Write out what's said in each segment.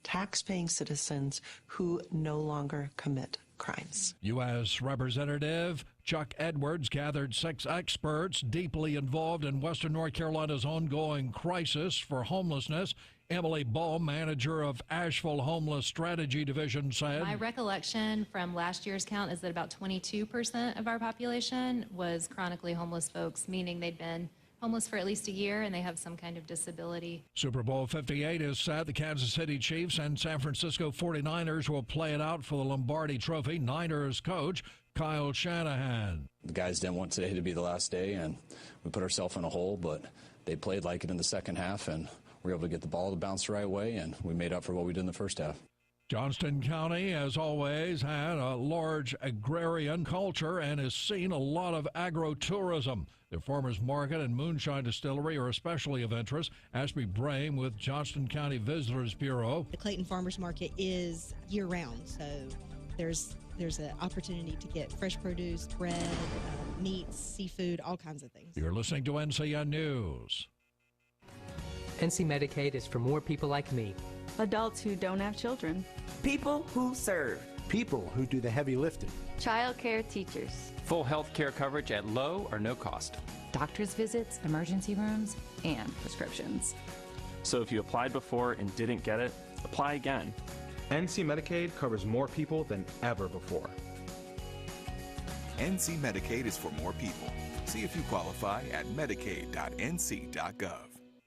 tax-paying citizens who no longer commit crimes. U.S. Representative Chuck Edwards gathered 6 experts deeply involved in Western North Carolina's ongoing crisis for homelessness. Emily Ball, manager of Asheville Homeless Strategy Division, said, "My recollection from last year's count is that about 22% of our population was chronically homeless folks, meaning they'd been homeless for at least a year and they have some kind of disability." Super Bowl 58 is set. The Kansas City Chiefs and San Francisco 49ers will play it out for the Lombardi Trophy. Niners coach Kyle Shanahan. The guys didn't want today to be the last day, and we put ourselves in a hole, but they played like it in the second half, and we were able to get the ball to bounce the right way, and we made up for what we did in the first half. Johnston County, as always, had a large agrarian culture and has seen a lot of agro-tourism. The farmers market and moonshine distillery are especially of interest. Ashby Brame with Johnston County Visitors Bureau. The Clayton Farmers Market is year-round, so there's an opportunity to get fresh produce, bread, meats, seafood, all kinds of things. You're listening to NCN News. NC Medicaid is for more people like me. Adults who don't have children. People who serve. People who do the heavy lifting. Child care teachers. Full health care coverage at low or no cost. Doctor's visits, emergency rooms, and prescriptions. So if you applied before and didn't get it, apply again. NC Medicaid covers more people than ever before. NC Medicaid is for more people. See if you qualify at medicaid.nc.gov.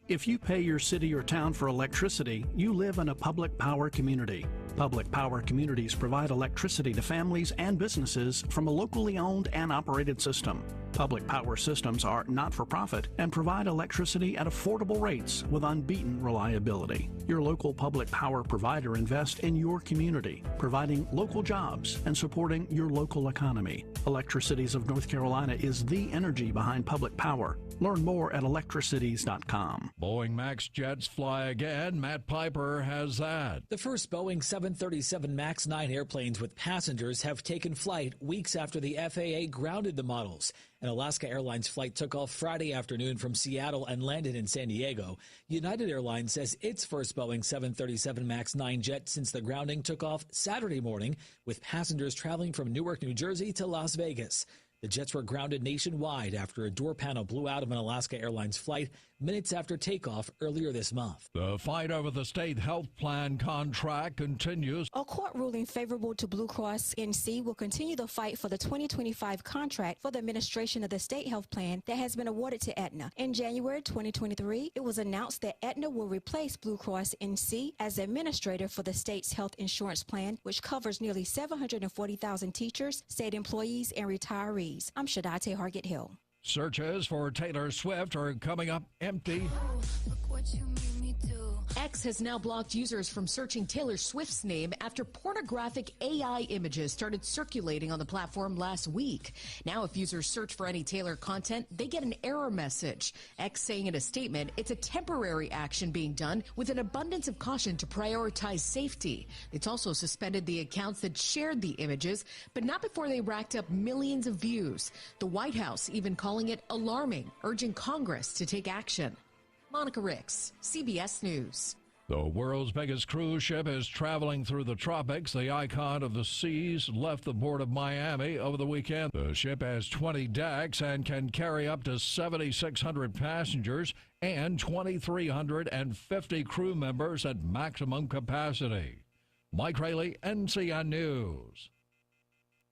If you pay your city or town for electricity, you live in a public power community. Public power communities provide electricity to families and businesses from a locally owned and operated system. Public power systems are not-for-profit and provide electricity at affordable rates with unbeaten reliability. Your local public power provider invests in your community, providing local jobs and supporting your local economy. Electricities of North Carolina is the energy behind public power. Learn more at electricities.com. Boeing MAX jets fly again. Matt Piper has that. The first Boeing 737 MAX 9 airplanes with passengers have taken flight weeks after the FAA grounded the models. An Alaska Airlines flight took off Friday afternoon from Seattle and landed in San Diego. United Airlines says its first Boeing 737 MAX 9 jet since the grounding took off Saturday morning, with passengers traveling from Newark, New Jersey to Las Vegas. The jets were grounded nationwide after a door panel blew out of an Alaska Airlines flight minutes after takeoff earlier this month. The fight over the state health plan contract continues. A court ruling favorable to Blue Cross NC will continue the fight for the 2025 contract for the administration of the state health plan that has been awarded to Aetna. In January 2023, it was announced that Aetna will replace Blue Cross NC as administrator for the state's health insurance plan, which covers nearly 740,000 teachers, state employees, and retirees. I'm Shadate Hargett Hill. Searches for Taylor Swift are coming up empty. X has now blocked users from searching Taylor Swift's name after pornographic AI images started circulating on the platform last week. Now, if users search for any Taylor content, they get an error message. X saying in a statement, it's a temporary action being done with an abundance of caution to prioritize safety. It's also suspended the accounts that shared the images, but not before they racked up millions of views. The White House even calling it alarming, urging Congress to take action. Monica Ricks, CBS News. The world's biggest cruise ship is traveling through the tropics. The icon of the seas left the port of Miami over the weekend. The ship has 20 decks and can carry up to 7,600 passengers and 2,350 crew members at maximum capacity. Mike Rayleigh, NCN News.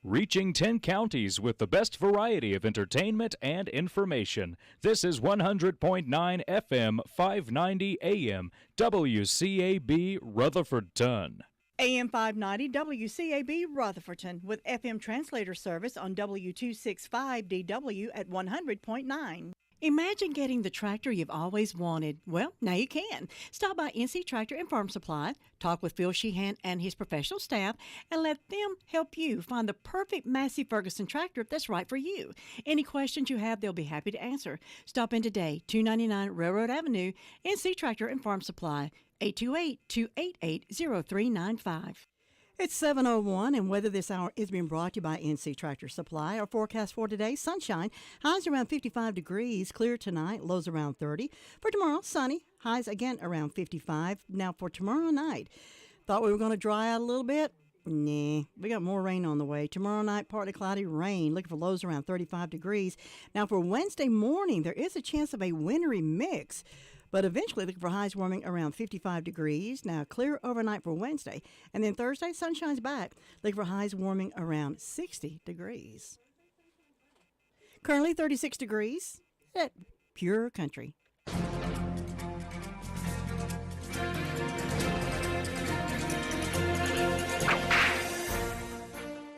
Reaching 10 counties with the best variety of entertainment and information. This is 100.9 FM, 590 AM, WCAB Rutherfordton. AM 590 WCAB Rutherfordton with FM translator service on W265DW at 100.9. Imagine getting the tractor you've always wanted. Well, now you can. Stop by NC Tractor and Farm Supply, talk with Phil Sheehan and his professional staff, and let them help you find the perfect Massey Ferguson tractor that's right for you. Any questions you have, they'll be happy to answer. Stop in today, 299 Railroad Avenue, NC Tractor and Farm Supply, 828-288-0395. It's 7:01, and weather this hour is being brought to you by NC Tractor Supply. Our forecast for today, sunshine, highs around 55 degrees, clear tonight, lows around 30. For tomorrow, sunny, highs again around 55. Now for tomorrow night, thought we were going to dry out a little bit. Nah, we got more rain on the way. Tomorrow night, partly cloudy rain, looking for lows around 35 degrees. Now for Wednesday morning, there is a chance of a wintry mix, but eventually looking for highs warming around 55 degrees. Now clear overnight for Wednesday. And then Thursday, sun shines back, looking for highs warming around 60 degrees. Currently 36 degrees at Pure Country.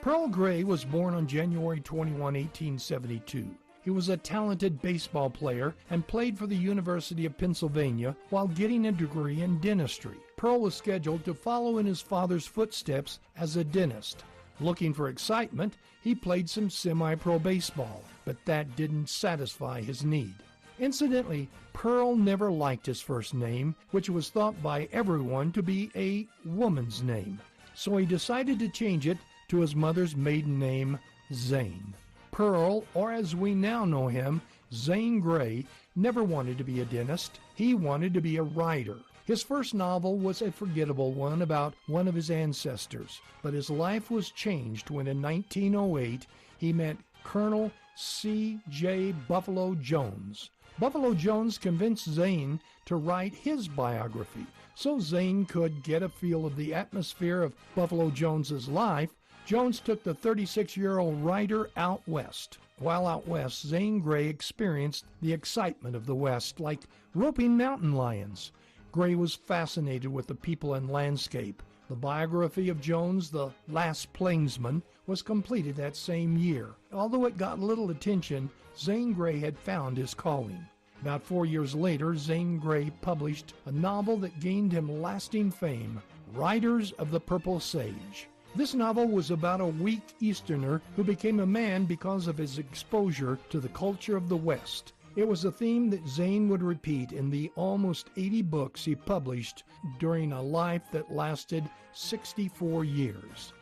Pearl Gray was born on January 21, 1872. He was a talented baseball player and played for the University of Pennsylvania while getting a degree in dentistry. Pearl was scheduled to follow in his father's footsteps as a dentist. Looking for excitement, he played some semi-pro baseball, but that didn't satisfy his need. Incidentally, Pearl never liked his first name, which was thought by everyone to be a woman's name. So he decided to change it to his mother's maiden name, Zane. Pearl, or as we now know him, Zane Grey, never wanted to be a dentist. He wanted to be a writer. His first novel was a forgettable one about one of his ancestors, but his life was changed when in 1908 he met Colonel C.J. Buffalo Jones. Buffalo Jones convinced Zane to write his biography, so Zane could get a feel of the atmosphere of Buffalo Jones's life. Jones took the 36-year-old writer out west. While out west, Zane Grey experienced the excitement of the West, like roping mountain lions. Grey was fascinated with the people and landscape. The biography of Jones, The Last Plainsman, was completed that same year. Although it got little attention, Zane Grey had found his calling. About 4 years later, Zane Grey published a novel that gained him lasting fame, Riders of the Purple Sage. This novel was about a weak Easterner who became a man because of his exposure to the culture of the West. It was a theme that Zane would repeat in the almost 80 books he published during a life that lasted 64 years.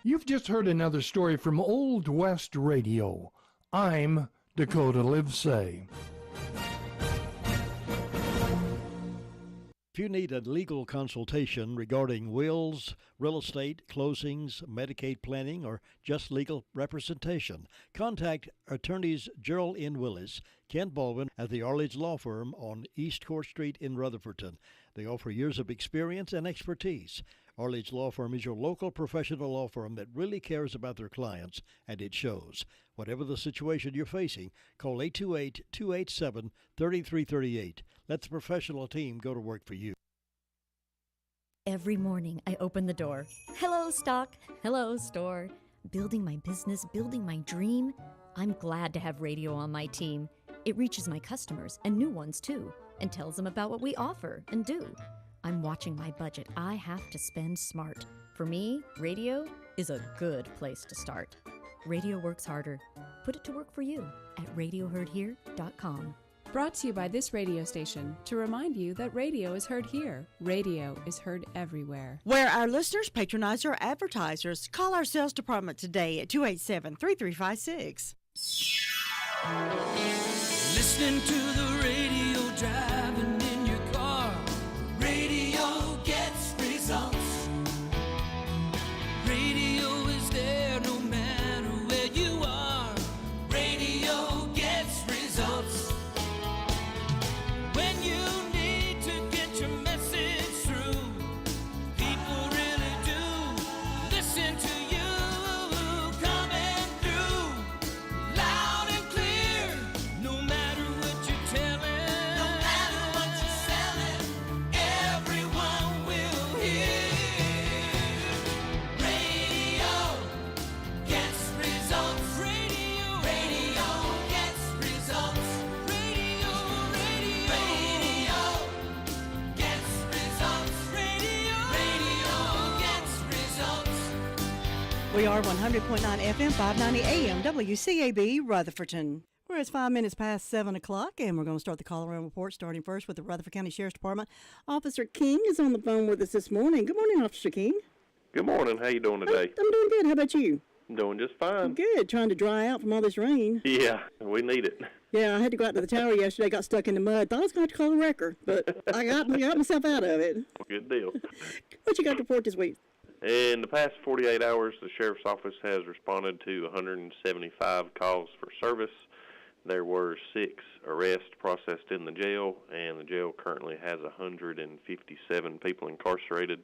You've just heard another story from Old West Radio. I'm Dakota Livesay. If you need a legal consultation regarding wills, real estate, closings, Medicaid planning, or just legal representation, contact attorneys Gerald N. Willis, Kent Baldwin at the Arledge Law Firm on East Court Street in Rutherfordton. They offer years of experience and expertise. Arledge Law Firm is your local professional law firm that really cares about their clients, and it shows. Whatever the situation you're facing, call 828-287-3338. Let the professional team go to work for you. Every morning I open the door. Hello, stock. Hello, store. Building my business, building my dream. I'm glad to have radio on my team. It reaches my customers, and new ones too, and tells them about what we offer and do. I'm watching my budget. I have to spend smart. For me, radio is a good place to start. Radio works harder. Put it to work for you at radioheardhere.com. Brought to you by this radio station to remind you that radio is heard here. Radio is heard everywhere. Where our listeners patronize our advertisers. Call our sales department today at 287-3356. Listening to the radio, driving in your car. Radio gets results. Radio is there no matter where you are. Radio gets results. When you need to get your message through, people really do listen to you. Coming through loud and clear, no matter what you're telling, no matter what you're selling, everyone will hear. Radio gets results. Radio gets results. Radio gets results. Radio gets results. We are 100.9 FM, 590 AM, WCAB, Rutherfordton. Where it's 5 minutes past 7 o'clock, and we're going to start the call around report, starting first with the Rutherford County Sheriff's Department. Officer King is on the phone with us this morning. Good morning, Officer King. Good morning. How you doing today? I'm doing good. How about you? I'm doing just fine. Good. Trying to dry out from all this rain. Yeah, we need it. Yeah, I had to go out to the tower yesterday. Got stuck in the mud. Thought I was going to call a wrecker, but I got myself out of it. Good deal. What you got to report this week? In the past 48 hours, the Sheriff's Office has responded to 175 calls for service. There were 6 arrests processed in the jail, and the jail currently has 157 people incarcerated.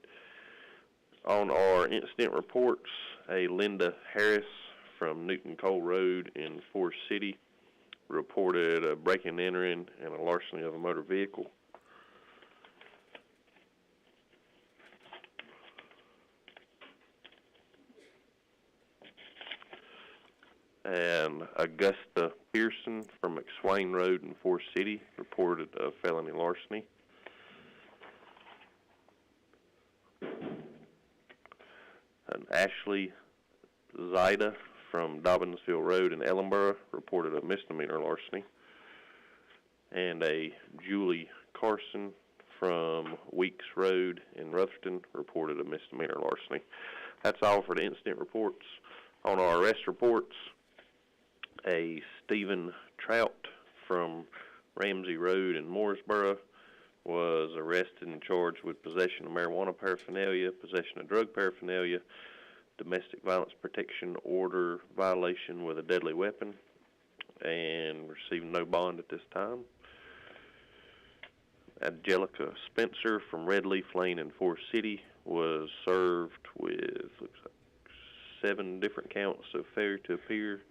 On our incident reports, a Linda Harris from Newton Cole Road in Forest City reported a break-in and entering and a larceny of a motor vehicle. And Augusta Pearson from McSwain Road in Forest City reported a felony larceny. And Ashley Zaida from Dobbinsville Road in Ellenboro reported a misdemeanor larceny. And a Julie Carson from Weeks Road in Rutherford reported a misdemeanor larceny. That's all for the incident reports. On our arrest reports, a Stephen Trout from Ramsey Road in Mooresboro was arrested and charged with possession of marijuana paraphernalia, possession of drug paraphernalia, domestic violence protection order violation with a deadly weapon, and received no bond at this time. Angelica Spencer from Red Leaf Lane in Forest City was served with, looks like, 7 different counts of failure to appear.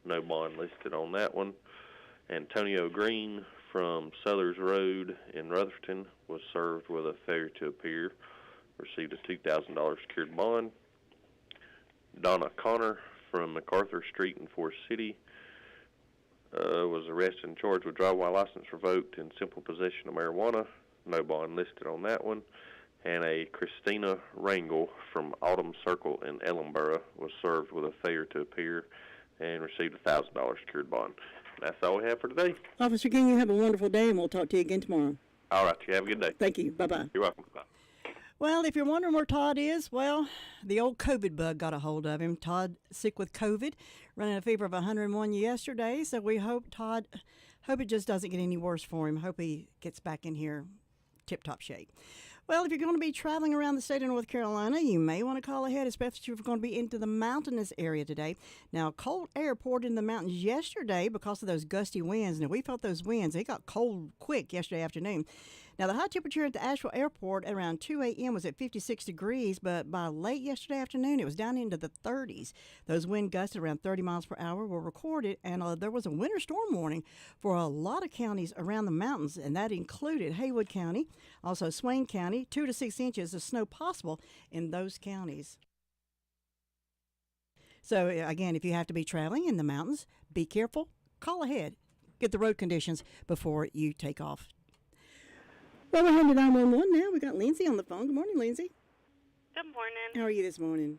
No bond listed on that one. Antonio Green from Southers Road in Rutherford was served with a failure to appear, received a $2,000 secured bond. Donna Connor from MacArthur Street in Forest City was arrested and charged with drive while license revoked and simple possession of marijuana. No bond listed on that one. And a Christina Rangel from Autumn Circle in Ellenboro was served with a failure to appear and received a $1,000 secured bond. That's all we have for today. Officer King, you have a wonderful day, and we'll talk to you again tomorrow. All right, you have a good day. Thank you. Bye-bye. You're welcome. Bye. Well, if you're wondering where Todd is, well, the old COVID bug got a hold of him. Todd sick with COVID, running a fever of 101 yesterday, so we hope it just doesn't get any worse for him. Hope he gets back in here tip-top shape. Well, if you're going to be traveling around the state of North Carolina, you may want to call ahead, especially if you're going to be into the mountainous area today. Now, cold air poured in the mountains yesterday because of those gusty winds. Now, we felt those winds. They got cold quick yesterday afternoon. Now, the high temperature at the Asheville Airport at around 2 a.m. was at 56 degrees, but by late yesterday afternoon, it was down into the 30s. Those wind gusts at around 30 miles per hour were recorded, and there was a winter storm warning for a lot of counties around the mountains, and that included Haywood County, also Swain County, 2 to 6 inches of snow possible in those counties. So, again, if you have to be traveling in the mountains, be careful, call ahead, get the road conditions before you take off. Well, we're heading to 911 now. We got Lindsay on the phone. Good morning, Lindsay. Good morning. How are you this morning?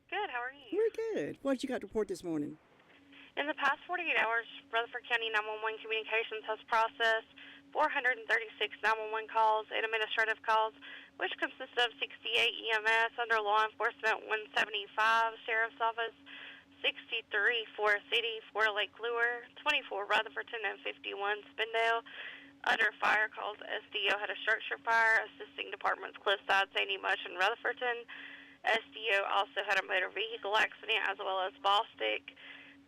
Good. How are you? We're good. What did you got to report this morning? In the past 48 hours, Rutherford County 911 Communications has processed 436 911 calls and administrative calls, which consist of 68 EMS under law enforcement, 175 Sheriff's Office, 63 Forest City, 4 Lake Lure, 24 Rutherfordton, and 51 Spindale. Under fire calls, SDO had a structure fire, assisting departments Cliffside, Sandy Much, and Rutherfordton. SDO also had a motor vehicle accident as well as Ballstick.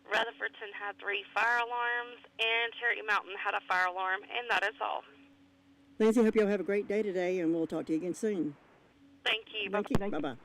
Rutherfordton had 3 fire alarms, and Cherry Mountain had a fire alarm, and that is all. Lindsay, hope you'll have a great day today, and we'll talk to you again soon. Thank you. Thank you. Bye-bye.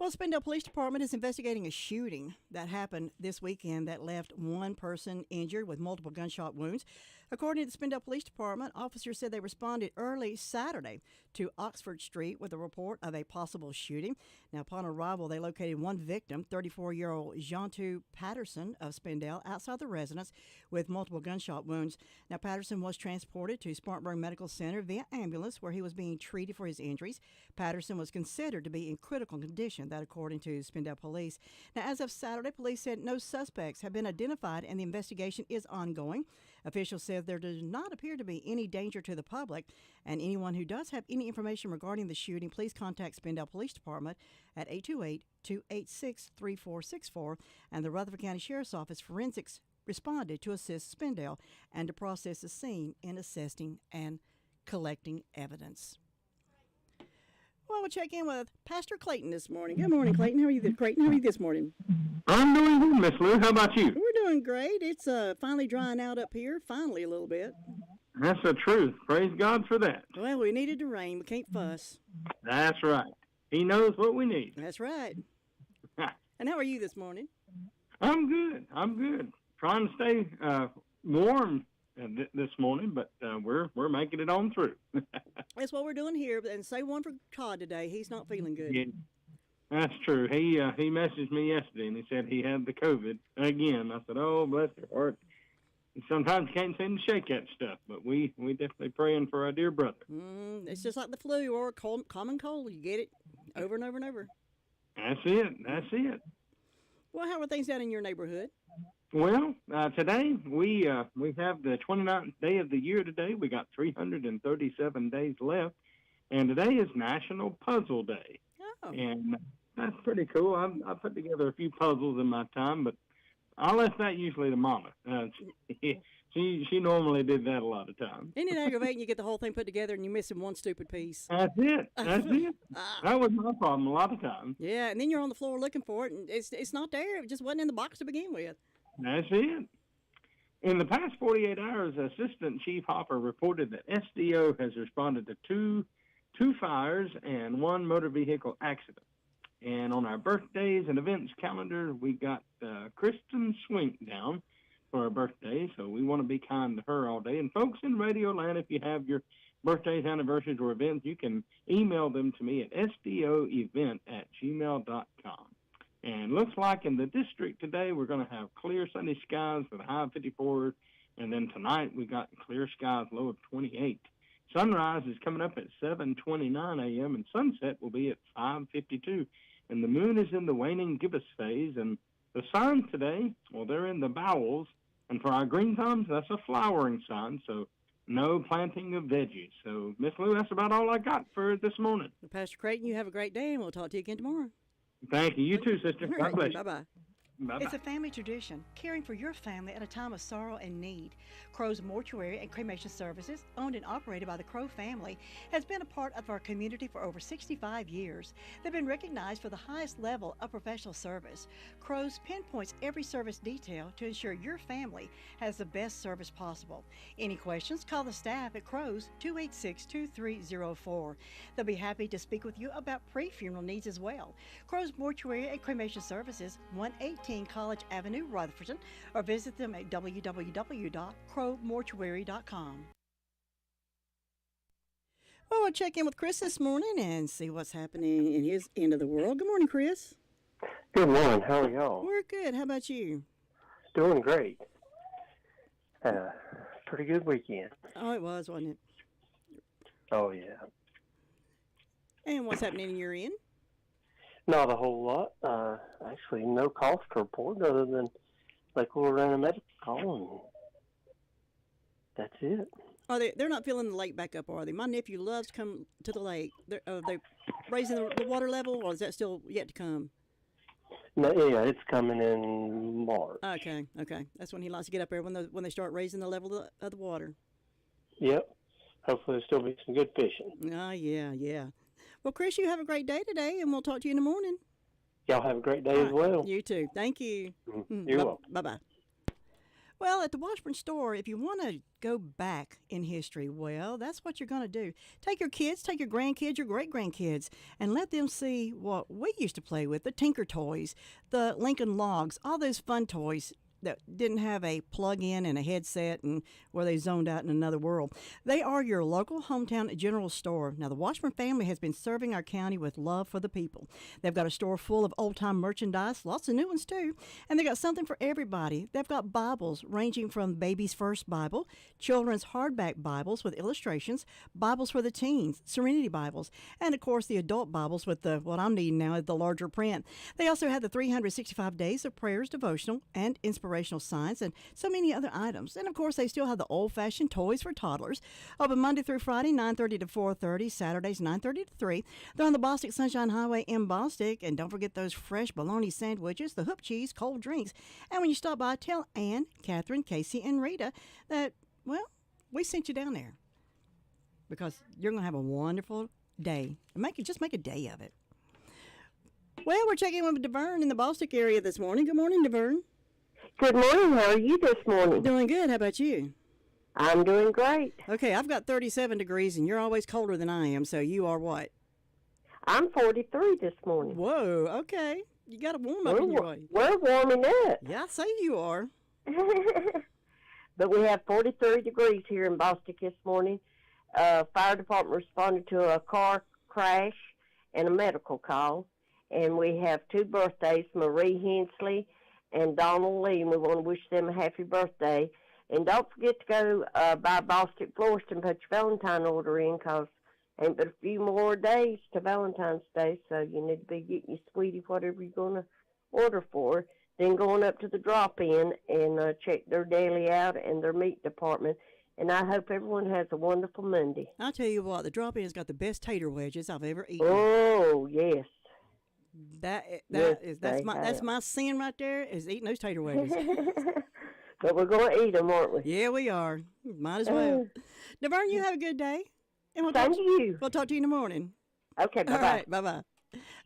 Well, Spindale Police Department is investigating a shooting that happened this weekend that left one person injured with multiple gunshot wounds. According to the Spindale Police Department, officers said they responded early Saturday to Oxford Street with a report of a possible shooting. Now, upon arrival, they located one victim, 34-year-old Jeantu Patterson of Spindale, outside the residence with multiple gunshot wounds. Now, Patterson was transported to Spartanburg Medical Center via ambulance where he was being treated for his injuries. Patterson was considered to be in critical condition, that according to Spindale Police. Now, as of Saturday, police said no suspects have been identified and the investigation is ongoing. Officials said there does not appear to be any danger to the public, and anyone who does have any information regarding the shooting, please contact Spindale Police Department at 828-286-3464, and the Rutherford County Sheriff's Office Forensics responded to assist Spindale and to process the scene in assessing and collecting evidence. Well, we'll check in with Pastor Clayton this morning. Good morning, Clayton. How are you, Clayton? How are you this morning? I'm doing good, Miss Lou. How about you? We're doing great. It's finally drying out up here. Finally, a little bit. That's the truth. Praise God for that. Well, we needed to rain. We can't fuss. That's right. He knows what we need. That's right. And how are you this morning? I'm good. I'm good. Trying to stay warm this morning, but we're making it on through. That's what we're doing here. And say one for Todd today. He's not feeling good. Yeah, that's true. He messaged me yesterday and he said he had the COVID again. I said, "Oh, bless your heart." Sometimes you can't seem to shake that stuff, but we definitely praying for our dear brother. It's just like the flu or a common cold. You get it over and over and over. That's it. That's it. Well, how are things down in your neighborhood? Well, today we have the 29th day of the year today. We got 337 days left, and today is National Puzzle Day. Oh. And that's pretty cool. I put together a few puzzles in my time, but I left that usually to Mama. She normally did that a lot of times. Isn't it aggravating? You get the whole thing put together and you're missing one stupid piece. That's it. That's it. That was my problem a lot of times. Yeah, and then you're on the floor looking for it, and it's not there. It just wasn't in the box to begin with. That's it. In the past 48 hours, Assistant Chief Hopper reported that SDO has responded to two fires and one motor vehicle accident. And on our birthdays and events calendar, we got Kristen Swink down for her birthday, so we want to be kind to her all day. And folks in Radio Land, if you have your birthdays, anniversaries, or events, you can email them to me at sdoevent@gmail.com. And looks like in the district today, we're going to have clear sunny skies with a high of 54. And then tonight, we got clear skies, low of 28. Sunrise is coming up at 7:29 a.m. and sunset will be at 5:52. And the moon is in the waning gibbous phase. And the signs today, well, they're in the bowels. And for our green thumbs, that's a flowering sign. So no planting of veggies. So, Miss Lou, that's about all I got for this morning. Well, Pastor Creighton, you have a great day, and we'll talk to you again tomorrow. Thank you. You too, sister. All God right, bless you. Bye-bye. Bye-bye. It's a family tradition, caring for your family at a time of sorrow and need. Crow's Mortuary and Cremation Services, owned and operated by the Crow family, has been a part of our community for over 65 years. They've been recognized for the highest level of professional service. Crow's pinpoints every service detail to ensure your family has the best service possible. Any questions, call the staff at Crow's 286-2304. They'll be happy to speak with you about pre-funeral needs as well. Crow's Mortuary and Cremation Services, 118 College Avenue, Rutherford, or visit them at www.crowmortuary.com. Well, we'll check in with Chris this morning and see what's happening in his end of the world. Good morning, Chris. Good morning. How are y'all? We're good. How about you? Doing great. Pretty good weekend. Oh, it was, wasn't it? Oh, yeah. And what's happening in your end? Not a whole lot. Actually, no cause to report other than like we'll run a medical call and that's it. They're not filling the lake back up, are they? My nephew loves to come to the lake. Are they raising the water level, or is that still yet to come? No, yeah, it's coming in March. Okay. That's when he likes to get up there, when they start raising the level of the water. Yep. Hopefully there'll still be some good fishing. Oh, yeah. Well, Chris, you have a great day today, and we'll talk to you in the morning. Y'all have a great day as well. You too. Thank you. You're welcome. Bye-bye. Well, at the Washburn store, if you want to go back in history, well, that's what you're going to do. Take your kids, take your grandkids, your great-grandkids, and let them see what we used to play with, the Tinker toys, the Lincoln Logs, all those fun toys that didn't have a plug-in and a headset and where they zoned out in another world. They are your local hometown general store. Now, the Washburn family has been serving our county with love for the people. They've got a store full of old-time merchandise, lots of new ones too, and they got something for everybody. They've got Bibles ranging from Baby's First Bible, children's hardback Bibles with illustrations, Bibles for the teens, Serenity Bibles, and of course the adult Bibles with what I'm needing now is the larger print. They also have the 365 Days of Prayers devotional and inspiration inspirational science, and so many other items. And, of course, they still have the old-fashioned toys for toddlers. Open Monday through Friday, 9:30 to 4:30, Saturdays, 9:30 to 3. They're on the Bostic Sunshine Highway in Bostic. And don't forget those fresh bologna sandwiches, the hoop cheese, cold drinks. And when you stop by, tell Ann, Catherine, Casey, and Rita that, well, we sent you down there because you're going to have a wonderful day. Just make a day of it. Well, we're checking in with DeVern in the Bostic area this morning. Good morning, DeVern. Good morning. How are you this morning? Doing good. How about you? I'm doing great. Okay, I've got 37 degrees, and you're always colder than I am, so you are what? I'm 43 this morning. Whoa, okay. You got to warm up in your way. We're warming up. Yeah, I say you are. But we have 43 degrees here in Bostic this morning. Fire department responded to a car crash and a medical call. And we have 2 birthdays, Marie Hensley and Donald Lee, and we want to wish them a happy birthday. And don't forget to go by Bostic Florist and put your Valentine order in, because ain't but a few more days to Valentine's Day, so you need to be getting your sweetie whatever you're going to order for. Then going up to the drop-in and check their daily out and their meat department. And I hope everyone has a wonderful Monday. I'll tell you what, the drop-in's got the best tater wedges I've ever eaten. Oh, yes. That's my sin right there, is eating those tater wedges. But we're going to eat them, aren't we? Yeah, we are. Might as well. DeVern, you have a good day. And Thank you. We'll talk to you in the morning. Okay, bye-bye. All right, bye-bye.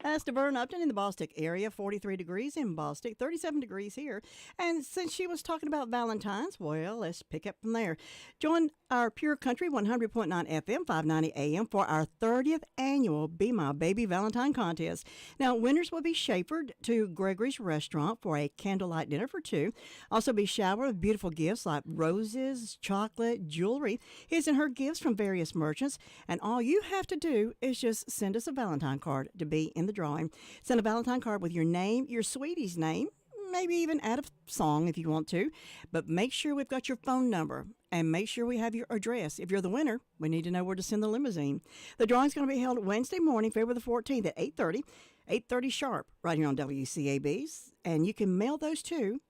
That's DeVern Upton in the Bostic area, 43 degrees in Bostic, 37 degrees here. And since she was talking about Valentine's, well, let's pick up from there. Join our Pure Country 100.9 FM, 590 AM for our 30th annual Be My Baby Valentine Contest. Now, winners will be chapered to Gregory's Restaurant for a candlelight dinner for 2. Also be showered with beautiful gifts like roses, chocolate, jewelry, his and her gifts from various merchants. And all you have to do is just send us a Valentine card to be in the drawing. Send a Valentine card with your name, your sweetie's name, maybe even add a song if you want to, but make sure we've got your phone number and make sure we have your address. If you're the winner, we need to know where to send the limousine. The drawing's going to be held Wednesday morning, February the 14th at 8:30 sharp, right here on WCAB's, and you can mail those to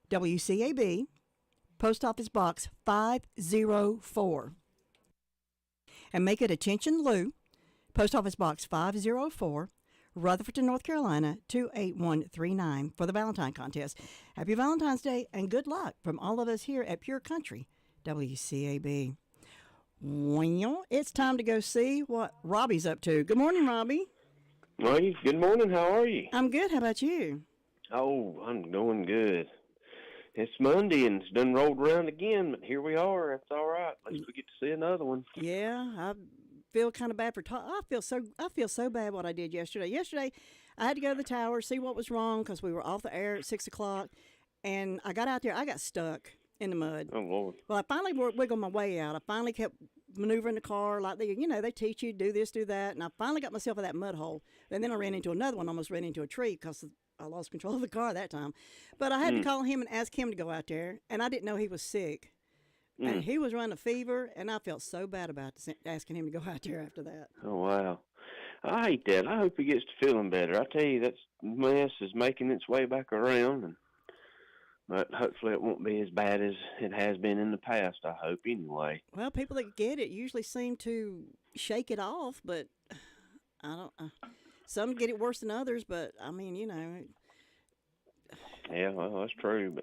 WCAB, Post Office Box 504, and make it attention Lou, Post Office Box 504, Rutherford, North Carolina, 28139 for the Valentine Contest. Happy Valentine's Day and good luck from all of us here at Pure Country, WCAB. Well, it's time to go see what Robbie's up to. Good morning, Robbie. Hey, good morning. How are you? I'm good. How about you? Oh, I'm doing good. It's Monday and it's done rolled around again, but here we are. That's all right. At least we get to see another one. Yeah, I feel kind of bad for Todd. I feel so bad what I did yesterday. Yesterday, I had to go to the tower, see what was wrong because we were off the air at 6 o'clock, and I got out there. I got stuck in the mud. Oh, Lord. Well, I finally wiggled my way out. I finally kept maneuvering the car like they teach you do this, do that, and I finally got myself in that mud hole. And then I ran into another one, almost ran into a tree because I lost control of the car that time. But I had to call him and ask him to go out there, and I didn't know he was sick. And he was running a fever, and I felt so bad about asking him to go out there after that. Oh, wow. I hate that. I hope he gets to feeling better. I tell you, that mess is making its way back around, but hopefully it won't be as bad as it has been in the past, I hope, anyway. Well, people that get it usually seem to shake it off, but I don't some get it worse than others, but, I mean, Yeah, well, that's true,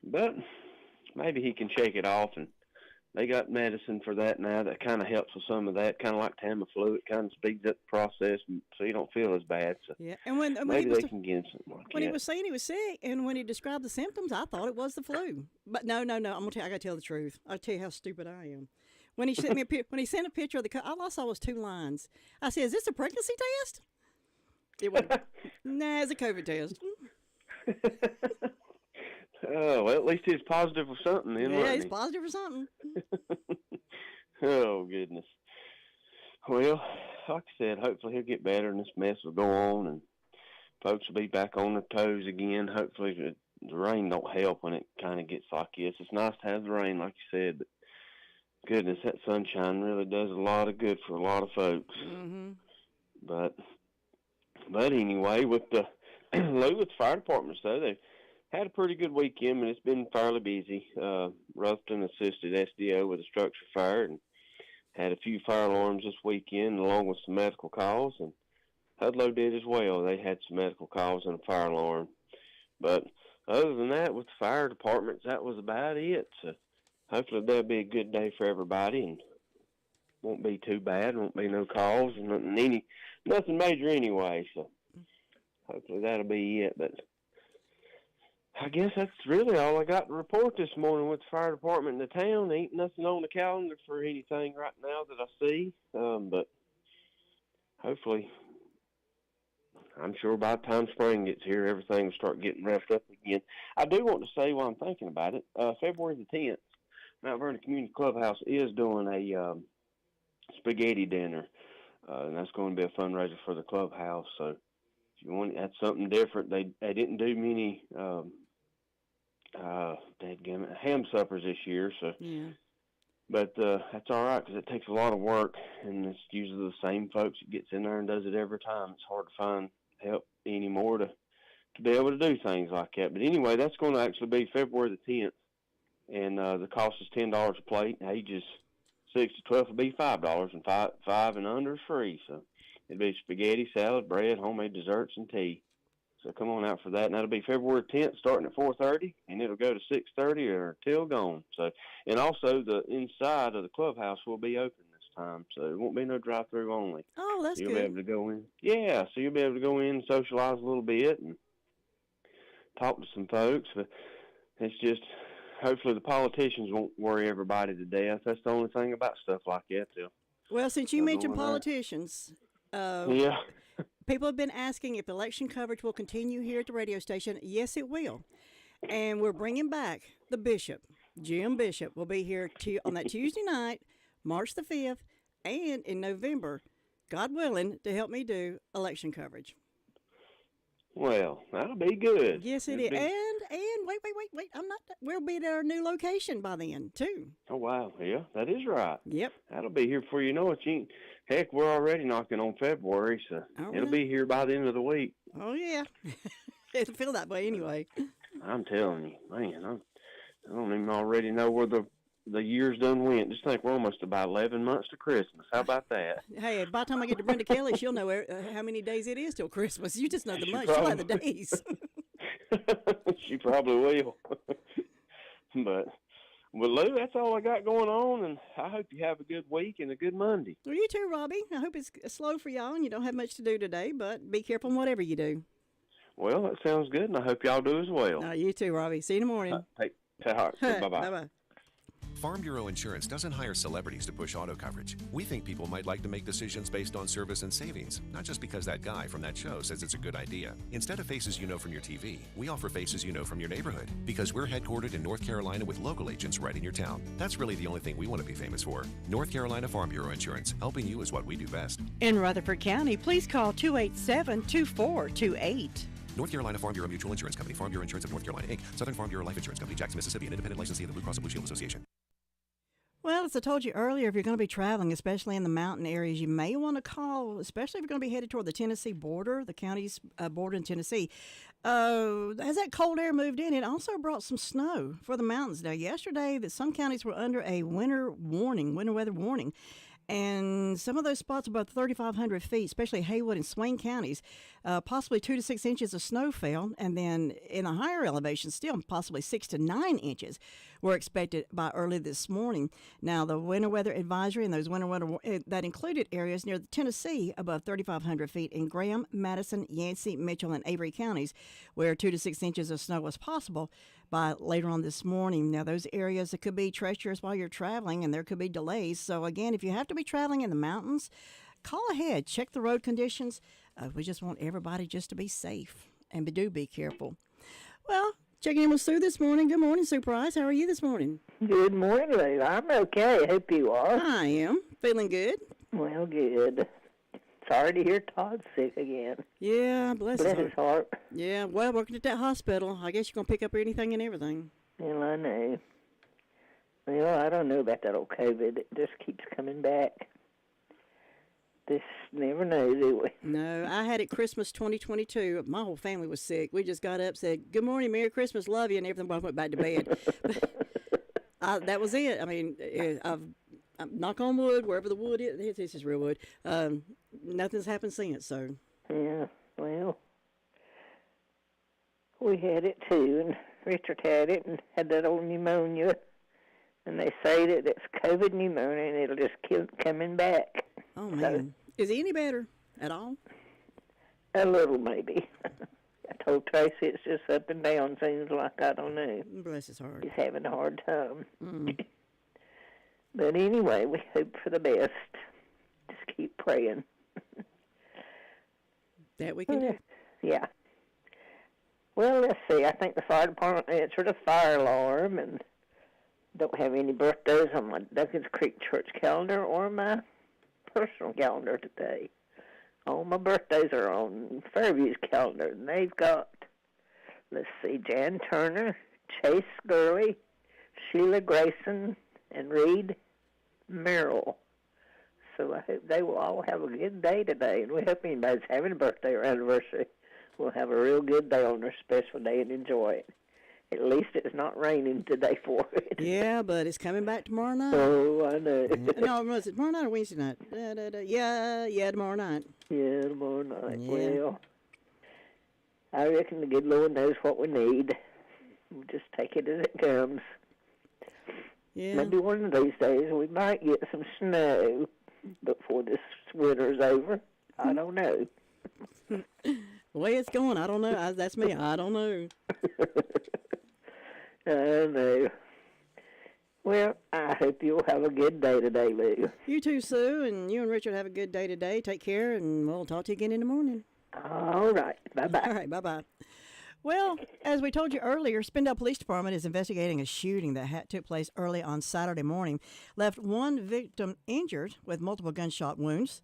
but maybe he can shake it off, and they got medicine for that now that kind of helps with some of that, kind of like Tamiflu. It kind of speeds up the process so you don't feel as bad. So yeah, and when maybe they can get something like that. When he was saying he was sick, and when he described the symptoms, I thought it was the flu. But no, I'm gonna tell you, I gotta tell the truth. I'll tell you how stupid I am. When he sent me when he sent a picture of all I saw was 2 lines. I said, "Is this a pregnancy test?" It was nah, it's a COVID test. Oh, well, at least he's positive for something then, yeah, he's positive for something. Oh, goodness. Well, like I said, hopefully he'll get better and this mess will go on and folks will be back on their toes again. Hopefully the rain don't help when it kind of gets like this. It's nice to have the rain, like you said, but goodness, that sunshine really does a lot of good for a lot of folks. Mm-hmm. But anyway, with the Leawood Fire Department, though, had a pretty good weekend, and it's been fairly busy. Rutherford assisted SDO with a structure fire and had a few fire alarms this weekend, along with some medical calls, and Hudlow did as well. They had some medical calls and a fire alarm. But other than that, with the fire departments, that was about it. So hopefully that'll be a good day for everybody, and won't be too bad. Won't be no calls and nothing major anyway. So hopefully that'll be it. But I guess that's really all I got to report this morning with the fire department in the town. Ain't nothing on the calendar for anything right now that I see. But hopefully, I'm sure by the time spring gets here, everything will start getting revved up again. I do want to say, while I'm thinking about it, February the 10th, Mount Vernon Community Clubhouse is doing a spaghetti dinner, and that's going to be a fundraiser for the clubhouse. So if you want, that's something different. They didn't do many ham suppers this year, so yeah. But that's all right because it takes a lot of work, and it's usually the same folks that gets in there and does it every time. It's hard to find help anymore to be able to do things like that. But anyway, that's going to actually be February the 10th, and the cost is $10 a plate. Ages 6 to 12 will be $5, and five and under is free. So it'll be spaghetti, salad, bread, homemade desserts, and tea. So come on out for that, and that'll be February 10th, starting at 4:30, and it'll go to 6:30 or till gone. So, and also the inside of the clubhouse will be open this time, so it won't be no drive-through only. Oh, that's You'll good. be able to go in. Yeah, so you'll be able to go in, and socialize a little bit, and talk to some folks. But it's just, hopefully the politicians won't worry everybody to death. That's the only thing about stuff like that, too. Well, since you mentioned politicians, yeah. People have been asking if election coverage will continue here at the radio station. Yes, it will. And we're bringing back the Bishop. Jim Bishop will be here on that Tuesday night, March the 5th, and in November, God willing, to help me do election coverage. Well, that'll be good. Yes, it is. And wait. We'll be at our new location by then, too. Oh, wow. Yeah, that is right. Yep. That'll be here before you know it. Heck, we're already knocking on February, so it'll be here by the end of the week. Oh, yeah. It'll feel that way anyway. I'm telling you, man, I don't even already know where the year's done went. Just think we're almost about 11 months to Christmas. How about that? Hey, by the time I get to Brenda Kelly, she'll know how many days it is till Christmas. You just know the months. She'll know the days. She probably will. But, well, Lou, that's all I got going on, and I hope you have a good week and a good Monday. Well, you too, Robbie. I hope it's slow for y'all and you don't have much to do today, but be careful in whatever you do. Well, that sounds good, and I hope y'all do as well. You too, Robbie. See you in the morning. Bye-bye. Bye-bye. Farm Bureau Insurance doesn't hire celebrities to push auto coverage. We think people might like to make decisions based on service and savings, not just because that guy from that show says it's a good idea. Instead of faces you know from your TV, we offer faces you know from your neighborhood, because we're headquartered in North Carolina with local agents right in your town. That's really the only thing we want to be famous for. North Carolina Farm Bureau Insurance. Helping you is what we do best. In Rutherford County, please call 287-2428. North Carolina Farm Bureau Mutual Insurance Company, Farm Bureau Insurance of North Carolina, Inc., Southern Farm Bureau Life Insurance Company, Jackson, Mississippi, an independent licensee of the Blue Cross and Blue Shield Association. Well, as I told you earlier, if you're going to be traveling, especially in the mountain areas, you may want to call, especially if you're going to be headed toward the Tennessee border, the county's border in Tennessee. As that cold air moved in, it also brought some snow for the mountains. Now, yesterday, that some counties were under a winter weather warning. And some of those spots above 3,500 feet, especially Haywood and Swain counties, possibly 2 to 6 inches of snow fell. And then in a higher elevation, still possibly 6 to 9 inches were expected by early this morning. Now, the winter weather advisory and those winter weather that included areas near Tennessee above 3,500 feet in Graham, Madison, Yancey, Mitchell, and Avery counties, where 2 to 6 inches of snow was possible by later on this morning. Now, those areas that could be treacherous while you're traveling, and there could be delays. So, again, if you have to be traveling in the mountains, call ahead, check the road conditions. We just want everybody just to be safe, and do be careful. Well, checking in with Sue this morning. Good morning, Sue Price. How are you this morning? Good morning, Lou. I'm okay. Hope you are. I am. Feeling good. Well, good. Sorry to hear Todd's sick again. Yeah, bless his heart. Yeah, well, working at that hospital, I guess you're going to pick up anything and everything. Well, I know. Well, I don't know about that old COVID. It just keeps coming back. Just never know, do we? No, I had it Christmas 2022. My whole family was sick. We just got up, said, "Good morning, Merry Christmas, love you," and everyone went back to bed. That was it. I mean, I'm knock on wood, wherever the wood is. This is real wood. Nothing's happened since. So. Yeah. Well, we had it too, and Richard had it and had that old pneumonia. And they say that it's COVID pneumonia, and it'll just keep coming back. Oh, man. So, is he any better at all? A little, maybe. I told Tracy it's just up and down, seems like. I don't know. Bless his heart. He's having a hard time. But anyway, we hope for the best. Just keep praying. That we can do. Yeah. Well, let's see. I think the fire department answered a fire alarm, and don't have any birthdays on my Duggins Creek Church calendar or my personal calendar today. All my birthdays are on Fairview's calendar, and they've got, let's see, Jan Turner, Chase Gurley, Sheila Grayson, and Reed Merrill. So I hope they will all have a good day today, and we hope anybody's having a birthday or anniversary will have a real good day on their special day and enjoy it. At least it's not raining today for it. Yeah, but it's coming back tomorrow night. Oh, I know. No, was it tomorrow night or Wednesday night? Yeah, tomorrow night. Yeah, tomorrow night. Yeah. Well, I reckon the good Lord knows what we need. We'll just take it as it comes. Yeah. Maybe one of these days we might get some snow before this winter's over. I don't know. The way it's going, I don't know. That's me. I don't know. I know. Well, I hope you'll have a good day today, Lou. You too, Sue, and you and Richard have a good day today. Take care, and we'll talk to you again in the morning. All right. Bye-bye. All right, bye-bye. Well, as we told you earlier, Spindale Police Department is investigating a shooting that took place early on Saturday morning, left one victim injured with multiple gunshot wounds.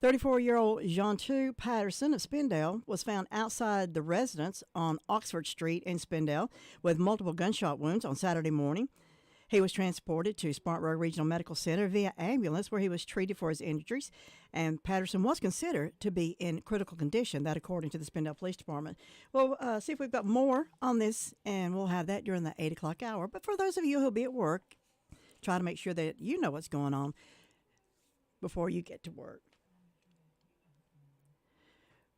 34-year-old Jean-Tu Patterson of Spindale was found outside the residence on Oxford Street in Spindale with multiple gunshot wounds on Saturday morning. He was transported to Spartanburg Regional Medical Center via ambulance where he was treated for his injuries, and Patterson was considered to be in critical condition, that according to the Spindale Police Department. We'll see if we've got more on this, and we'll have that during the 8 o'clock hour. But for those of you who'll be at work, try to make sure that you know what's going on before you get to work.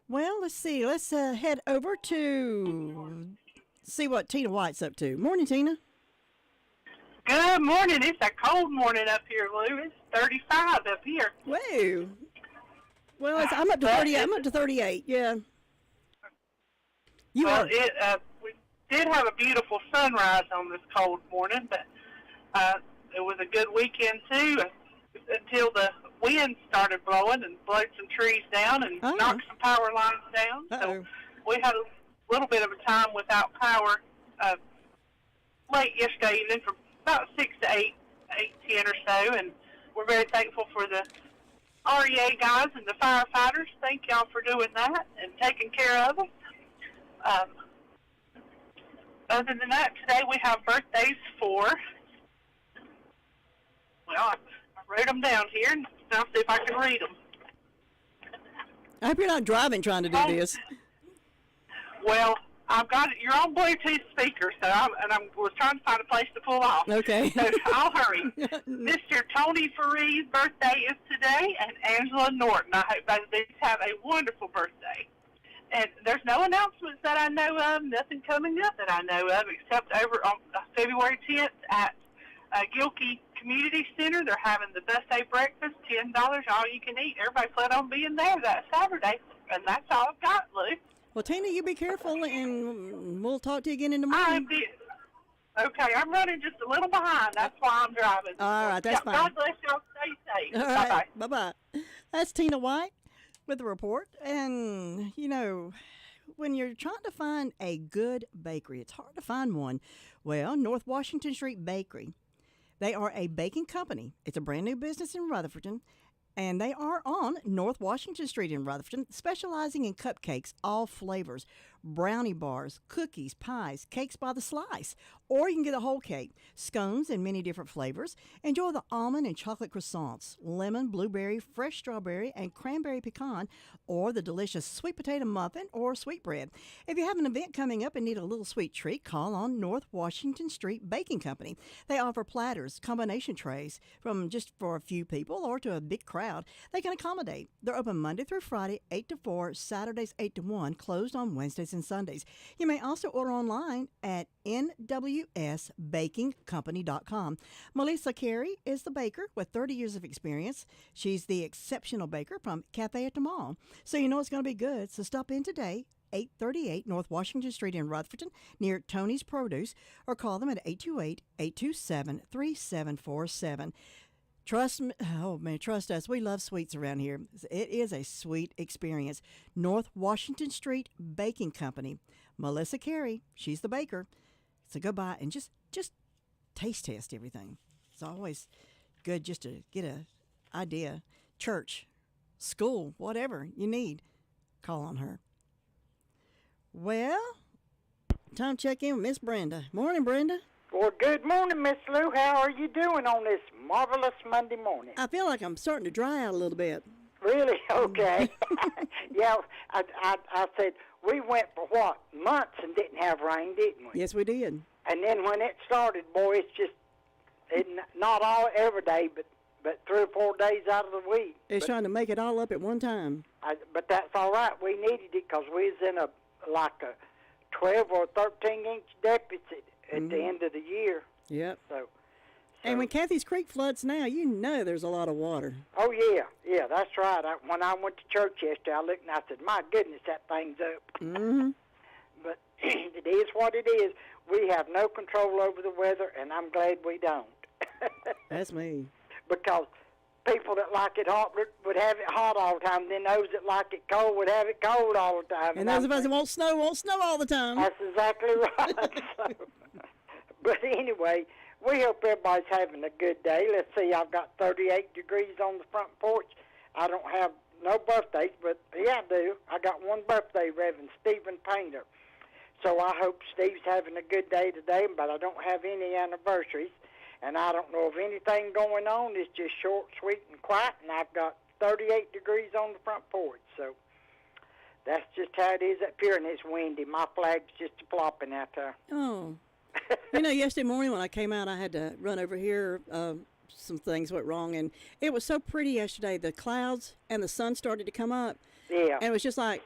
Well, let's see. Let's head over to see what Tina White's up to. Morning, Tina. Good morning. It's a cold morning up here, Lou. It's 35 up here. Whoa. Well, I'm up to 30. I'm up to 38. Yeah. We did have a beautiful sunrise on this cold morning, but it was a good weekend too until the wind started blowing and blowed some trees down and knocked some power lines down. So we had a little bit of a time without power late yesterday evening from about 6 to 8:10 or so, and we're very thankful for the REA guys and the firefighters. Thank y'all for doing that and taking care of us. Other than that, today we have birthdays for, well, I wrote them down here, and I'll see if I can read them. I hope you're not driving trying to do this. Well, I've got it. You're on Bluetooth speaker, so I was trying to find a place to pull off. Okay. So I'll hurry. Mr. Tony Farie's birthday is today, and Angela Norton. I hope both of these have a wonderful birthday. And there's no announcements that I know of, nothing coming up that I know of, except over on February 10th at Gilkey Community Center. They're having the buffet breakfast, $10, all you can eat. Everybody plan on being there that Saturday, and that's all I've got, Lou. Well, Tina, you be careful, and we'll talk to you again in the morning. Okay, I'm running just a little behind. That's why I'm driving. All right, that's fine. God bless y'all. Stay safe. All right, bye-bye. That's Tina White with the report. And, you know, when you're trying to find a good bakery, it's hard to find one. Well, North Washington Street Bakery, they are a baking company. It's a brand new business in Rutherford, and they are on North Washington Street in Rutherford, specializing in cupcakes, all flavors. brownie bars, cookies, pies, cakes by the slice. Or you can get a whole cake, scones in many different flavors. Enjoy the almond and chocolate croissants, lemon, blueberry, fresh strawberry, and cranberry pecan, or the delicious sweet potato muffin or sweetbread. If you have an event coming up and need a little sweet treat, call on North Washington Street Baking Company. They offer platters, combination trays, from just for a few people or to a big crowd. They can accommodate. They're open Monday through Friday, 8 to 4, Saturdays 8 to 1, closed on Wednesdays and Sundays. You may also order online at nwsbakingcompany.com. Melissa Carey is the baker with 30 years of experience. She's the exceptional baker from Cafe at the Mall. So you know it's going to be good. So stop in today, 838 North Washington Street in Rutherford, near Tony's Produce, or call them at 828-827-3747. Trust us. We love sweets around here. It is a sweet experience. North Washington Street Baking Company. Melissa Carey, she's the baker. So go by and just taste test everything. It's always good just to get an idea. Church, school, whatever you need, call on her. Well, time to check in with Miss Brenda. Morning, Brenda. Well, good morning, Miss Lou. How are you doing on this marvelous Monday morning? I feel like I'm starting to dry out a little bit. Really? Okay. Yeah, I said, we went for what, months and didn't have rain, didn't we? Yes, we did. And then when it started, boy, it's not all every day, but 3 or 4 days out of the week. It's trying to make it all up at one time. But that's all right. We needed it because we was in a 12 or 13-inch deficit at the end of the year. Yep. So, and when Cathy's Creek floods now, you know there's a lot of water. Oh, yeah, that's right. When I went to church yesterday, I looked and I said, my goodness, that thing's up. Mm-hmm. But it is what it is. We have no control over the weather, and I'm glad we don't. That's me. Because people that like it hot would have it hot all the time. Then those that like it cold would have it cold all the time. And those of us that won't snow all the time. That's exactly right. But anyway, we hope everybody's having a good day. Let's see, I've got 38 degrees on the front porch. I don't have no birthdays, but yeah, I do. I got one birthday, Reverend Stephen Painter. So I hope Steve's having a good day today, but I don't have any anniversaries. And I don't know of anything going on. It's just short, sweet, and quiet, and I've got 38 degrees on the front porch. So that's just how it is up here, and it's windy. My flag's just flopping out there. Oh. Yesterday morning when I came out, I had to run over here. Some things went wrong, and it was so pretty yesterday. The clouds and the sun started to come up. Yeah. And it was just like,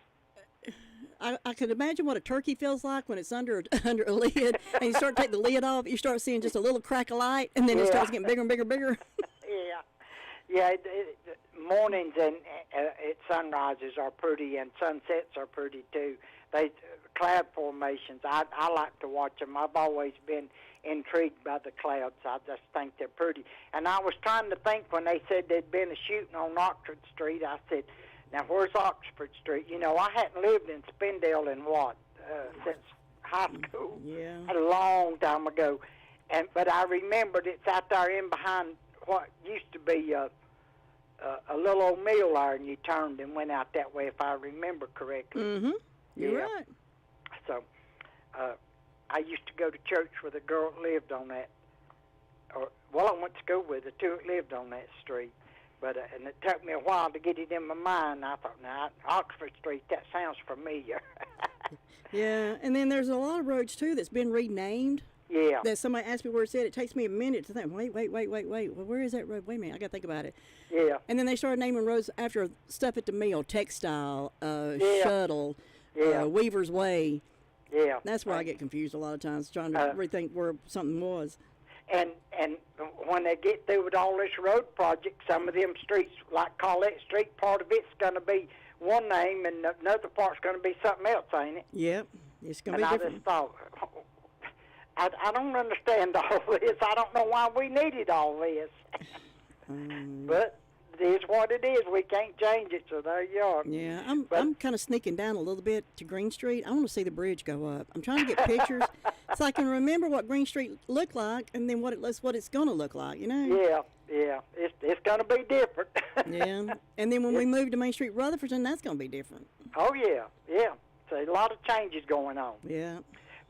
I could imagine what a turkey feels like when it's under a lid, and you start to take the lid off, you start seeing just a little crack of light, and then it starts getting bigger and bigger and bigger. Yeah. Mornings and sunrises are pretty, and sunsets are pretty too. Cloud formations, I like to watch them. I've always been intrigued by the clouds. I just think they're pretty. And I was trying to think when they said there'd been a shooting on Oxford Street, I said, now where's Oxford Street? I hadn't lived in Spindale since high school. Yeah. A long time ago. But I remembered it's out there in behind what used to be a little old mill there, and you turned and went out that way, if I remember correctly. Mm-hmm. You're right. So, I used to go to church with a girl that lived on that. I went to school with her too. That lived on that street. But and it took me a while to get it in my mind. I thought, now Oxford Street, that sounds familiar. Yeah, and then there's a lot of roads too that's been renamed. Yeah. That somebody asked me where it's at. It takes me a minute to think. Wait. Well, where is that road? Wait a minute, I got to think about it. Yeah. And then they started naming roads after stuff at the mill: Textile, Shuttle, Weaver's Way. Yeah. That's where I get confused a lot of times, trying to rethink where something was. And when they get through with all this road project, some of them streets, like Collette Street, part of it's going to be one name, and another part's going to be something else, ain't it? Yep, it's going to be different. And I just thought, I don't understand all this. I don't know why we needed all this. But it is what it is. We can't change it, so there you are. Yeah, I'm kind of sneaking down a little bit to Green Street. I want to see the bridge go up. I'm trying to get pictures so I can remember what Green Street looked like, and then what it's going to look like. Yeah. It's going to be different. Yeah, and then when we move to Main Street, Rutherford, that's going to be different. Oh yeah. So a lot of changes going on. Yeah.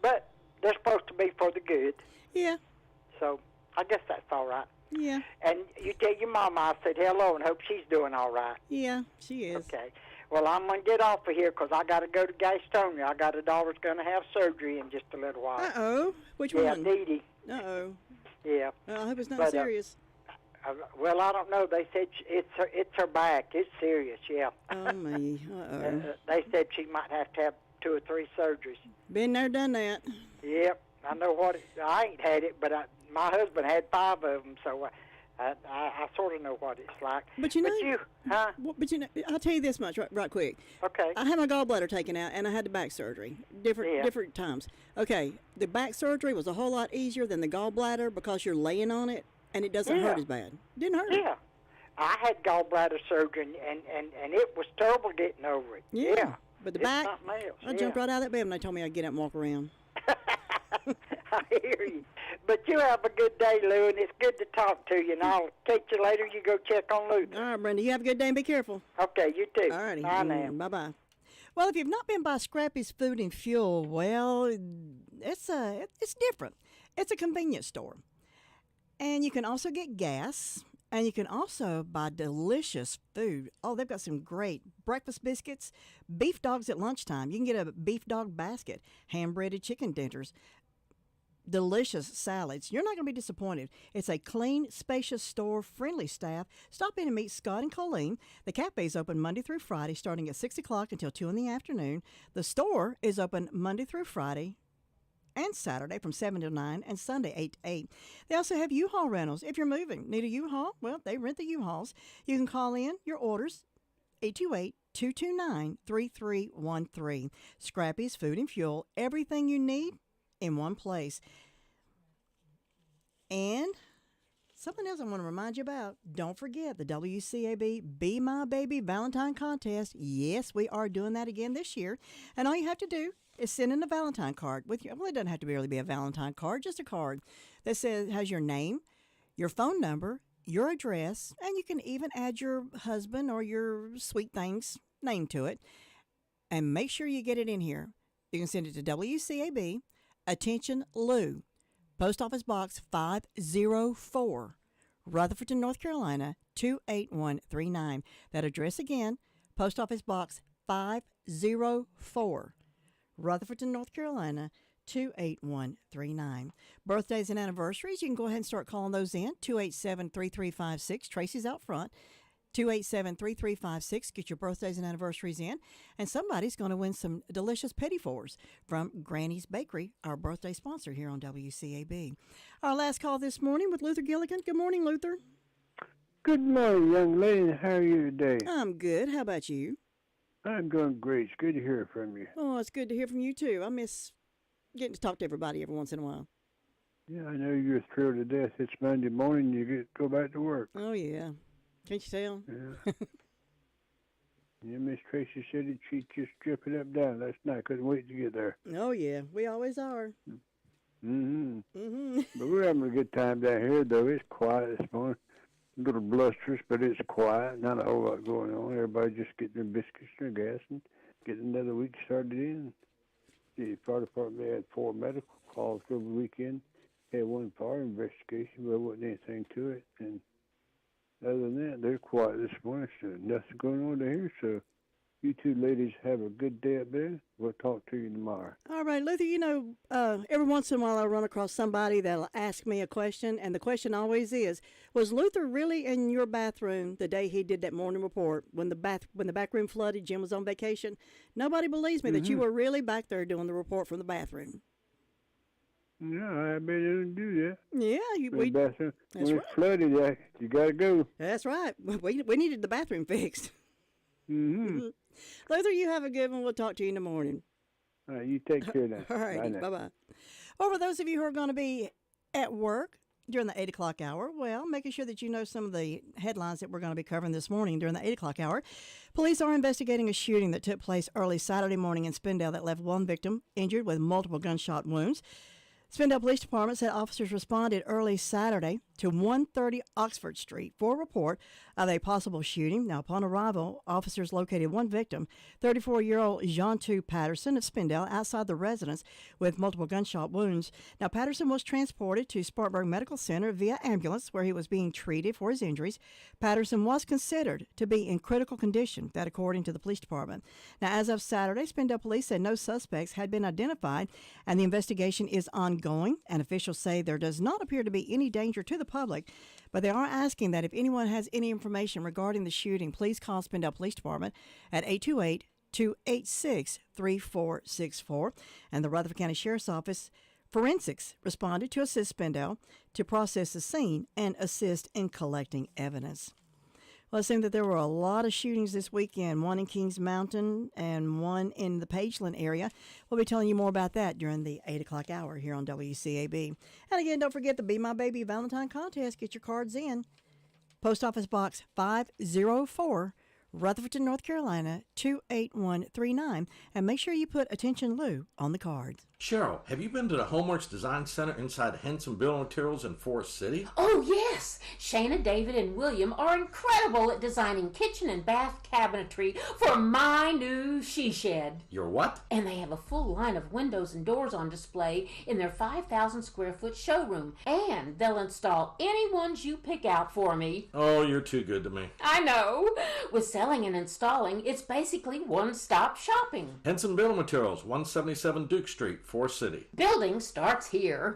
But they're supposed to be for the good. Yeah. So I guess that's all right. Yeah. And you tell your mama I said hello and hope she's doing all right. Yeah, she is. Okay. Well, I'm going to get off of here because I got to go to Gastonia. I got a daughter's going to have surgery in just a little while. Uh-oh. Which yeah, one? Dee Dee. Uh-oh. Yeah. Well, I hope it's not But, serious. Well, I don't know. They said it's her back. It's serious, yeah. Oh, me. Uh-oh. They said she might have to have 2 or 3 surgeries. Been there, done that. Yep. I know what I ain't had it, but my husband had 5 of them, so I sort of know what it's like. But you know, huh? But you know, I'll tell you this much right quick. Okay. I had my gallbladder taken out, and I had the back surgery. Different times. Okay, the back surgery was a whole lot easier than the gallbladder because you're laying on it, and it doesn't hurt as bad. Didn't hurt. Yeah. I had gallbladder surgery, and it was terrible getting over it. Yeah. But the It's back, something else. I jumped right out of that bed when they told me I'd get up and walk around. I hear you. But you have a good day, Lou, and it's good to talk to you. And I'll catch you later. You go check on Luther. All right, Brenda. You have a good day and be careful. Okay, you too. All righty. Bye now. Bye-bye. Well, if you've not been by Scrappy's Food and Fuel, well, it's different. It's a convenience store. And you can also get gas, and you can also buy delicious food. Oh, they've got some great breakfast biscuits, beef dogs at lunchtime. You can get a beef dog basket, hand-breaded chicken dinners, delicious salads. You're not going to be disappointed. It's a clean, spacious store, friendly staff. Stop in and meet Scott and Colleen. The cafe is open Monday through Friday, starting at 6 o'clock until 2 in the afternoon. The store is open Monday through Friday and Saturday from 7 to 9 and Sunday 8 to 8. They also have U-Haul rentals. If you're moving, need a U-Haul? Well, they rent the U-Hauls. You can call in your orders, 828-229-3313. Scrappy's Food and Fuel, everything you need in one place. And something else I want to remind you about. Don't forget the WCAB Be My Baby Valentine Contest. Yes, we are doing that again this year. And all you have to do is send in a Valentine card with you. Well, it doesn't have to really be a Valentine card, just a card that has your name, your phone number, your address, and you can even add your husband or your sweet thing's name to it. And make sure you get it in here. You can send it to WCAB. Attention Lou, Post Office Box 504, Rutherford, North Carolina 28139. That address again, Post Office Box 504, Rutherford, North Carolina 28139. Birthdays and anniversaries, you can go ahead and start calling those in. 287-3356. Tracy's out front. 287-3356. Get your birthdays and anniversaries in. And somebody's going to win some delicious petit fours from Granny's Bakery, our birthday sponsor here on WCAB. Our last call this morning with Luther Gilligan. Good morning, Luther. Good morning, young lady. How are you today? I'm good. How about you? I'm doing great. It's good to hear from you. Oh, it's good to hear from you, too. I miss getting to talk to everybody every once in a while. Yeah, I know you're thrilled to death. It's Monday morning. You get to go back to work. Oh, yeah. Can't you tell? Yeah. Yeah, Miss Tracy said that she's just dripping up down last night. Couldn't wait to get there. Oh, yeah. We always are. Mm-hmm. Mm-hmm. But we're having a good time down here, though. It's quiet this morning. A little blusterous, but it's quiet. Not a whole lot going on. Everybody just getting their biscuits and their gas and getting another week started in. The fire department, they had 4 medical calls over the weekend. Had 1 fire investigation, but there wasn't anything to it. And other than that, they're quiet this morning, so nothing going on here. So you two ladies have a good day up there. We'll talk to you tomorrow. All right, Luther, you know, every once in a while I run across somebody that'll ask me a question, and the question always is, was Luther really in your bathroom the day he did that morning report when the back room flooded, Jim was on vacation? Nobody believes me that you were really back there doing the report from the bathroom. No, I've been able to do that. Yeah, when it's right. flooded, you got to go. That's right. We needed the bathroom fixed. Mm-hmm. Luther, you have a good one. We'll talk to you in the morning. All right, you take care now. All right, Bye. bye-bye. Well, for those of you who are going to be at work during the 8 o'clock hour, well, making sure that you know some of the headlines that we're going to be covering this morning during the 8 o'clock hour. Police are investigating a shooting that took place early Saturday morning in Spindale that left 1 victim injured with multiple gunshot wounds. Spindale Police Department said officers responded early Saturday to 130 Oxford Street for a report of a possible shooting. Now, upon arrival, officers located one victim, 34-year-old Jean-Tu Patterson of Spindale, outside the residence with multiple gunshot wounds. Now, Patterson was transported to Spartanburg Medical Center via ambulance, where he was being treated for his injuries. Patterson was considered to be in critical condition, that according to the police department. Now, as of Saturday, Spindale Police said no suspects had been identified, and the investigation is ongoing, and officials say there does not appear to be any danger to the public, but they are asking that if anyone has any information regarding the shooting, please call Spindale Police Department at 828-286-3464. And the Rutherford County Sheriff's Office Forensics responded to assist Spindale to process the scene and assist in collecting evidence. Well, it seemed that there were a lot of shootings this weekend, one in Kings Mountain and one in the Pageland area. We'll be telling you more about that during the 8 o'clock hour here on WCAB. And again, don't forget the Be My Baby Valentine contest. Get your cards in. Post Office Box 504, Rutherford, North Carolina, 28139. And make sure you put Attention Lou on the cards. Cheryl, have you been to the Homeworks Design Center inside Henson Building Materials in Forest City? Oh, yes! Shana, David, and William are incredible at designing kitchen and bath cabinetry for my new she shed. Your what? And they have a full line of windows and doors on display in their 5,000 square foot showroom. And they'll install any ones you pick out for me. Oh, you're too good to me. I know! With selling and installing, it's basically one-stop shopping. Henson Building Materials, 177 Duke Street, Forest City. Building starts here.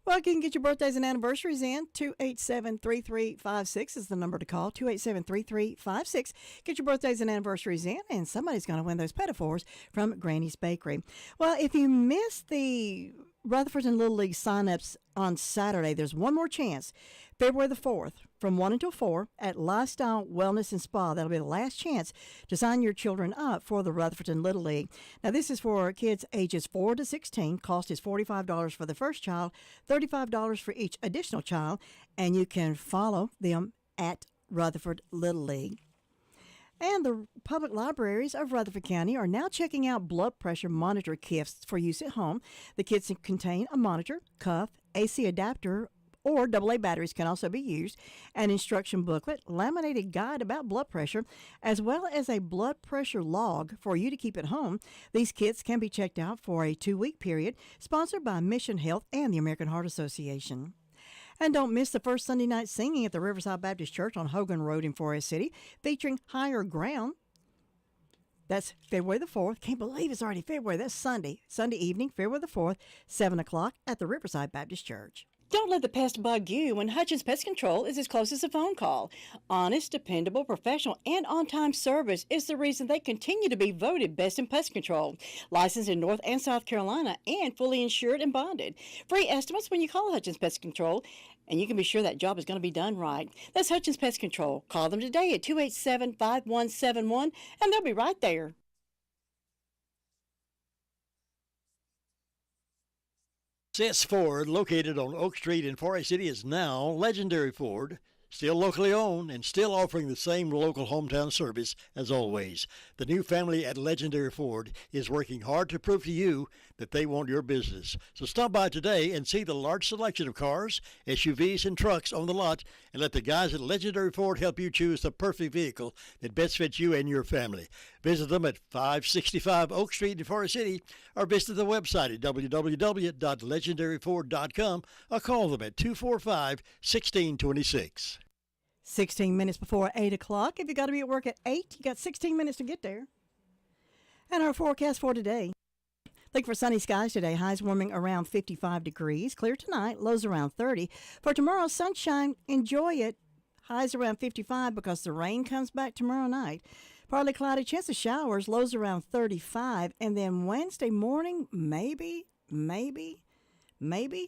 Well, you can get your birthdays and anniversaries in. 287-3356 is the number to call. 287-3356. Get your birthdays and anniversaries in, and somebody's going to win those pedophores from Granny's Bakery. Well, if you missed the Rutherford and Little League sign-ups on Saturday, there's one more chance. February the 4th, from 1 until 4 at Lifestyle Wellness and Spa. That'll be the last chance to sign your children up for the Rutherford and Little League. Now, this is for kids ages 4 to 16. Cost is $45 for the first child, $35 for each additional child, and you can follow them at Rutherford Little League. And the public libraries of Rutherford County are now checking out blood pressure monitor kits for use at home. The kits contain a monitor, cuff, AC adapter, or AA batteries can also be used, an instruction booklet, laminated guide about blood pressure, as well as a blood pressure log for you to keep at home. These kits can be checked out for a 2-week period, sponsored by Mission Health and the American Heart Association. And don't miss the first Sunday night singing at the Riverside Baptist Church on Hogan Road in Forest City, featuring Higher Ground. That's February the 4th. Can't believe it's already February. That's Sunday. Sunday evening, February the 4th, 7 o'clock at the Riverside Baptist Church. Don't let the pest bug you when Hutchins Pest Control is as close as a phone call. Honest, dependable, professional, and on-time service is the reason they continue to be voted best in pest control. Licensed in North and South Carolina and fully insured and bonded. Free estimates when you call Hutchins Pest Control, and you can be sure that job is going to be done right. That's Hutchins Pest Control. Call them today at 287-5171, and they'll be right there. CS Ford, located on Oak Street in Forest City, is now Legendary Ford. Still locally owned and still offering the same local hometown service as always. The new family at Legendary Ford is working hard to prove to you that they want your business. So stop by today and see the large selection of cars, SUVs, and trucks on the lot, and let the guys at Legendary Ford help you choose the perfect vehicle that best fits you and your family. Visit them at 565 Oak Street in Forest City, or visit the website at www.legendaryford.com, or call them at 245-1626. 16 minutes before 8 o'clock. If you got to be at work at 8, you got 16 minutes to get there. And our forecast for today. Look for sunny skies today. Highs warming around 55 degrees. Clear tonight. Lows around 30. For tomorrow, sunshine. Enjoy it. Highs around 55 because the rain comes back tomorrow night. Partly cloudy. Chance of showers. Lows around 35. And then Wednesday morning, maybe,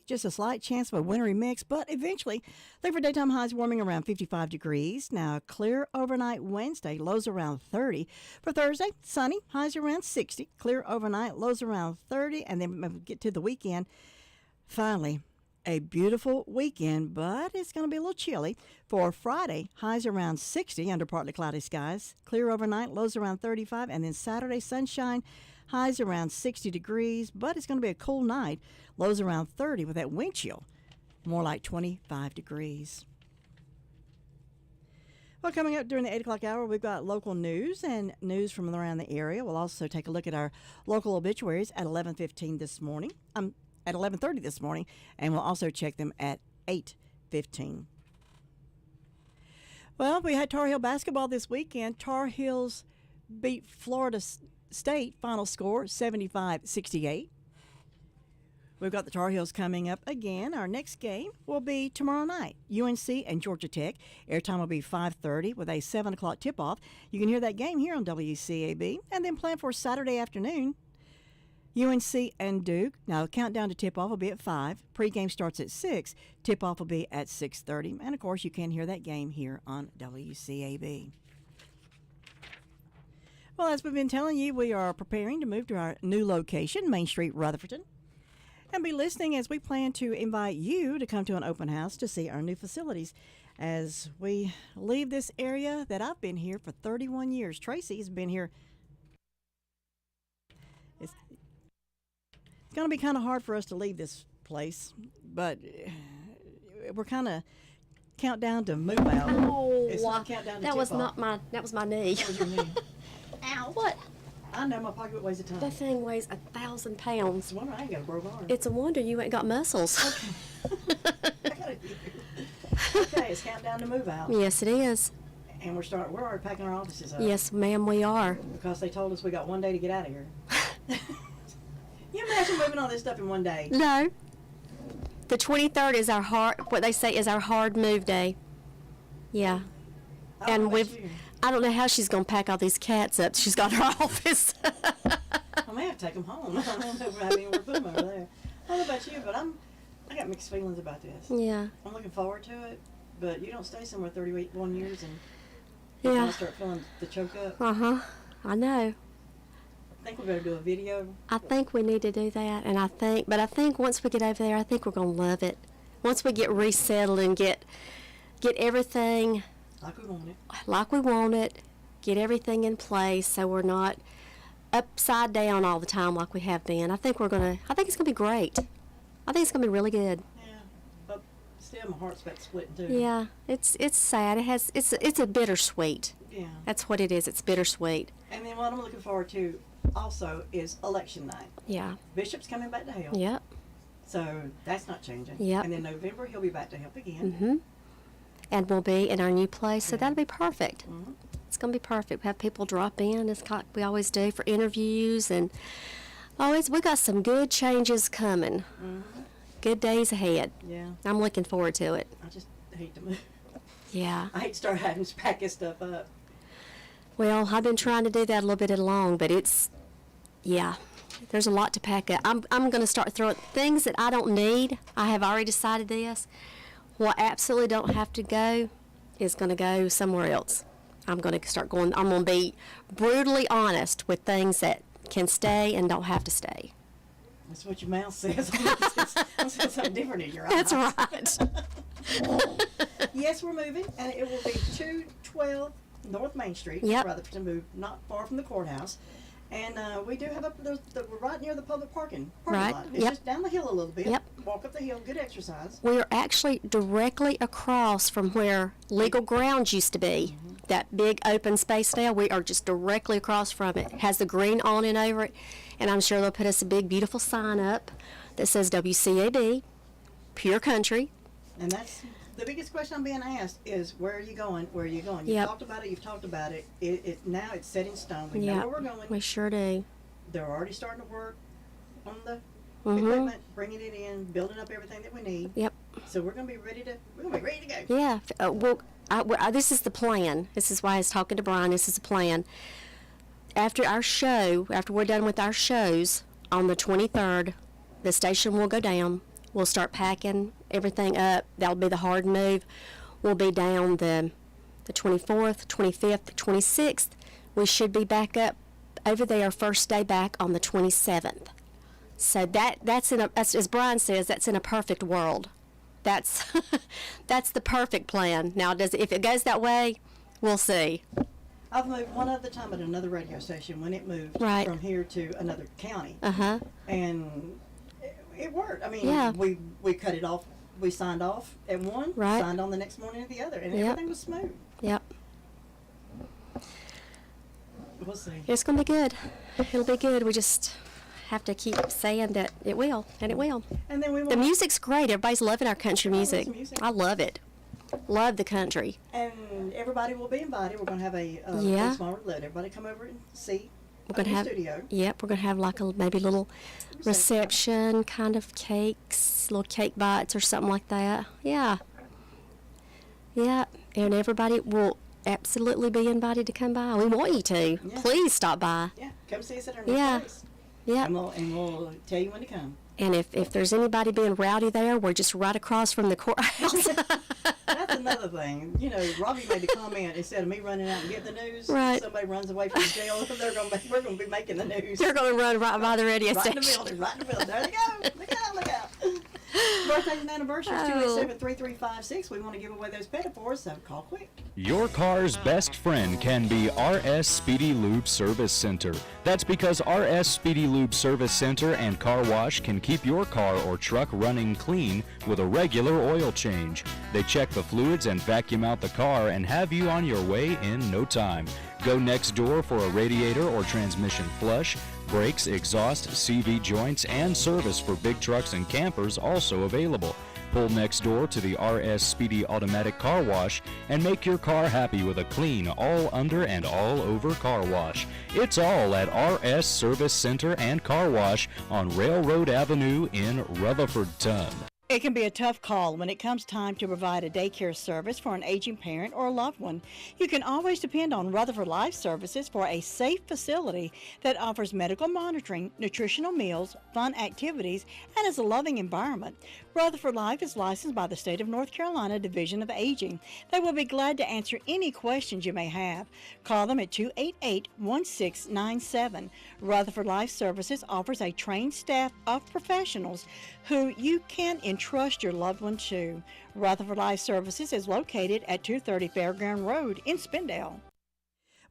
just a slight chance of a wintry mix, but eventually, look for daytime highs warming around 55 degrees. Now, clear overnight Wednesday, lows around 30. For Thursday, sunny, highs around 60. Clear overnight, lows around 30. And then when we get to the weekend, finally, a beautiful weekend, but it's going to be a little chilly. For Friday, highs around 60 under partly cloudy skies. Clear overnight, lows around 35. And then Saturday, sunshine, Highs around 60 degrees, but it's going to be a cool night. Lows around 30 with that wind chill. More like 25 degrees. Well, coming up during the 8 o'clock hour, we've got local news and news from around the area. We'll also take a look at our local obituaries at 11:15 this morning. At 11:30 this morning, and we'll also check them at 8:15. Well, we had Tar Heel basketball this weekend. Tar Heels beat Florida State, final score 75-68. We've got the Tar Heels coming up again. Our next game will be tomorrow night, UNC and Georgia Tech. Airtime will be 5:30 with a 7 o'clock tip-off. You can hear that game here on WCAB, and then plan for Saturday afternoon, UNC and Duke. Now, countdown to tip-off will be at 5. Pre-game starts at 6. Tip-off will be at 6:30. And, of course, you can hear that game here on WCAB. Well, as we've been telling you, we are preparing to move to our new location, Main Street, Rutherfordton, and be listening as we plan to invite you to come to an open house to see our new facilities as we leave this area that I've been here for 31 years. Tracy's been here. It's going to be kind of hard for us to leave this place, but we're kind of countdown to move out. Oh, it's not countdown to that was tip-off. not my. That was my knee. That was your knee. Ow! What? I know my pocket weighs a ton. That thing weighs 1,000 pounds. It's a wonder I ain't got a broken arm. It's a wonder you ain't got muscles. Okay, it's countdown to move out. Yes, it is. And we're already packing our offices up. Yes, ma'am, we are. Because they told us we got one day to get out of here. You imagine moving all this stuff in one day? No. The 23rd is our what they say is our hard move day. Yeah. And I don't know how she's going to pack all these cats up. She's got her office. I may have to take them home. I don't know if I have anywhere to put them over there. I don't know about you, but I got mixed feelings about this. Yeah. I'm looking forward to it, but you don't stay somewhere 31 years and Yeah. you kind of start feeling the choke up. Uh-huh. I know. I think we better do a video. I think we need to do that, and I think once we get over there, I think we're going to love it. Once we get resettled and get everything like we want it, get everything in place so we're not upside down all the time like we have been. I think it's going to be great. I think it's going to be really good. Yeah, but still my heart's about to split in two. Yeah, it's sad. It's a bittersweet. Yeah. That's what it is. It's bittersweet. And then what I'm looking forward to also is election night. Yeah. Bishop's coming back to help. Yep. So that's not changing. Yep. And then November he'll be back to help again. Mm-hmm. And we'll be in our new place, so that'll be perfect. Mm-hmm. It's going to be perfect. We have people drop in, as we always do, for interviews, and we got some good changes coming. Mm-hmm. Good days ahead. Yeah. I'm looking forward to it. I just hate to move. Yeah. I hate to start having to pack this stuff up. Well, I've been trying to do that a little bit along, but there's a lot to pack up. I'm going to start throwing things that I don't need. I have already decided this. What absolutely don't have to go is going to go somewhere else. I'm going to be brutally honest with things that can stay and don't have to stay. That's what your mouth says. I said something different in your eyes. That's right. Yes, we're moving, and it will be 212 North Main Street. Yep. Rutherford, move not far from the courthouse. And we do have we're right near the public parking Right. lot. It's Yep. just down the hill a little bit. Yep. Walk up the hill, good exercise. We are actually directly across from where Legal Grounds used to be. Mm-hmm. That big open space there, we are just directly across from it. It has the green awning over it, and I'm sure they'll put us a big, beautiful sign up that says WCAB, Pure Country. And that's the biggest question I'm being asked is, where are you going? Where are you going? You've Yep. talked about it. You've talked about it. Now it's set in stone. We Yep. know where we're going. We sure do. They're already starting to work on the Mhm. equipment, bringing it in, building up everything that we need. Yep. So we're gonna be ready to go. Yeah. This is the plan. This is why I was talking to Brian. This is the plan. After we're done with our shows on the 23rd, the station will go down. We'll start packing everything up. That'll be the hard move. We'll be down the 24th, 25th, 26th. We should be back up over there first day back on the 27th. So that's as Brian says, that's in a perfect world. That's the perfect plan. Now, if it goes that way, we'll see. I've moved one other time at another radio station when it moved Right. from here to another county. Uh-huh. And it worked. I mean, Yeah. we cut it off. We signed off at one, Right. signed on the next morning at the other, and Yep. everything was smooth. Yep. We'll see. It's going to be good. It'll be good. We just have to keep saying that it will, and it will. And then we The music's great. Everybody's loving our country music. I love it. Love the country. And everybody will be invited. We're going to have a Yeah. small let everybody come over and see. We're gonna have studio. Yep, we're gonna have like a maybe little reception kind of cakes, little cake bites or something like that. Yeah. Yeah, and everybody will absolutely be invited to come by. We want you to. Yeah. Please stop by. Yeah, come see us at our new Yeah. place. Yeah. And we'll tell you when to come. And if there's anybody being rowdy there, we're just right across from the courthouse. That's another thing. You know, Robbie made the comment, instead of me running out and getting the news, Right. somebody runs away from the jail, we're going to be making the news. They're going to run right by the radio right station. in the building, right in the building. There they go. Look out, look out. Birthdays and anniversaries, Oh. 287-3356. We want to give away those metaphors, so call quick. Your car's best friend can be RS Speedy Lube Service Center. That's because RS Speedy Lube Service Center and Car Wash can keep your car or truck running clean with a regular oil change. They check the fluids and vacuum out the car and have you on your way in no time. Go next door for a radiator or transmission flush. Brakes, exhaust, CV joints, and service for big trucks and campers also available. Pull next door to the RS Speedy Automatic Car Wash and make your car happy with a clean, all under and all over car wash. It's all at RS Service Center and Car Wash on Railroad Avenue in Rutherfordton. It can be a tough call when it comes time to provide a daycare service for an aging parent or a loved one. You can always depend on Rutherford Life Services for a safe facility that offers medical monitoring, nutritional meals, fun activities, and is a loving environment. Rutherford Life is licensed by the State of North Carolina Division of Aging. They will be glad to answer any questions you may have. Call them at 288-1697. Rutherford Life Services offers a trained staff of professionals who you can entrust your loved one to. Rutherford Life Services is located at 230 Fairground Road in Spindale.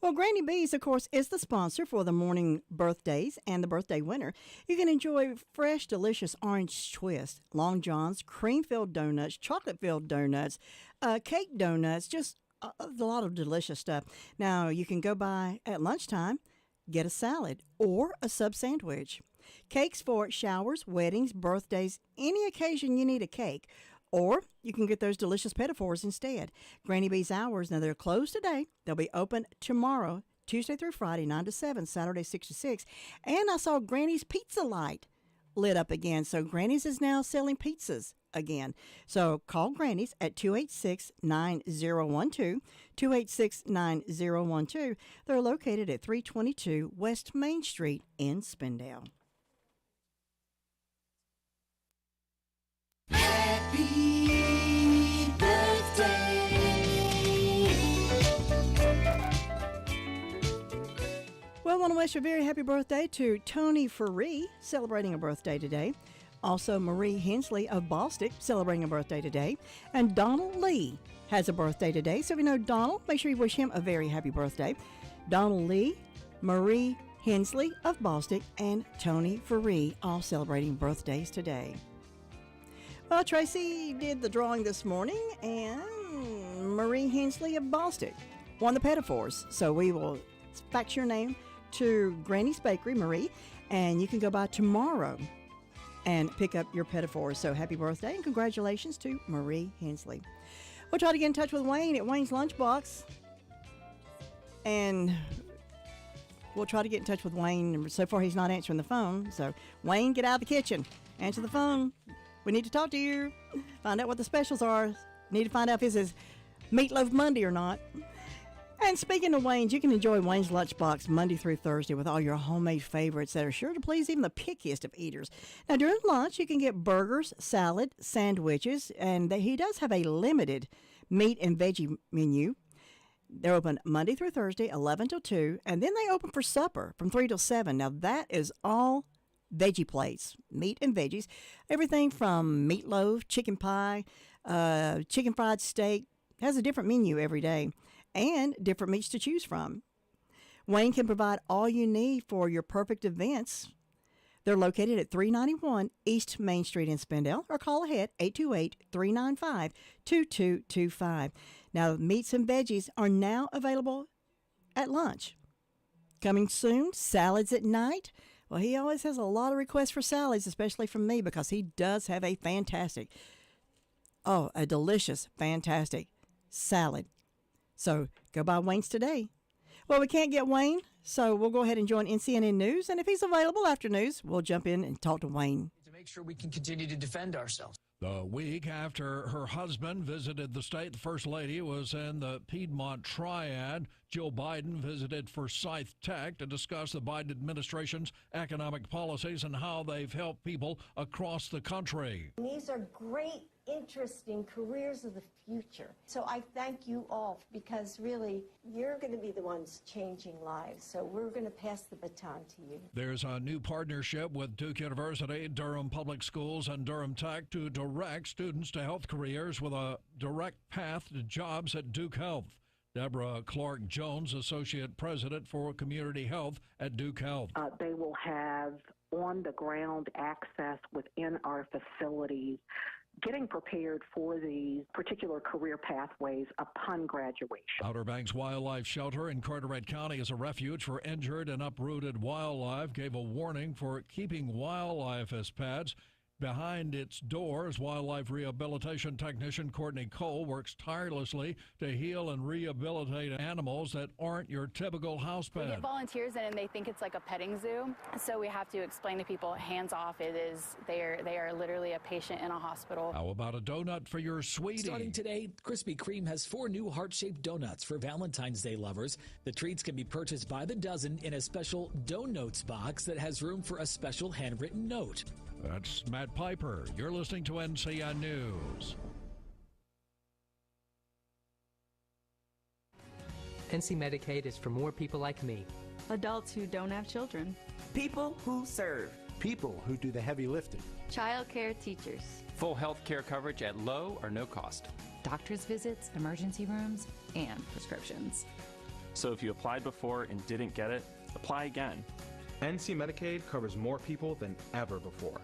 Well, Granny B's, of course, is the sponsor for the morning birthdays and the birthday winner. You can enjoy fresh, delicious orange twist, Long John's, cream-filled donuts, chocolate-filled donuts, cake donuts, just a lot of delicious stuff. Now, you can go by at lunchtime, get a salad or a sub sandwich. Cakes for showers, weddings, birthdays, any occasion you need a cake. Or you can get those delicious pedophores instead. Granny B's hours, now they're closed today. They'll be open tomorrow, Tuesday through Friday, 9 to 7, Saturday 6 to 6. And I saw Granny's Pizza Light lit up again. So Granny's is now selling pizzas again. So call Granny's at 286-9012, 286-9012. They're located at 322 West Main Street in Spindale. Happy birthday. Well, I want to wish a very happy birthday to Tony Faree, celebrating a birthday today. Also, Marie Hensley of Bostic, celebrating a birthday today. And Donald Lee has a birthday today. So if you know Donald, make sure you wish him a very happy birthday. Donald Lee, Marie Hensley of Bostic, and Tony Faree, all celebrating birthdays today. Well, Tracy did the drawing this morning, and Marie Hensley of Bostic won the pedophores. So we will fax your name to Granny's Bakery, Marie, and you can go by tomorrow and pick up your pedophores. So happy birthday and congratulations to Marie Hensley. We'll try to get in touch with Wayne at Wayne's Lunchbox, and we'll try to get in touch with Wayne. So far, he's not answering the phone. So, Wayne, get out of the kitchen. Answer the phone. We need to talk to you. Find out what the specials are. Need to find out if this is Meatloaf Monday or not. And speaking of Wayne's, you can enjoy Wayne's Lunchbox Monday through Thursday with all your homemade favorites that are sure to please even the pickiest of eaters. Now, during lunch, you can get burgers, salad, sandwiches, and he does have a limited meat and veggie menu. They're open Monday through Thursday, 11 till 2, and then they open for supper from 3 till 7. Now, that is all veggie plates, meat and veggies, everything from meatloaf, chicken pie, chicken fried steak. Has a different menu every day and different meats to choose from. Wayne can provide all you need for your perfect events. They're located at 391 East Main Street in Spindale, or call ahead 828-395-2225. Now, meats and veggies are now available at lunch. Coming soon, salads at night. Well, he always has a lot of requests for salads, especially from me, because he does have a delicious, fantastic salad. So go by Wayne's today. Well, we can't get Wayne, so we'll go ahead and join NCNN News. And if he's available after news, we'll jump in and talk to Wayne. To make sure we can continue to defend ourselves. The week after her husband visited the state, the First Lady was in the Piedmont Triad. Joe Biden visited Forsyth Tech to discuss the Biden administration's economic policies and how they've helped people across the country. These are great, interesting careers of the future. So I thank you all, because really, you're going to be the ones changing lives. So we're going to pass the baton to you. There's a new partnership with Duke University, Durham Public Schools, and Durham Tech to direct students to health careers with a direct path to jobs at Duke Health. Deborah Clark-Jones, Associate President for Community Health at Duke Health. They will have on-the-ground access within our facilities, getting prepared for these particular career pathways upon graduation. Outer Banks Wildlife Shelter in Carteret County is a refuge for injured and uprooted wildlife, gave a warning for keeping wildlife as pets. Behind its doors, wildlife rehabilitation technician Courtney Cole works tirelessly to heal and rehabilitate animals that aren't your typical house pet. We get volunteers in and they think it's like a petting zoo, so we have to explain to people, hands off. They are literally a patient in a hospital. How about a donut for your sweetie? Starting today, Krispy Kreme has 4 new heart-shaped donuts for Valentine's Day lovers. The treats can be purchased by the dozen in a special Donuts box that has room for a special handwritten note. That's Matt Piper. You're listening to NCN News. NC Medicaid is for more people like me. Adults who don't have children. People who serve. People who do the heavy lifting. Child care teachers. Full health care coverage at low or no cost. Doctor's visits, emergency rooms, and prescriptions. So if you applied before and didn't get it, apply again. NC Medicaid covers more people than ever before.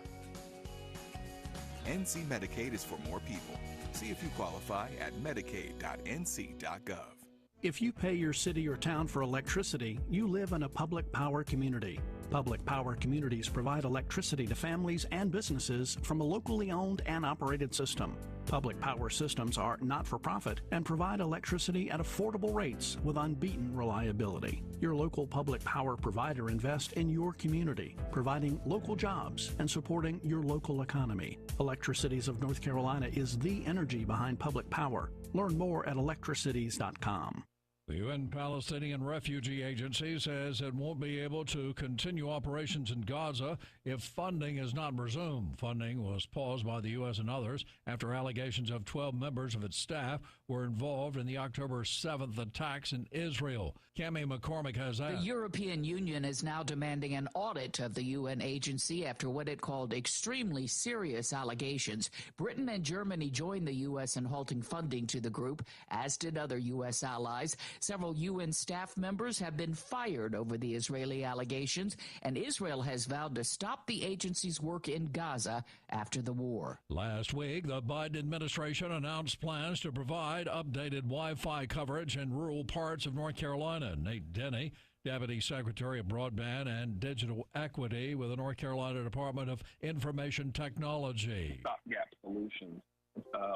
NC Medicaid is for more people. See if you qualify at medicaid.nc.gov. If you pay your city or town for electricity, you live in a public power community. Public power communities provide electricity to families and businesses from a locally owned and operated system. Public power systems are not-for-profit and provide electricity at affordable rates with unbeaten reliability. Your local public power provider invests in your community, providing local jobs and supporting your local economy. Electricities of North Carolina is the energy behind public power. Learn more at electricities.com. The UN Palestinian Refugee Agency says it won't be able to continue operations in Gaza if funding is not resumed. Funding was paused by the U.S. and others after allegations of 12 members of its staff were involved in the October 7th attacks in Israel. Cammie McCormick has that. The European Union is now demanding an audit of the UN agency after what it called extremely serious allegations. Britain and Germany joined the U.S. in halting funding to the group, as did other U.S. allies. Several UN staff members have been fired over the Israeli allegations, and Israel has vowed to stop the agency's work in Gaza after the war. Last week, the Biden administration announced plans to provide updated Wi-Fi coverage in rural parts of North Carolina. Nate Denny, Deputy Secretary of Broadband and Digital Equity with the North Carolina Department of Information Technology. Stopgap solutions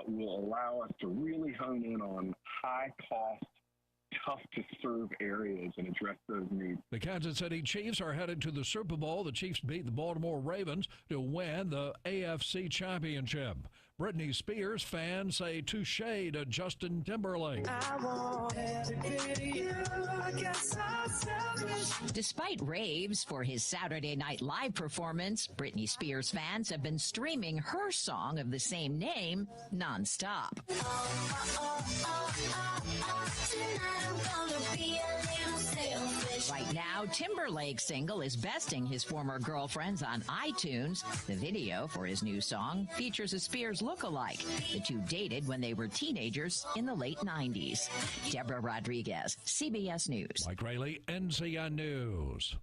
will allow us to really hone in on high-cost, tough-to-serve areas and address those needs. The Kansas City Chiefs are headed to the Super Bowl. The Chiefs beat the Baltimore Ravens to win the AFC Championship. Britney Spears fans say touche to Justin Timberlake. Despite raves for his Saturday Night Live performance, Britney Spears fans have been streaming her song of the same name nonstop. Right now, Timberlake's single is besting his former girlfriends on iTunes. The video for his new song features a Spears lookalike. The two dated when they were teenagers in the late 90s. Deborah Rodriguez, CBS News. Mike Rayleigh, NCN News.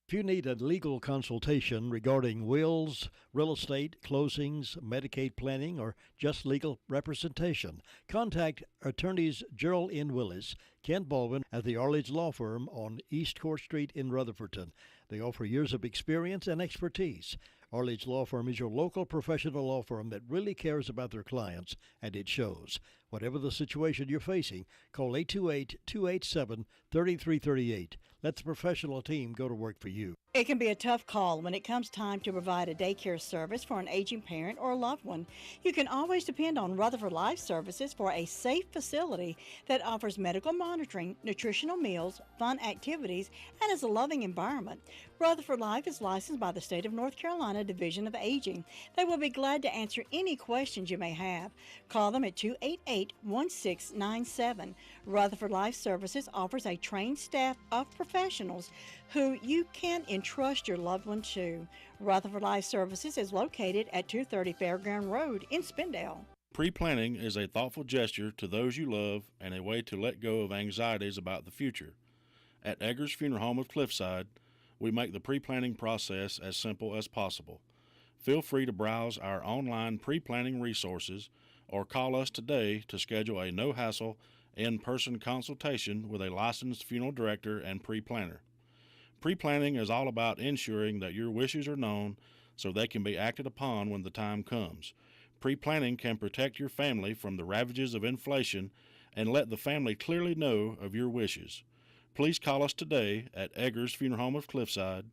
If you need a legal consultation regarding wills, real estate, closings, Medicaid planning, or just legal representation, contact attorneys Gerald N. Willis, Kent Baldwin at the Arledge Law Firm on East Court Street in Rutherfordton. They offer years of experience and expertise. Arledge Law Firm is your local professional law firm that really cares about their clients, and it shows. Whatever the situation you're facing, call 828-287-3338. Let the professional team go to work for you. It can be a tough call when it comes time to provide a daycare service for an aging parent or loved one. You can always depend on Rutherford Life Services for a safe facility that offers medical monitoring, nutritional meals, fun activities, and is a loving environment. Rutherford Life is licensed by the State of North Carolina Division of Aging. They will be glad to answer any questions you may have. Call them at 288-1697. Rutherford Life Services offers a trained staff of professionals who you can entrust your loved one to. Rutherford Life Services is located at 230 Fairground Road in Spindale. Pre-planning is a thoughtful gesture to those you love and a way to let go of anxieties about the future. At Eggers Funeral Home of Cliffside, we make the pre-planning process as simple as possible. Feel free to browse our online pre-planning resources or call us today to schedule a no-hassle in-person consultation with a licensed funeral director and pre-planner. Pre-planning is all about ensuring that your wishes are known so they can be acted upon when the time comes. Pre-planning can protect your family from the ravages of inflation and let the family clearly know of your wishes. Please call us today at Eggers Funeral Home of Cliffside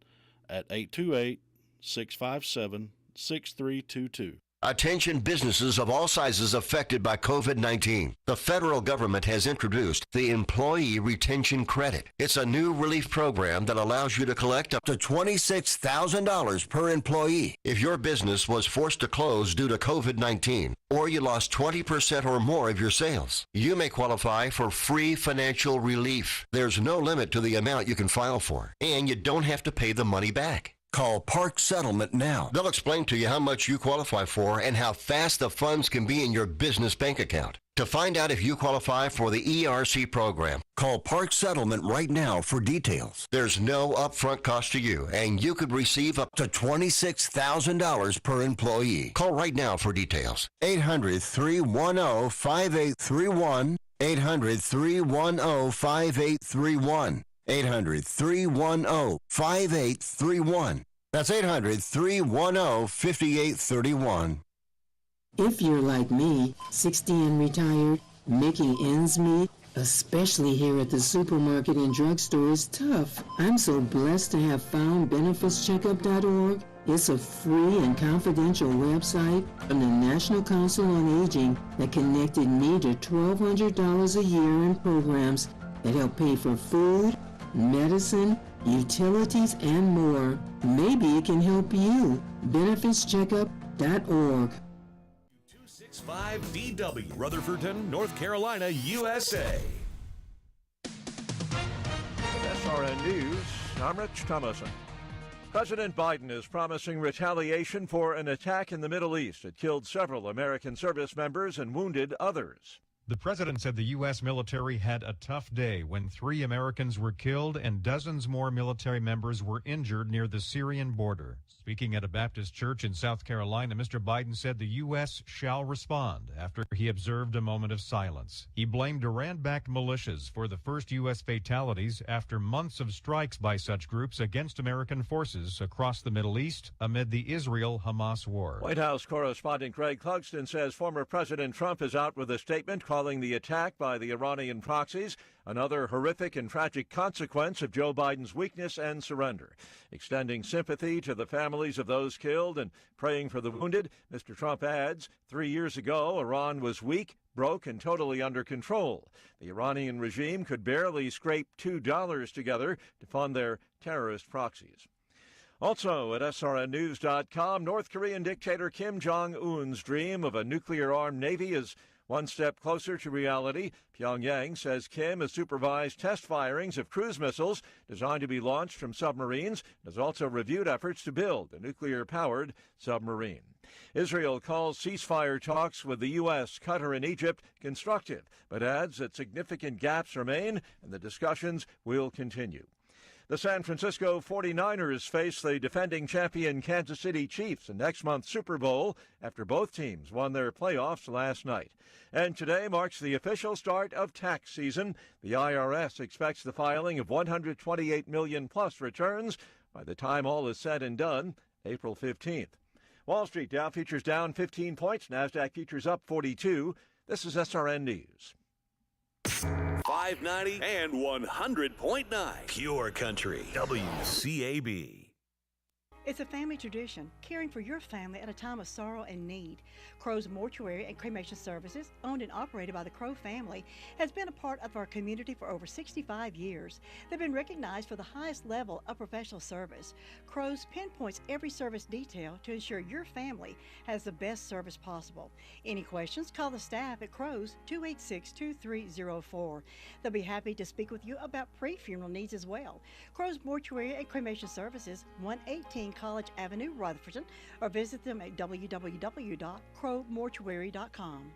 at 828-657-6322. Attention businesses of all sizes affected by COVID-19. The federal government has introduced the Employee Retention Credit. It's a new relief program that allows you to collect up to $26,000 per employee. If your business was forced to close due to COVID-19, or you lost 20% or more of your sales, you may qualify for free financial relief. There's no limit to the amount you can file for, and you don't have to pay the money back. Call Park Settlement now. They'll explain to you how much you qualify for and how fast the funds can be in your business bank account. To find out if you qualify for the ERC program, call Park Settlement right now for details. There's no upfront cost to you, and you could receive up to $26,000 per employee. Call right now for details. 800-310-5831. 800-310-5831. 800-310-5831. That's 800-310-5831. If you're like me, 60 and retired, making ends meet, especially here at the supermarket and drugstore, is tough. I'm so blessed to have found benefitscheckup.org. It's a free and confidential website from the National Council on Aging that connected me to $1,200 a year in programs that help pay for food, medicine, utilities, and more. Maybe it can help you. benefitscheckup.org. 265DW, Rutherfordton, North Carolina, USA. With SRN News, I'm Rich Thomason. President Biden is promising retaliation for an attack in the Middle East. It killed several American service members and wounded others. The president said the U.S. military had a tough day when 3 Americans were killed and dozens more military members were injured near the Syrian border. Speaking at a Baptist church in South Carolina, Mr. Biden said the U.S. shall respond after he observed a moment of silence. He blamed Iran-backed militias for the first U.S. fatalities after months of strikes by such groups against American forces across the Middle East amid the Israel-Hamas war. White House correspondent Greg Clugston says former President Trump is out with a statement calling the attack by the Iranian proxies another horrific and tragic consequence of Joe Biden's weakness and surrender. Extending sympathy to the families of those killed and praying for the wounded, Mr. Trump adds, 3 years ago, Iran was weak, broke, and totally under control. The Iranian regime could barely scrape $2 together to fund their terrorist proxies. Also at SRNnews.com, North Korean dictator Kim Jong-un's dream of a nuclear-armed Navy is One step closer to reality, Pyongyang says Kim has supervised test firings of cruise missiles designed to be launched from submarines and has also reviewed efforts to build a nuclear-powered submarine. Israel calls ceasefire talks with the U.S., Qatar, and Egypt constructive, but adds that significant gaps remain and the discussions will continue. The San Francisco 49ers face the defending champion Kansas City Chiefs in next month's Super Bowl after both teams won their playoffs last night. And today marks the official start of tax season. The IRS expects the filing of 128 million-plus returns by the time all is said and done, April 15th. Wall Street Dow futures down 15 points, NASDAQ futures up 42. This is SRN News. 590 and 100.9. Pure Country. WCAB. It's a family tradition, caring for your family at a time of sorrow and need. Crow's Mortuary and Cremation Services, owned and operated by the Crow family, has been a part of our community for over 65 years. They've been recognized for the highest level of professional service. Crow's pinpoints every service detail to ensure your family has the best service possible. Any questions, call the staff at Crow's 286-2304. They'll be happy to speak with you about pre-funeral needs as well. Crow's Mortuary and Cremation Services, 118 College Avenue, Rutherford, or visit them at www.crowmortuary.com.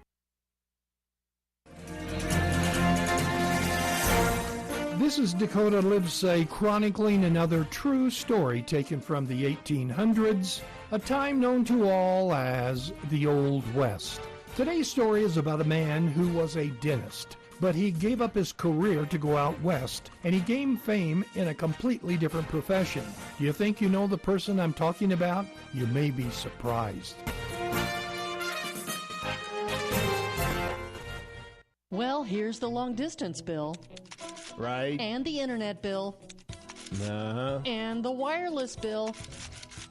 This is Dakota Livesay chronicling another true story taken from the 1800s, a time known to all as the Old West. Today's story is about a man who was a dentist, but he gave up his career to go out west, and he gained fame in a completely different profession. Do you think you know the person I'm talking about? You may be surprised. Well, here's the long distance bill. Right. And the internet bill. Uh-huh. And the wireless bill.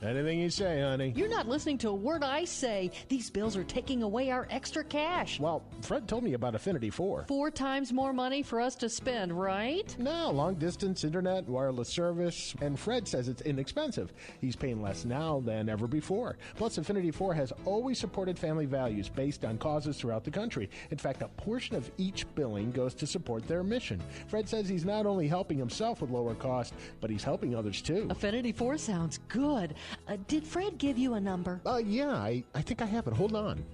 Anything you say, honey. You're not listening to a word I say. These bills are taking away our extra cash. Well, Fred told me about Affinity 4. 4 times more money for us to spend, right? No, long distance, internet, wireless service, and Fred says it's inexpensive. He's paying less now than ever before. Plus, Affinity 4 has always supported family values based on causes throughout the country. In fact, a portion of each billing goes to support their mission. Fred says he's not only helping himself with lower cost, but he's helping others too. Affinity 4 sounds good. Did Fred give you a number? Yeah, I think I have it. Hold on.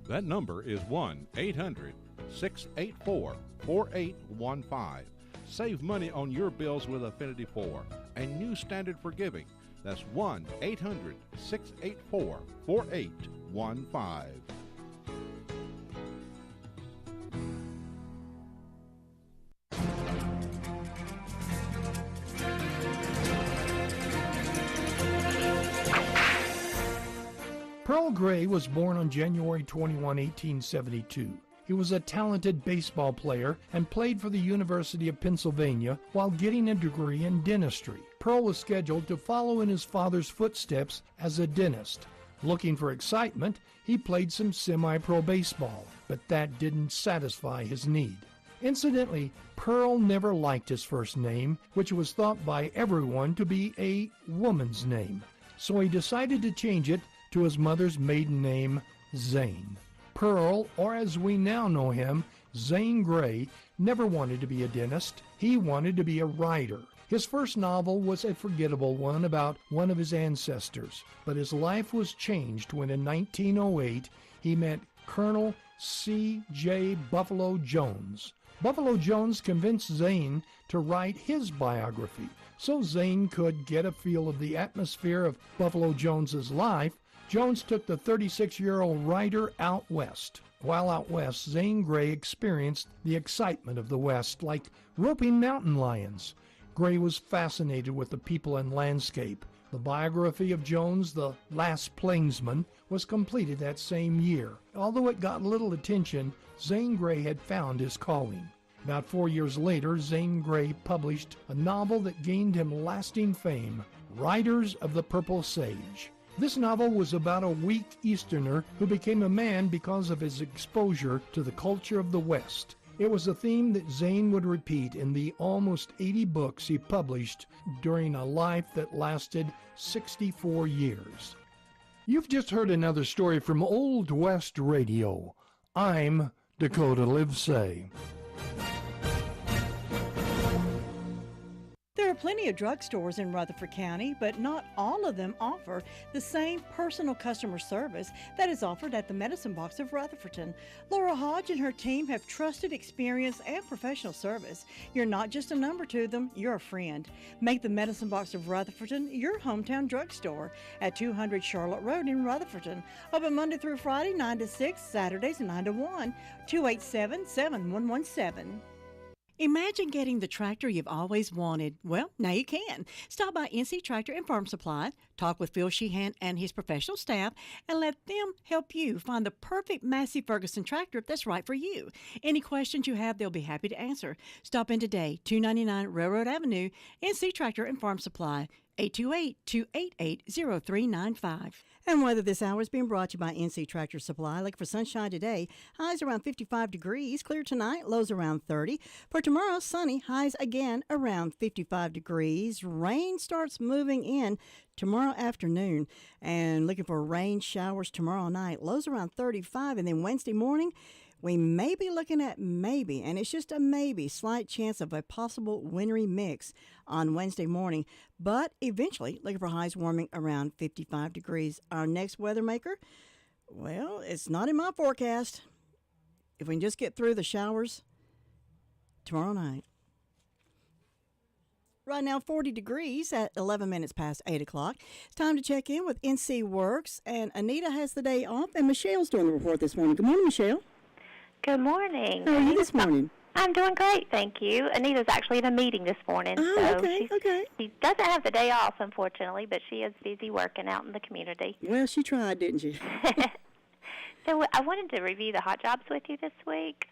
That number is 1-800-684-4815. Save money on your bills with Affinity 4, a new standard for giving. That's 1-800-684-4815. Pearl Gray was born on January 21, 1872. He was a talented baseball player and played for the University of Pennsylvania while getting a degree in dentistry. Pearl was scheduled to follow in his father's footsteps as a dentist. Looking for excitement, he played some semi-pro baseball, but that didn't satisfy his need. Incidentally, Pearl never liked his first name, which was thought by everyone to be a woman's name. So he decided to change it to his mother's maiden name, Zane. Pearl, or as we now know him, Zane Grey, never wanted to be a dentist. He wanted to be a writer. His first novel was a forgettable one about one of his ancestors, but his life was changed when in 1908 he met Colonel C.J. Buffalo Jones. Buffalo Jones convinced Zane to write his biography, so Zane could get a feel of the atmosphere of Buffalo Jones's life. Jones took the 36-year-old writer out west. While out west, Zane Grey experienced the excitement of the West, like roping mountain lions. Grey was fascinated with the people and landscape. The biography of Jones, The Last Plainsman, was completed that same year. Although it got little attention, Zane Grey had found his calling. About 4 years later, Zane Grey published a novel that gained him lasting fame, Riders of the Purple Sage. This novel was about a weak Easterner who became a man because of his exposure to the culture of the West. It was a theme that Zane would repeat in the almost 80 books he published during a life that lasted 64 years. You've just heard another story from Old West Radio. I'm Dakota Live say. There are plenty of drugstores in Rutherford County, but not all of them offer the same personal customer service that is offered at the Medicine Box of Rutherfordton. Laura Hodge and her team have trusted experience and professional service. You're not just a number to them, you're a friend. Make the Medicine Box of Rutherfordton your hometown drugstore at 200 Charlotte Road in Rutherfordton. Open Monday through Friday, 9 to 6, Saturdays 9 to 1, 287-7117. Imagine getting the tractor you've always wanted. Well, now you can. Stop by NC Tractor and Farm Supply, talk with Phil Sheehan and his professional staff, and let them help you find the perfect Massey Ferguson tractor that's right for you. Any questions you have, they'll be happy to answer. Stop in today, 299 Railroad Avenue, NC Tractor and Farm Supply, 828-288-0395. And weather this hour is being brought to you by NC Tractor Supply. Looking for sunshine today. Highs around 55 degrees. Clear tonight. Lows around 30. For tomorrow, sunny. Highs again around 55 degrees. Rain starts moving in tomorrow afternoon. And looking for rain showers tomorrow night. Lows around 35. And then Wednesday morning, we may be looking at maybe, and it's just a maybe, slight chance of a possible wintry mix on Wednesday morning, but eventually looking for highs warming around 55 degrees. Our next weather maker, well, it's not in my forecast. If we can just get through the showers tomorrow night. Right now, 40 degrees at 11 minutes past 8 o'clock. It's time to check in with NC Works, and Anita has the day off, and Michelle's doing the report this morning. Good morning, Michelle. Good morning. How are you this morning? I'm doing great, thank you. Anita's actually in a meeting this morning. She doesn't have the day off, unfortunately, but she is busy working out in the community. Well, she tried, didn't she? So I wanted to review the hot jobs with you this week.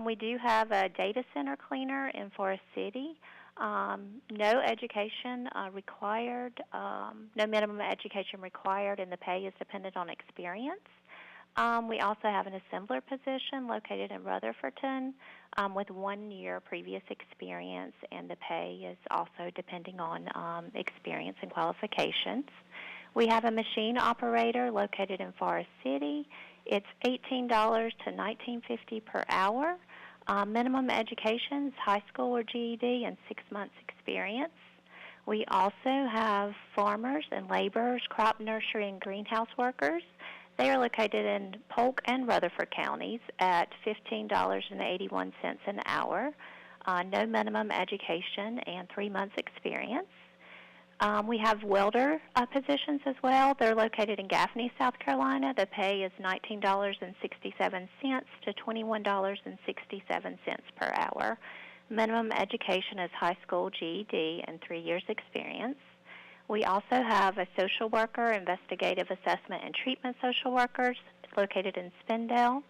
We do have a data center cleaner in Forest City. No education required, no minimum education required, and the pay is dependent on experience. We also have an assembler position located in Rutherfordton with 1 year previous experience, and the pay is also depending on experience and qualifications. We have a machine operator located in Forest City. It's $18 to $19.50 per hour. Minimum education is high school or GED and 6 months experience. We also have farmers and laborers, crop nursery and greenhouse workers. They are located in Polk and Rutherford counties at $15.81 an hour, no minimum education, and 3 months experience. We have welder positions as well. They're located in Gaffney, South Carolina. The pay is $19.67 to $21.67 per hour. Minimum education is high school, GED, and 3 years experience. We also have a social worker, investigative assessment and treatment social workers located in Spindale.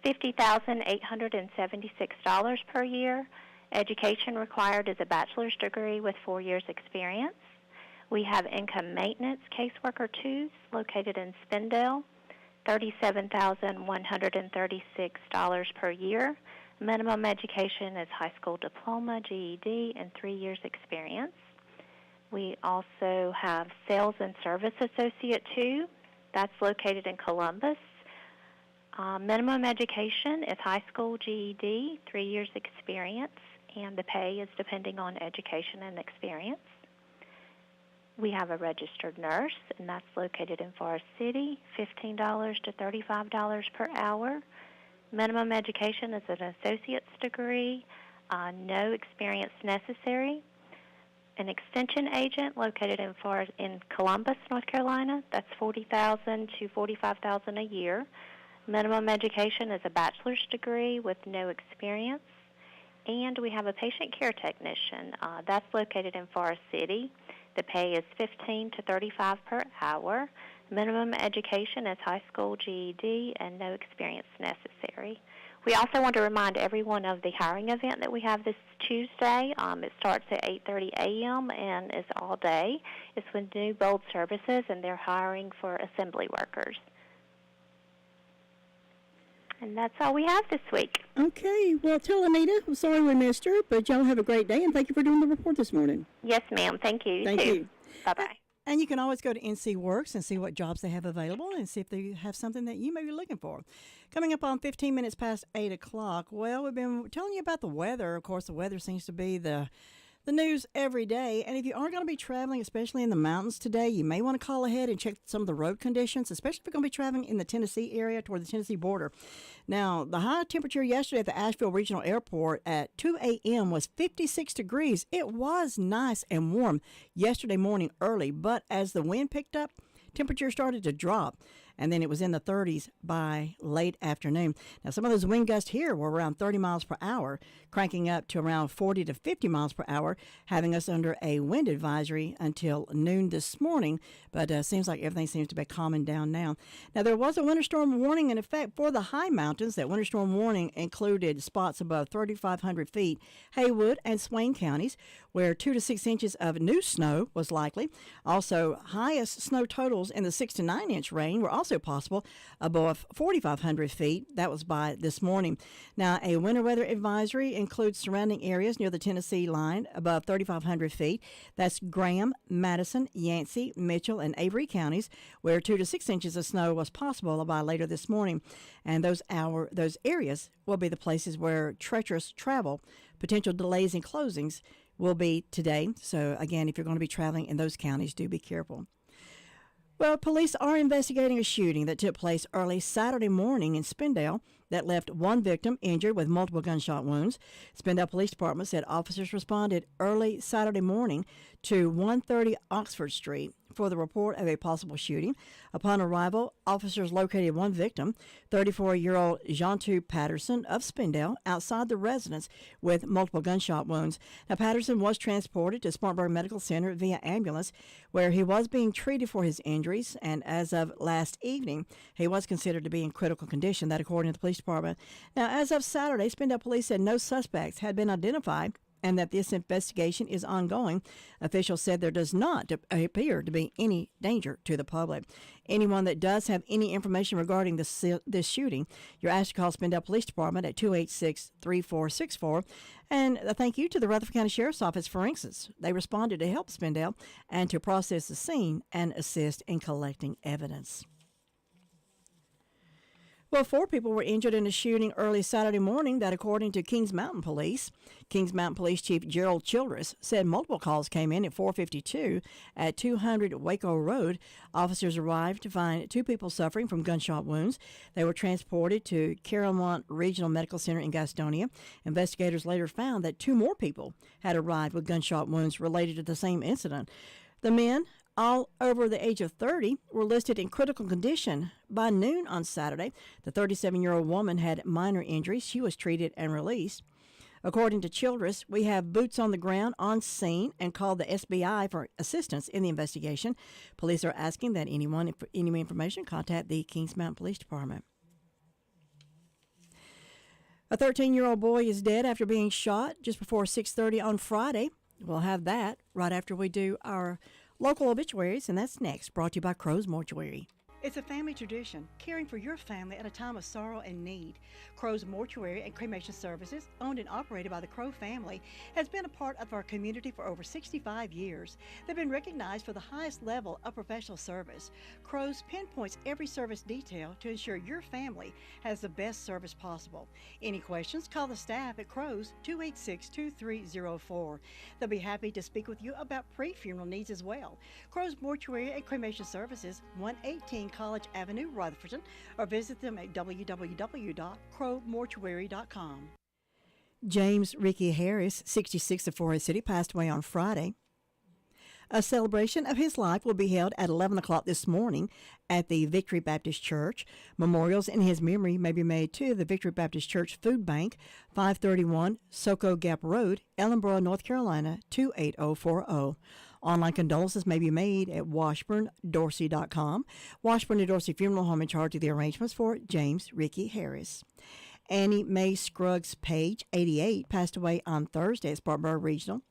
It's $50,876 per year. Education required is a bachelor's degree with 4 years experience. We have income maintenance caseworker 2s located in Spindale, $37,136 per year. Minimum education is high school diploma, GED, and 3 years experience. We also have Sales and Service Associate 2. That's located in Columbus. Minimum education is high school, GED, 3 years experience, and the pay is depending on education and experience. We have a registered nurse, and that's located in Forest City, $15 to $35 per hour. Minimum education is an associate's degree, no experience necessary. An extension agent located in Columbus, North Carolina, that's $40,000 to $45,000 a year. Minimum education is a bachelor's degree with no experience. And we have a patient care technician. That's located in Forest City. The pay is $15 to $35 per hour. Minimum education is high school, GED, and no experience necessary. We also want to remind everyone of the hiring event that we have this Tuesday. It starts at 8:30 a.m. and is all day. It's with New Bold Services, and they're hiring for assembly workers. And that's all we have this week. Okay. Well, tell Anita, I'm sorry we missed her, but y'all have a great day, and thank you for doing the report this morning. Yes, ma'am. Thank you. Thank you. Bye-bye. And you can always go to NC Works and see what jobs they have available and see if they have something that you may be looking for. Coming up on 15 minutes past 8 o'clock, well, we've been telling you about the weather. Of course, the weather seems to be the news every day. And if you are going to be traveling, especially in the mountains today, you may want to call ahead and check some of the road conditions, especially if you're going to be traveling in the Tennessee area toward the Tennessee border. Now, the high temperature yesterday at the Asheville Regional Airport at 2 a.m. was 56 degrees. It was nice and warm yesterday morning early, but as the wind picked up, temperature started to drop, and then it was in the 30s by late afternoon. Now, some of those wind gusts here were around 30 miles per hour, cranking up to around 40 to 50 miles per hour, having us under a wind advisory until noon this morning, but seems like everything seems to be calming down now. Now, there was a winter storm warning in effect for the high mountains. That winter storm warning included spots above 3,500 feet, Haywood and Swain counties, where 2 to 6 inches of new snow was likely. Also, highest snow totals in the 6 to 9 inch range were also possible above 4,500 feet. That was by this morning. Now, a winter weather advisory includes surrounding areas near the Tennessee line above 3,500 feet. That's Graham, Madison, Yancey, Mitchell, and Avery counties, where 2 to 6 inches of snow was possible by later this morning. And those areas will be the places where treacherous travel, potential delays and closings will be today. So again, if you're going to be traveling in those counties, do be careful. Well, police are investigating a shooting that took place early Saturday morning in Spindale that left one victim injured with multiple gunshot wounds. Spindale Police Department said officers responded early Saturday morning to 130 Oxford Street for the report of a possible shooting. Upon arrival, officers located one victim, 34-year-old Jeantu Patterson of Spindale, outside the residence with multiple gunshot wounds. Now, Patterson was transported to Spartanburg Medical Center via ambulance, where he was being treated for his injuries, and as of last evening, he was considered to be in critical condition, that according to the police department. Now, as of Saturday, Spindale police said no suspects had been identified and that this investigation is ongoing. Officials said there does not appear to be any danger to the public. Anyone that does have any information regarding this shooting, you're asked to call Spindale Police Department at 286-3464. And a thank you to the Rutherford County Sheriff's Office for instance. They responded to help Spindale and to process the scene and assist in collecting evidence. Well, 4 people were injured in a shooting early Saturday morning that, according to Kings Mountain Police. Kings Mountain Police Chief Gerald Childress said multiple calls came in at 4:52 at 200 Waco Road. Officers arrived to find 2 people suffering from gunshot wounds. They were transported to Carolmont Regional Medical Center in Gastonia. Investigators later found that 2 more people had arrived with gunshot wounds related to the same incident. The men, all over the age of 30, were listed in critical condition by noon on Saturday. The 37-year-old woman had minor injuries. She was treated and released. According to Childress, we have boots on the ground on scene and called the SBI for assistance in the investigation. Police are asking that anyone, for any information, contact the Kings Mountain Police Department. A 13-year-old boy is dead after being shot just before 6:30 on Friday. We'll have that right after we do our local obituaries, and that's next, brought to you by Crow's Mortuary. It's a family tradition, caring for your family at a time of sorrow and need. Crow's Mortuary and Cremation Services, owned and operated by the Crow family, has been a part of our community for over 65 years. They've been recognized for the highest level of professional service. Crow's pinpoints every service detail to ensure your family has the best service possible. Any questions, call the staff at Crow's 286-2304. They'll be happy to speak with you about pre-funeral needs as well. Crow's Mortuary and Cremation Services, 118 College Avenue, Rutherford, or visit them at www.crowmortuary.com. James Ricky Harris, 66 of Forest City, passed away on Friday. A celebration of his life will be held at 11 o'clock this morning at the Victory Baptist Church. Memorials in his memory may be made to the Victory Baptist Church Food Bank, 531 Soco Gap Road, Ellenboro, North Carolina, 28040. Online condolences may be made at washburndorsey.com. Washburn and Dorsey Funeral Home in charge of the arrangements for James Ricky Harris. Annie Mae Scruggs Page, 88, passed away on Thursday at Spartanburg Regional.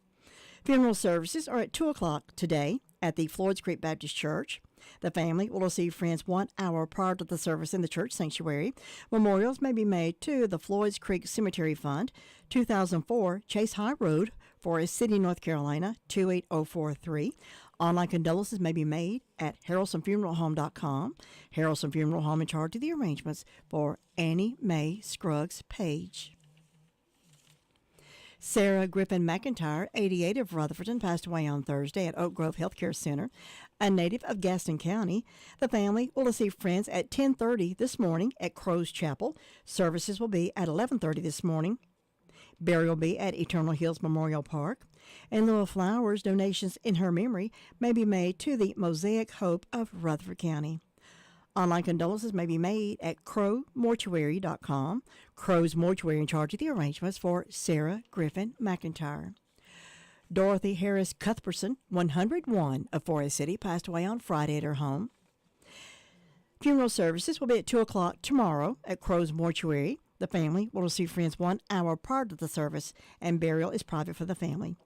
Funeral services are at 2 o'clock today at the Floyd's Creek Baptist Church. The family will receive friends 1 hour prior to the service in the church sanctuary. Memorials may be made to the Floyd's Creek Cemetery Fund, 2004 Chase High Road, Forest City, North Carolina, 28043. Online condolences may be made at harrelsonfuneralhome.com. Harrelson Funeral Home in charge of the arrangements for Annie Mae Scruggs Page. Sarah Griffin McIntyre, 88, of Rutherford, passed away on Thursday at Oak Grove Healthcare Center. A native of Gaston County, the family will receive friends at 10:30 this morning at Crow's Chapel. Services will be at 11:30 this morning. Burial will be at Eternal Hills Memorial Park. In lieu of flowers, donations in her memory may be made to the Mosaic Hope of Rutherford County. Online condolences may be made at crowmortuary.com. Crow's Mortuary in charge of the arrangements for Sarah Griffin McIntyre. Dorothy Harris Cuthbertson, 101, of Forest City, passed away on Friday at her home. Funeral services will be at 2 o'clock tomorrow at Crow's Mortuary. The family will receive friends 1 hour prior to the service, and burial is private for the family.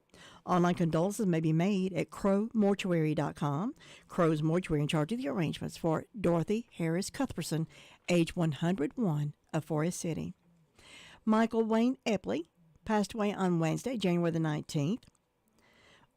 Online condolences may be made at crowmortuary.com. Crow's Mortuary in charge of the arrangements for Dorothy Harris Cuthbertson, age 101, of Forest City. Michael Wayne Epley passed away on Wednesday, January the 19th.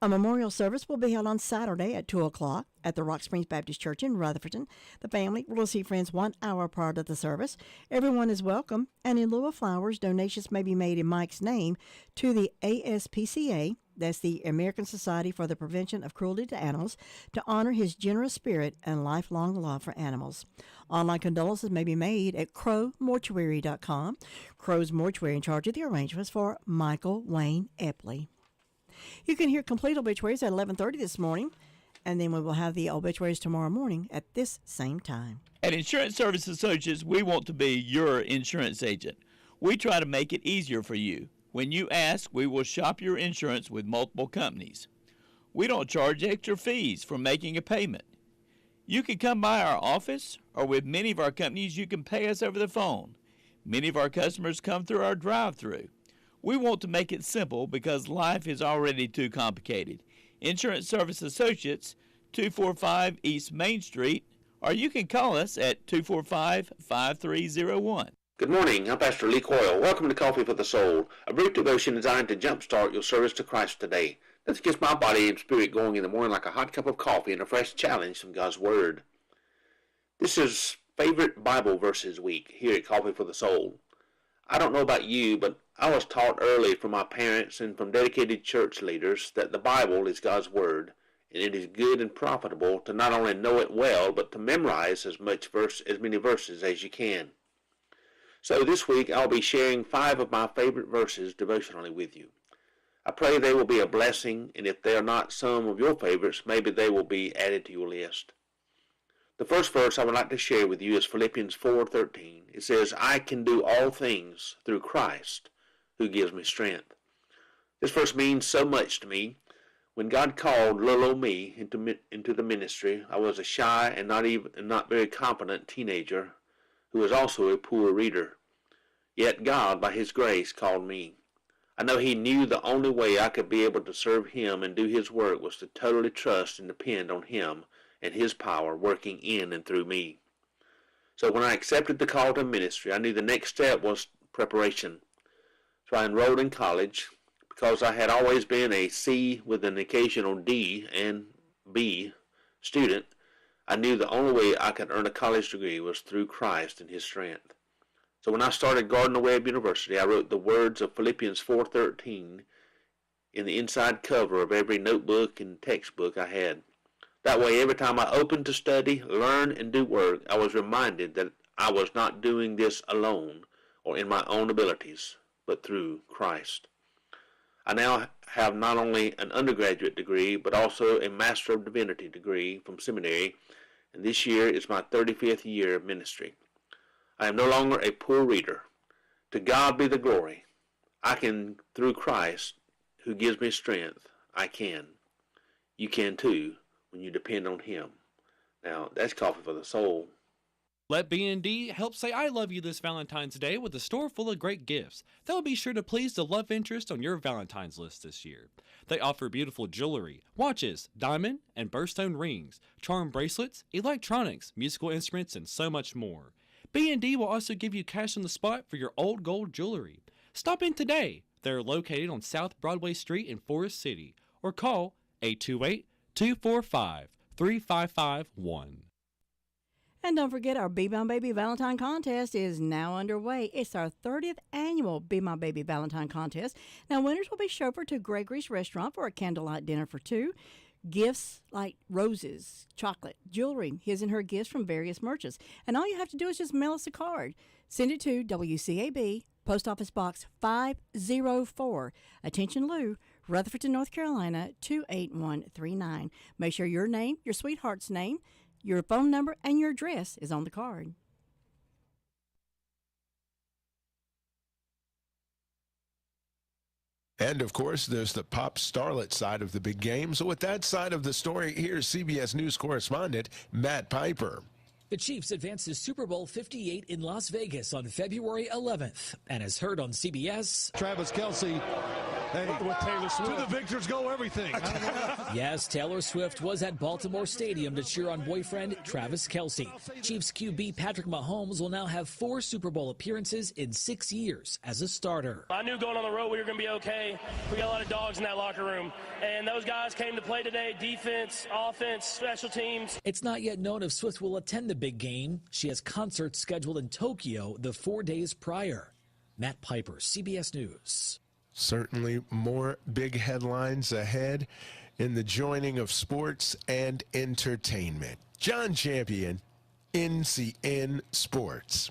A memorial service will be held on Saturday at 2 o'clock at the Rock Springs Baptist Church in Rutherford. The family will receive friends 1 hour prior to the service. Everyone is welcome, and in lieu of flowers, donations may be made in Mike's name to the ASPCA, that's the American Society for the Prevention of Cruelty to Animals, to honor his generous spirit and lifelong love for animals. Online condolences may be made at crowmortuary.com. Crow's Mortuary in charge of the arrangements for Michael Wayne Epley. You can hear complete obituaries at 11:30 this morning, and then we will have the obituaries tomorrow morning at this same time. At Insurance Service Associates, we want to be your insurance agent. We try to make it easier for you. When you ask, we will shop your insurance with multiple companies. We don't charge extra fees for making a payment. You can come by our office, or with many of our companies, you can pay us over the phone. Many of our customers come through our drive-thru. We want to make it simple because life is already too complicated. Insurance Service Associates, 245 East Main Street, or you can call us at 245-5301. Good morning. I'm Pastor Lee Coyle. Welcome to Coffee for the Soul, a brief devotion designed to jumpstart your service to Christ today. This gets my body and spirit going in the morning like a hot cup of coffee and a fresh challenge from God's Word. This is Favorite Bible Verses Week here at Coffee for the Soul. I don't know about you, but I was taught early from my parents and from dedicated church leaders that the Bible is God's Word, and it is good and profitable to not only know it well, but to memorize as many verses as you can. So this week I'll be sharing 5 of my favorite verses devotionally with you. I pray they will be a blessing, and if they are not some of your favorites, maybe they will be added to your list. The first verse I would like to share with you is Philippians 4:13. It says, I can do all things through Christ who gives me strength. This verse means so much to me. When God called little old me into the ministry, I was a shy and not very competent teenager who was also a poor reader. Yet God, by His grace, called me. I know He knew the only way I could be able to serve Him and do His work was to totally trust and depend on Him and His power working in and through me. So when I accepted the call to ministry, I knew the next step was preparation. So I enrolled in college. Because I had always been a C with an occasional D and B student, I knew the only way I could earn a college degree was through Christ and His strength. So when I started Gardner-Webb University, I wrote the words of Philippians 4:13 in the inside cover of every notebook and textbook I had. That way, every time I opened to study, learn, and do work, I was reminded that I was not doing this alone or in my own abilities, but through Christ. I now have not only an undergraduate degree, but also a Master of Divinity degree from seminary, and this year is my 35th year of ministry. I am no longer a poor reader. To God be the glory. I can, through Christ, who gives me strength, I can. You can too, when you depend on Him. Now, that's Coffee for the Soul. Let B&D help say I love you this Valentine's Day with a store full of great gifts that will be sure to please the love interest on your Valentine's list this year. They offer beautiful jewelry, watches, diamond and birthstone rings, charm bracelets, electronics, musical instruments, and so much more. B&D will also give you cash on the spot for your old gold jewelry. Stop in today. They're located on South Broadway Street in Forest City, or call 828-245-3551. And don't forget, our Be My Baby Valentine Contest is now underway. It's our 30th annual Be My Baby Valentine Contest. Now, winners will be chauffeured to Gregory's Restaurant for a candlelight dinner for two. Gifts like roses, chocolate, jewelry, his and her gifts from various merchants. And all you have to do is just mail us a card. Send it to WCAB, Post Office Box 504. Attention Lou, Rutherford, North Carolina, 28139. Make sure your name, your sweetheart's name, your phone number, and your address is on the card. And, of course, there's the pop starlet side of the big game. So with that side of the story, here's CBS News correspondent Matt Piper. The Chiefs advance to Super Bowl 58 in Las Vegas on February 11th. And as heard on CBS, Travis Kelce, with Taylor Swift. To the victors go everything. Yes, Taylor Swift was at Baltimore Stadium to cheer on boyfriend Travis Kelce. Chiefs QB Patrick Mahomes will now have 4 Super Bowl appearances in 6 years as a starter. I knew going on the road we were going to be okay. We got a lot of dogs in that locker room. And those guys came to play today, defense, offense, special teams. It's not yet known if Swift will attend the big game. She has concerts scheduled in Tokyo the 4 days prior. Matt Piper, CBS News. Certainly more big headlines ahead in the joining of sports and entertainment. John Champion, NCN Sports.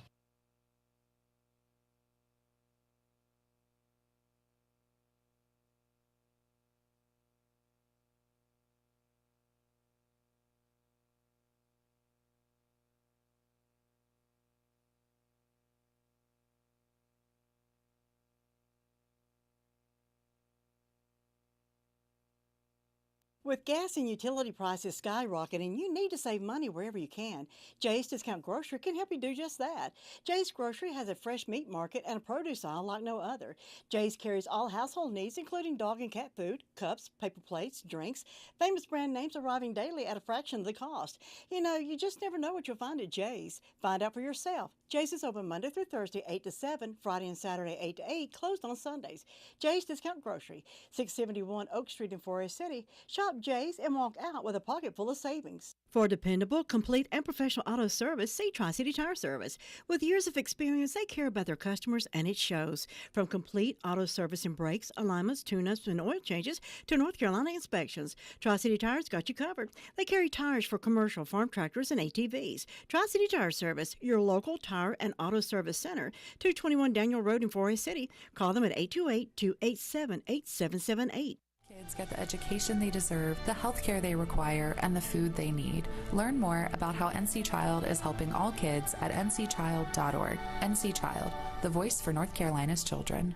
With gas and utility prices skyrocketing, you need to save money wherever you can. Jay's Discount Grocery can help you do just that. Jay's Grocery has a fresh meat market and a produce aisle like no other. Jay's carries all household needs, including dog and cat food, cups, paper plates, drinks, famous brand names arriving daily at a fraction of the cost. You know, you just never know what you'll find at Jay's. Find out for yourself. Jay's is open Monday through Thursday, 8 to 7, Friday and Saturday, 8 to 8, closed on Sundays. Jay's Discount Grocery, 671 Oak Street in Forest City. Shop Jay's and walk out with a pocket full of savings. For dependable, complete, and professional auto service, see Tri-City Tire Service. With years of experience, they care about their customers, and it shows. From complete auto service and brakes, alignments, tune-ups, and oil changes to North Carolina inspections, Tri-City Tires got you covered. They carry tires for commercial, farm tractors, and ATVs. Tri-City Tire Service, your local tire and auto service center, 221 Daniel Road in Forest City. Call them at 828-287-8778. Kids get the education they deserve, the health care they require, and the food they need. Learn more about how NC Child is helping all kids at ncchild.org. NC Child, the voice for North Carolina's children.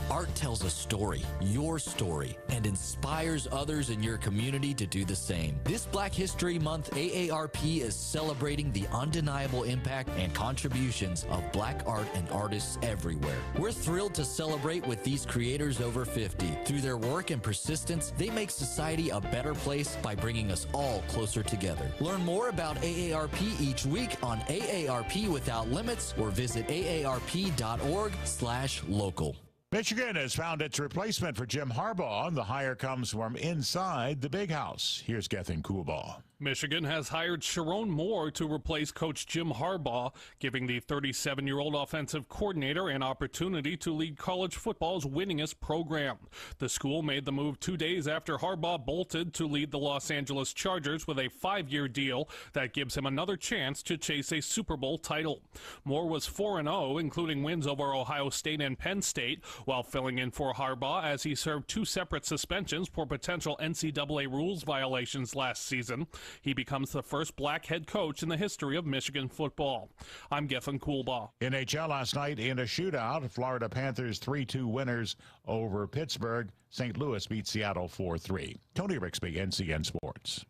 Art tells a story, your story, and inspires others in your community to do the same. This Black History Month, AARP is celebrating the undeniable impact and contributions of Black art and artists everywhere. We're thrilled to celebrate with these creators over 50. Through their work and persistence, they make society a better place by bringing us all closer together. Learn more about AARP each week on AARP Without Limits or visit aarp.org/local. Michigan has found its replacement for Jim Harbaugh. The hire comes from inside the Big House. Here's Gethin Coolbaugh. Michigan has hired Sharon Moore to replace Coach Jim Harbaugh, giving the 37-year-old offensive coordinator an opportunity to lead college football's winningest program. The school made the move 2 days after Harbaugh bolted to lead the Los Angeles Chargers with a 5-year deal that gives him another chance to chase a Super Bowl title. Moore was 4-0, including wins over Ohio State and Penn State, while filling in for Harbaugh as he served 2 separate suspensions for potential NCAA rules violations last season. He becomes the first black head coach in the history of Michigan football. I'm Gethin Coolbaugh. NHL last night in a shootout, Florida Panthers 3-2 winners over Pittsburgh. St. Louis beat Seattle 4-3. Tony Rixby, NCN Sports.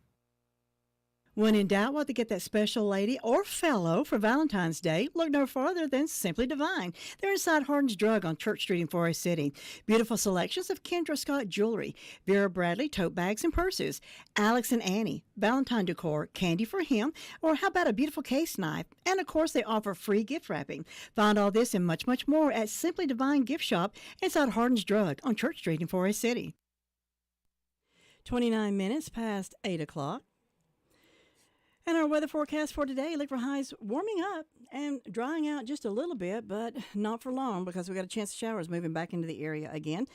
When in doubt what to get that special lady or fellow for Valentine's Day, look no farther than Simply Divine. They're inside Harden's Drug on Church Street in Forest City. Beautiful selections of Kendra Scott jewelry, Vera Bradley tote bags and purses, Alex and Annie, Valentine decor, candy for him, or how about a beautiful case knife? And of course, they offer free gift wrapping. Find all this and much, much more at Simply Divine Gift Shop inside Harden's Drug on Church Street in Forest City. 29 minutes past 8 o'clock. And our weather forecast for today, look for highs warming up and drying out just a little bit, but not for long because we got a chance of showers moving back into the area again.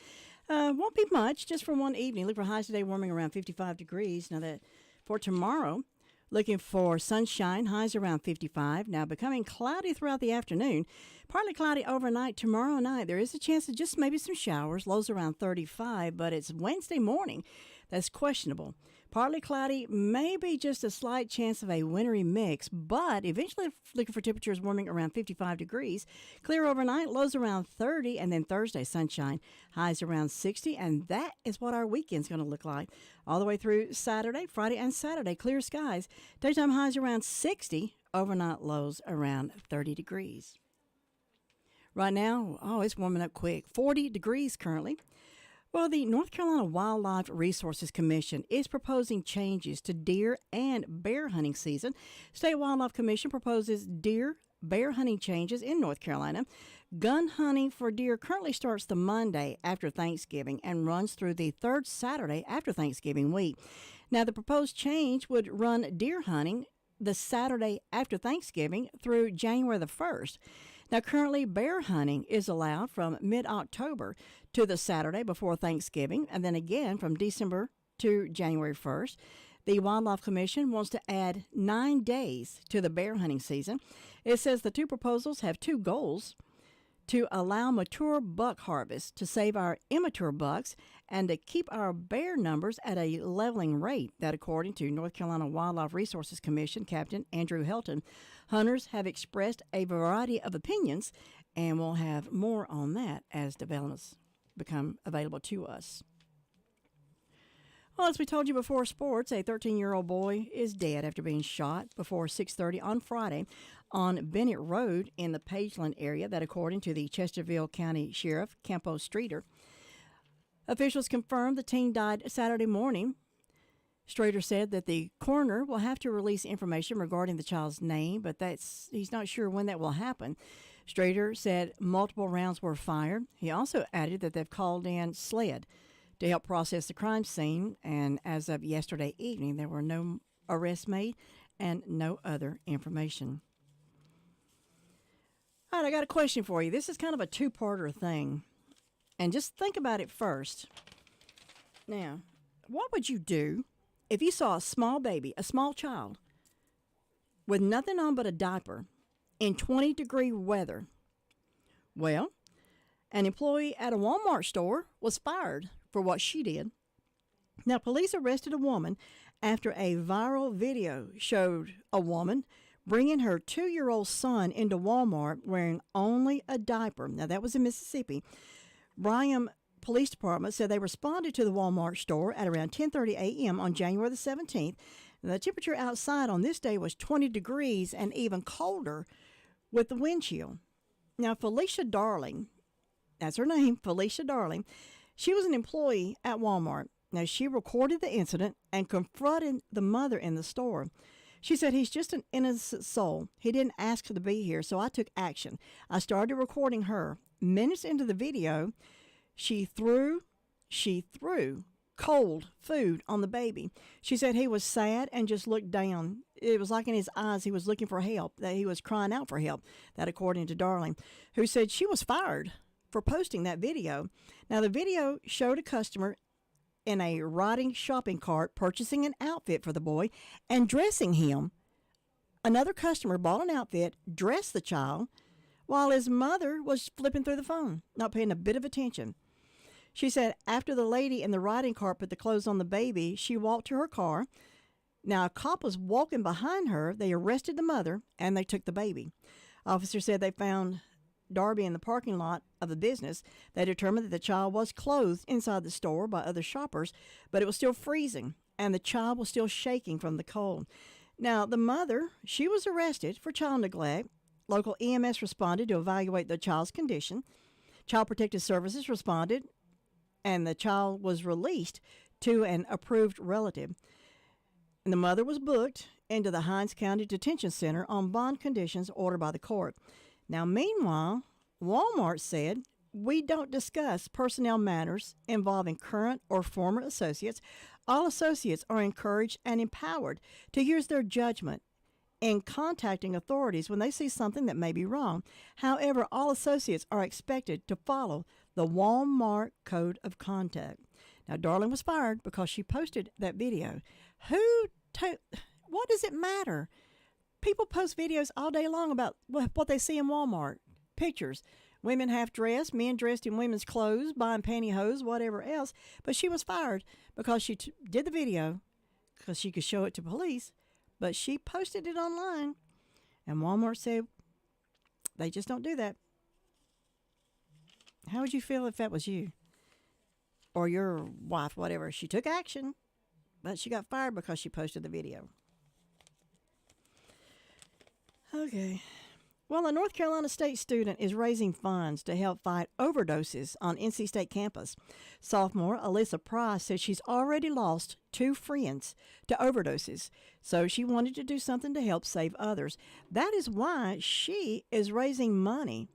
Won't be much, just for one evening. Look for highs today warming around 55 degrees. Now that for tomorrow, looking for sunshine, highs around 55. Now becoming cloudy throughout the afternoon. Partly cloudy overnight tomorrow night. There is a chance of just maybe some showers, lows around 35, but it's Wednesday morning. That's questionable. Partly cloudy, maybe just a slight chance of a wintry mix, but eventually looking for temperatures warming around 55 degrees. Clear overnight, lows around 30, and then Thursday, sunshine, highs around 60, and that is what our weekend's going to look like. All the way through Saturday, Friday, and Saturday, clear skies. Daytime highs around 60, overnight lows around 30 degrees. Right now, it's warming up quick. 40 degrees currently. Well, the North Carolina Wildlife Resources Commission is proposing changes to deer and bear hunting season. State Wildlife Commission proposes deer, bear hunting changes in North Carolina. Gun hunting for deer currently starts the Monday after Thanksgiving and runs through the third Saturday after Thanksgiving week. Now, the proposed change would run deer hunting the Saturday after Thanksgiving through January the 1st. Now, currently, bear hunting is allowed from mid-October to the Saturday before Thanksgiving, and then again from December to January 1st. The Wildlife Commission wants to add 9 days to the bear hunting season. It says the two proposals have two goals: to allow mature buck harvest, to save our immature bucks, and to keep our bear numbers at a leveling rate. That, according to North Carolina Wildlife Resources Commission Captain Andrew Helton. Hunters have expressed a variety of opinions, and we'll have more on that as developments become available to us. Well, as we told you before sports, a 13-year-old boy is dead after being shot before 6:30 on Friday on Bennett Road in the Pageland area. That, according to the Chesterfield County Sheriff, Campo Streeter. Officials confirmed the teen died Saturday morning. Strader said that the coroner will have to release information regarding the child's name, but he's not sure when that will happen. Strader said multiple rounds were fired. He also added that they've called in SLED to help process the crime scene, and as of yesterday evening, there were no arrests made and no other information. All right, I got a question for you. This is kind of a two-parter thing, and just think about it first. Now, what would you do if you saw a small baby, a small child, with nothing on but a diaper in 20-degree weather? Well, an employee at a Walmart store was fired for what she did. Now, police arrested a woman after a viral video showed a woman bringing her 2-year-old son into Walmart wearing only a diaper. Now, that was in Mississippi. Bryan Police Department said they responded to the Walmart store at around 10:30 a.m. on January the 17th. The temperature outside on this day was 20 degrees and even colder with the wind chill. Now, Felicia Darling, that's her name, Felicia Darling, she was an employee at Walmart. Now, she recorded the incident and confronted the mother in the store. She said, "He's just an innocent soul. He didn't ask to be here, so I took action. I started recording her. Minutes into the video, she threw cold food on the baby. She said he was sad and just looked down. It was like in his eyes he was looking for help, that he was crying out for help." That, according to Darling, who said she was fired for posting that video. Now, the video showed a customer in a riding shopping cart purchasing an outfit for the boy and dressing him. Another customer bought an outfit, dressed the child, while his mother was flipping through the phone, not paying a bit of attention. She said after the lady in the riding cart put the clothes on the baby, she walked to her car. Now, a cop was walking behind her. They arrested the mother, and they took the baby. Officers said they found Darby in the parking lot of the business. They determined that the child was clothed inside the store by other shoppers, but it was still freezing, and the child was still shaking from the cold. Now, the mother, she was arrested for child neglect. Local EMS responded to evaluate the child's condition. Child Protective Services responded, and the child was released to an approved relative. And the mother was booked into the Hinds County Detention Center on bond conditions ordered by the court. Now, meanwhile, Walmart said, "We don't discuss personnel matters involving current or former associates. All associates are encouraged and empowered to use their judgment in contacting authorities when they see something that may be wrong. However, all associates are expected to follow the Walmart Code of Conduct." Now, Darling was fired because she posted that video. What does it matter? People post videos all day long about what they see in Walmart. Pictures. Women half dressed, men dressed in women's clothes, buying pantyhose, whatever else. But she was fired because she did the video because she could show it to police, but she posted it online. And Walmart said they just don't do that. How would you feel if that was you? Or your wife, whatever. She took action, but she got fired because she posted the video. Okay. Well, a North Carolina State student is raising funds to help fight overdoses on NC State campus. Sophomore Alyssa Price said she's already lost 2 friends to overdoses, so she wanted to do something to help save others. That is why she is raising money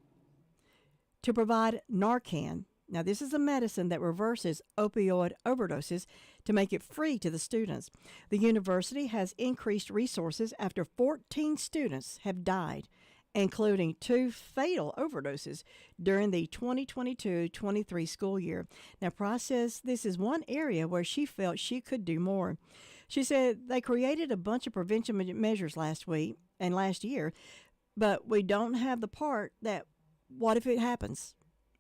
to provide Narcan. Now, this is a medicine that reverses opioid overdoses to make it free to the students. The university has increased resources after 14 students have died, including 2 fatal overdoses during the 2022-23 school year. Now, Price says this is one area where she felt she could do more. She said they created a bunch of prevention measures last week and last year, but we don't have the part that, what if it happens?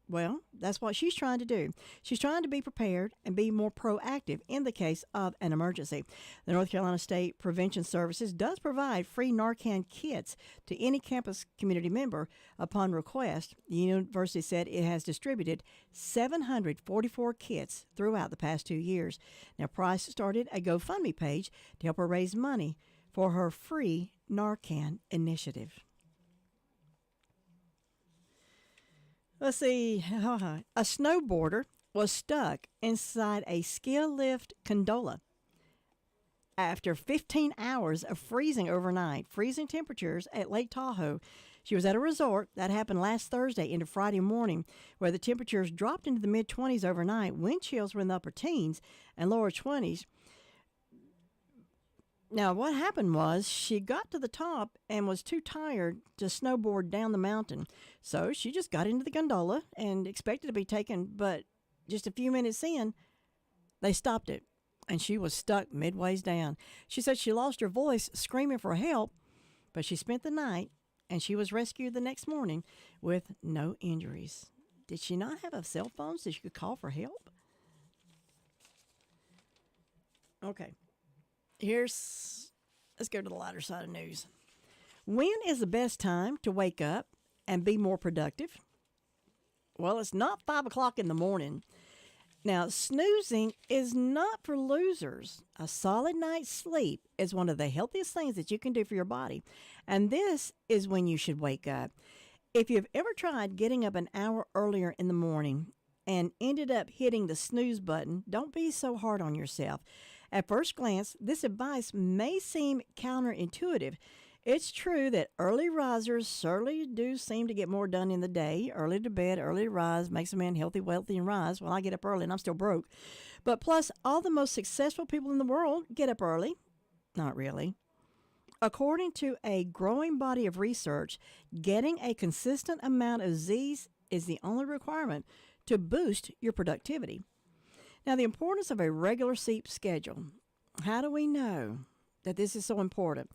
Well, that's what she's trying to do. She's trying to be prepared and be more proactive in the case of an emergency. The North Carolina State Prevention Services does provide free Narcan kits to any campus community member upon request. The university said it has distributed 744 kits throughout the past 2 years. Now, Price started a GoFundMe page to help her raise money for her free Narcan initiative. Let's see. A snowboarder was stuck inside a ski lift gondola after 15 hours of freezing overnight, freezing temperatures at Lake Tahoe. She was at a resort. That happened last Thursday into Friday morning, where the temperatures dropped into the mid-20s overnight. Wind chills were in the upper teens and lower 20s. Now, what happened was she got to the top and was too tired to snowboard down the mountain. So she just got into the gondola and expected to be taken, but just a few minutes in, they stopped it, and she was stuck midways down. She said she lost her voice screaming for help, but she spent the night, and she was rescued the next morning with no injuries. Did she not have a cell phone so she could call for help? Okay. Let's go to the lighter side of news. When is the best time to wake up and be more productive? Well, it's not 5 o'clock in the morning. Now, snoozing is not for losers. A solid night's sleep is one of the healthiest things that you can do for your body. And this is when you should wake up. If you've ever tried getting up an hour earlier in the morning and ended up hitting the snooze button, don't be so hard on yourself. At first glance, this advice may seem counterintuitive. It's true that early risers certainly do seem to get more done in the day. Early to bed, early to rise makes a man healthy, wealthy, and rise. Well, I get up early and I'm still broke. But plus, all the most successful people in the world get up early. Not really. According to a growing body of research, getting a consistent amount of Z's is the only requirement to boost your productivity. Now, the importance of a regular sleep schedule. How do we know that this is so important?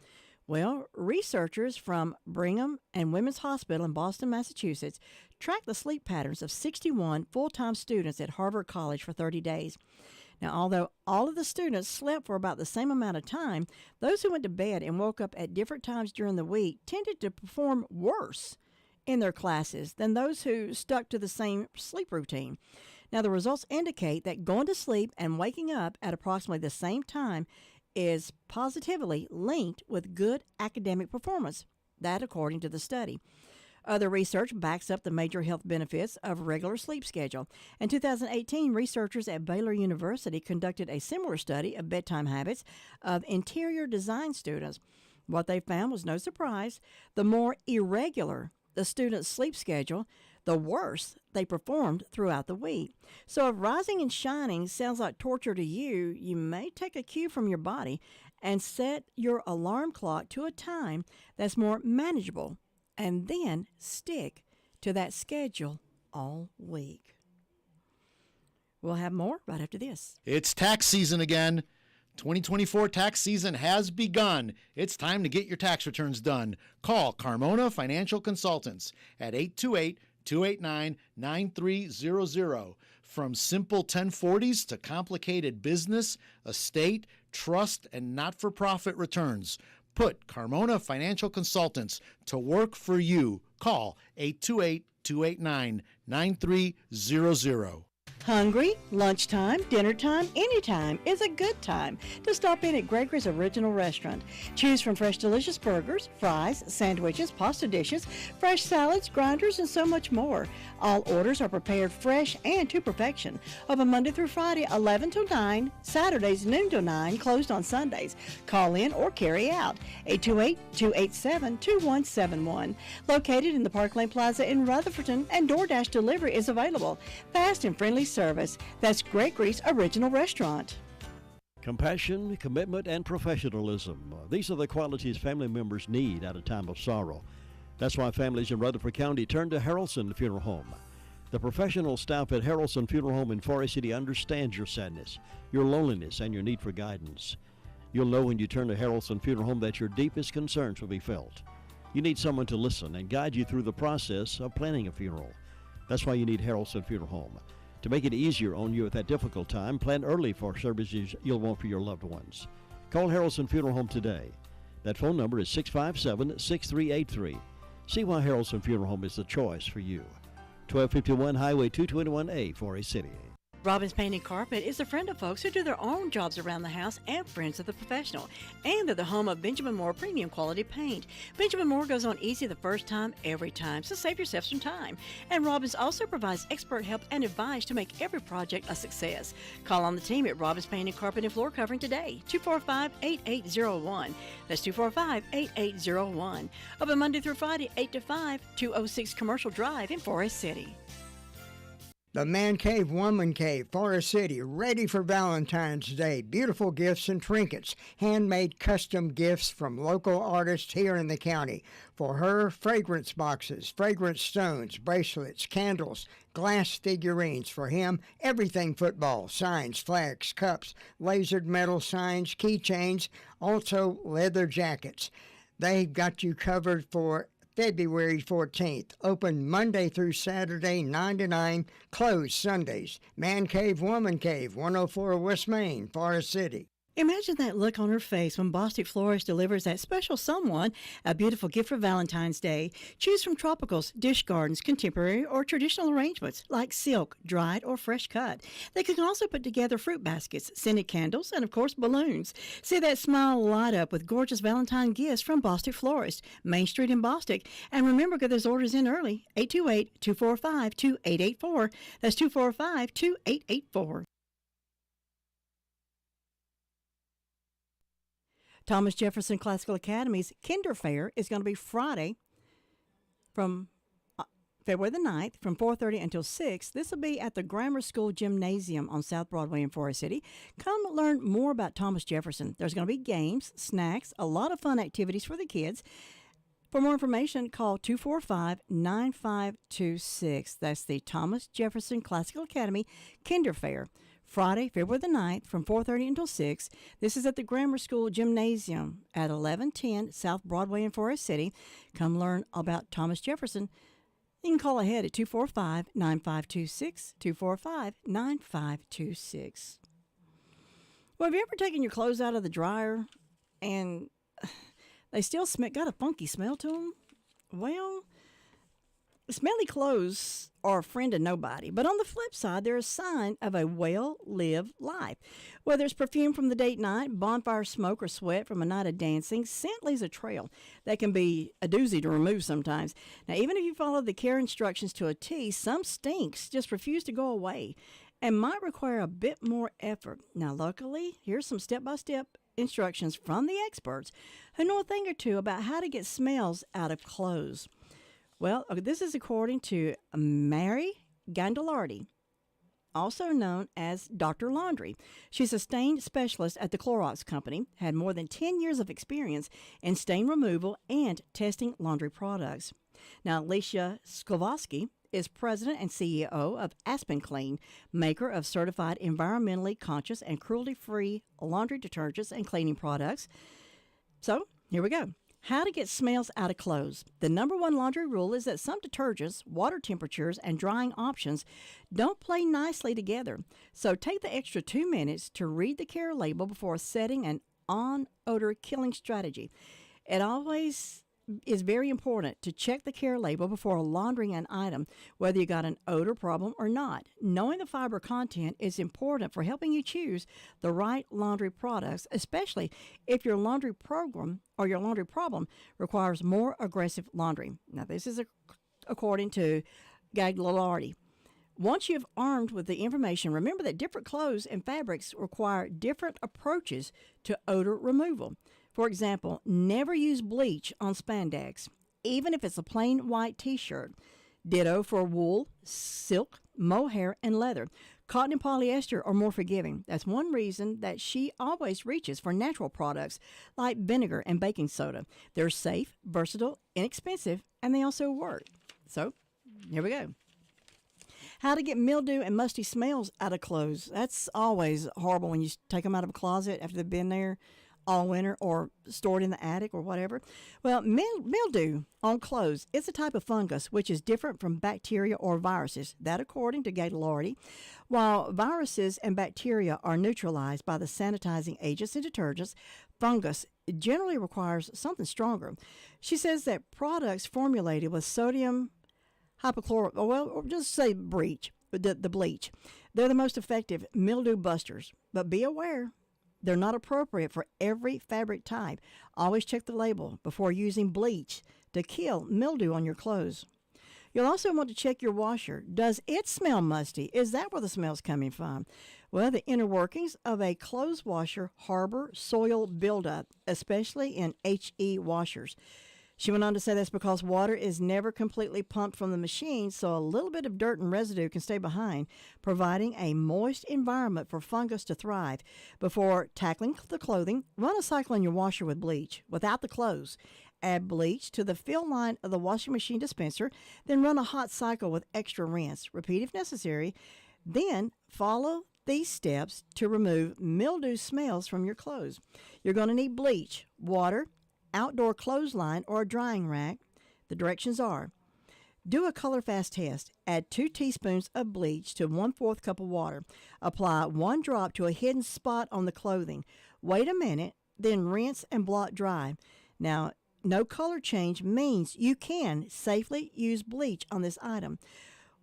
Well, researchers from Brigham and Women's Hospital in Boston, Massachusetts, tracked the sleep patterns of 61 full-time students at Harvard College for 30 days. Now, although all of the students slept for about the same amount of time, those who went to bed and woke up at different times during the week tended to perform worse in their classes than those who stuck to the same sleep routine. Now, the results indicate that going to sleep and waking up at approximately the same time is positively linked with good academic performance. That according to the study. Other research backs up the major health benefits of a regular sleep schedule. In 2018, researchers at Baylor University conducted a similar study of bedtime habits of interior design students. What they found was no surprise. The more irregular the student's sleep schedule, the worse they performed throughout the week. So if rising and shining sounds like torture to you, you may take a cue from your body and set your alarm clock to a time that's more manageable, and then stick to that schedule all week. We'll have more right after this. It's tax season again. 2024 tax season has begun. It's time to get your tax returns done. Call Carmona Financial Consultants at 828-289-9300. From simple 1040s to complicated business, estate, trust, and not-for-profit returns. Put Carmona Financial Consultants to work for you. Call 828-289-9300. Hungry? Lunchtime, dinner time, anytime is a good time to stop in at Gregory's Original Restaurant. Choose from fresh, delicious burgers, fries, sandwiches, pasta dishes, fresh salads, grinders, and so much more. All orders are prepared fresh and to perfection. Open Monday through Friday, 11 till 9, Saturdays, noon till 9, closed on Sundays. Call in or carry out. 828-287-2171. Located in the Park Lane Plaza in Rutherfordton, and DoorDash delivery is available. Fast and friendly service. That's Gregory's Original Restaurant. Compassion, commitment, and professionalism. These are the qualities family members need at a time of sorrow. That's why families in Rutherford County turn to Harrelson Funeral Home. The professional staff at Harrelson Funeral Home in Forest City understands your sadness, your loneliness, and your need for guidance. You'll know when you turn to Harrelson Funeral Home that your deepest concerns will be felt. You need someone to listen and guide you through the process of planning a funeral. That's why you need Harrelson Funeral Home. To make it easier on you at that difficult time, plan early for services you'll want for your loved ones. Call Harrelson Funeral Home today. That phone number is 657-6383. See why Harrelson Funeral Home is the choice for you. 1251 Highway 221A, Forest City. Robbins Paint and Carpet is a friend of folks who do their own jobs around the house and friends of the professional. And they're the home of Benjamin Moore premium quality paint. Benjamin Moore goes on easy the first time, every time, so save yourself some time. And Robbins also provides expert help and advice to make every project a success. Call on the team at Robbins Paint and Carpet and Floor Covering today, 245-8801. That's 245-8801. Open Monday through Friday, 8 to 5, 206 Commercial Drive in Forest City. The Man Cave, Woman Cave, Forest City, ready for Valentine's Day. Beautiful gifts and trinkets, handmade custom gifts from local artists here in the county. For her, fragrance boxes, fragrance stones, bracelets, candles, glass figurines. For him, everything football, signs, flags, cups, lasered metal signs, keychains, also leather jackets. They've got you covered for February 14th. Open Monday through Saturday, 9 to 9. Closed Sundays. Man Cave, Woman Cave, 104 West Main, Forest City. Imagine that look on her face when Bostic Florist delivers that special someone a beautiful gift for Valentine's Day. Choose from tropicals, dish gardens, contemporary or traditional arrangements like silk, dried, or fresh cut. They can also put together fruit baskets, scented candles, and of course balloons. See that smile light up with gorgeous Valentine gifts from Bostic Florist, Main Street in Bostic. And remember, get those orders in early, 828-245-2884. That's 245-2884. Thomas Jefferson Classical Academy's Kinder Fair is going to be Friday from February the 9th from 4:30 until 6. This will be at the Grammar School Gymnasium on South Broadway in Forest City. Come learn more about Thomas Jefferson. There's going to be games, snacks, a lot of fun activities for the kids. For more information, call 245-9526. That's the Thomas Jefferson Classical Academy Kinder Fair. Friday, February the 9th, from 4:30 until 6. This is at the Grammar School Gymnasium at 1110 South Broadway in Forest City. Come learn about Thomas Jefferson. You can call ahead at 245-9526, 245-9526. Well, have you ever taken your clothes out of the dryer and they still got a funky smell to them? Well, Smelly clothes are a friend to nobody, but on the flip side, they're a sign of a well-lived life. Whether it's perfume from the date night, bonfire smoke, or sweat from a night of dancing, scent leaves a trail that can be a doozy to remove sometimes. Now, even if you follow the care instructions to a T, some stinks just refuse to go away and might require a bit more effort. Now, luckily, here's some step-by-step instructions from the experts who know a thing or two about how to get smells out of clothes. Well, this is according to Mary Gandalardi, also known as Dr. Laundry. She's a stain specialist at the Clorox Company, had more than 10 years of experience in stain removal and testing laundry products. Now, Alicia Skovalski is president and CEO of Aspen Clean, maker of certified environmentally conscious and cruelty-free laundry detergents and cleaning products. So, here we go. How to get smells out of clothes. The number one laundry rule is that some detergents, water temperatures, and drying options don't play nicely together. So take the extra 2 minutes to read the care label before setting an on-odor killing strategy. It always is very important to check the care label before laundering an item, whether you got an odor problem or not. Knowing the fiber content is important for helping you choose the right laundry products, especially if your laundry program or your laundry problem requires more aggressive laundry. Now, this is according to Gagliardi. Once you've armed with the information, remember that different clothes and fabrics require different approaches to odor removal. For example, never use bleach on spandex, even if it's a plain white t-shirt. Ditto for wool, silk, mohair, and leather. Cotton and polyester are more forgiving. That's one reason that she always reaches for natural products like vinegar and baking soda. They're safe, versatile, inexpensive, and they also work. So, here we go. How to get mildew and musty smells out of clothes. That's always horrible when you take them out of a closet after they've been there all winter or stored in the attic or whatever. Well, mildew on clothes is a type of fungus which is different from bacteria or viruses. That according to Gagliardi. While viruses and bacteria are neutralized by the sanitizing agents and detergents, fungus generally requires something stronger. She says that products formulated with sodium hypochlorite, or just say bleach, the bleach, they're the most effective mildew busters. But be aware, they're not appropriate for every fabric type. Always check the label before using bleach to kill mildew on your clothes. You'll also want to check your washer. Does it smell musty? Is that where the smell's coming from? Well, the inner workings of a clothes washer harbor soil buildup, especially in HE washers. She went on to say that's because water is never completely pumped from the machine, so a little bit of dirt and residue can stay behind, providing a moist environment for fungus to thrive. Before tackling the clothing, run a cycle in your washer with bleach, without the clothes. Add bleach to the fill line of the washing machine dispenser, then run a hot cycle with extra rinse. Repeat if necessary. Then follow these steps to remove mildew smells from your clothes. You're going to need bleach, water, outdoor clothesline, or a drying rack. The directions are: do a color fast test. Add 2 teaspoons of bleach to 1/4 cup of water. Apply 1 drop to a hidden spot on the clothing. Wait a minute, then rinse and blot dry. Now, no color change means you can safely use bleach on this item.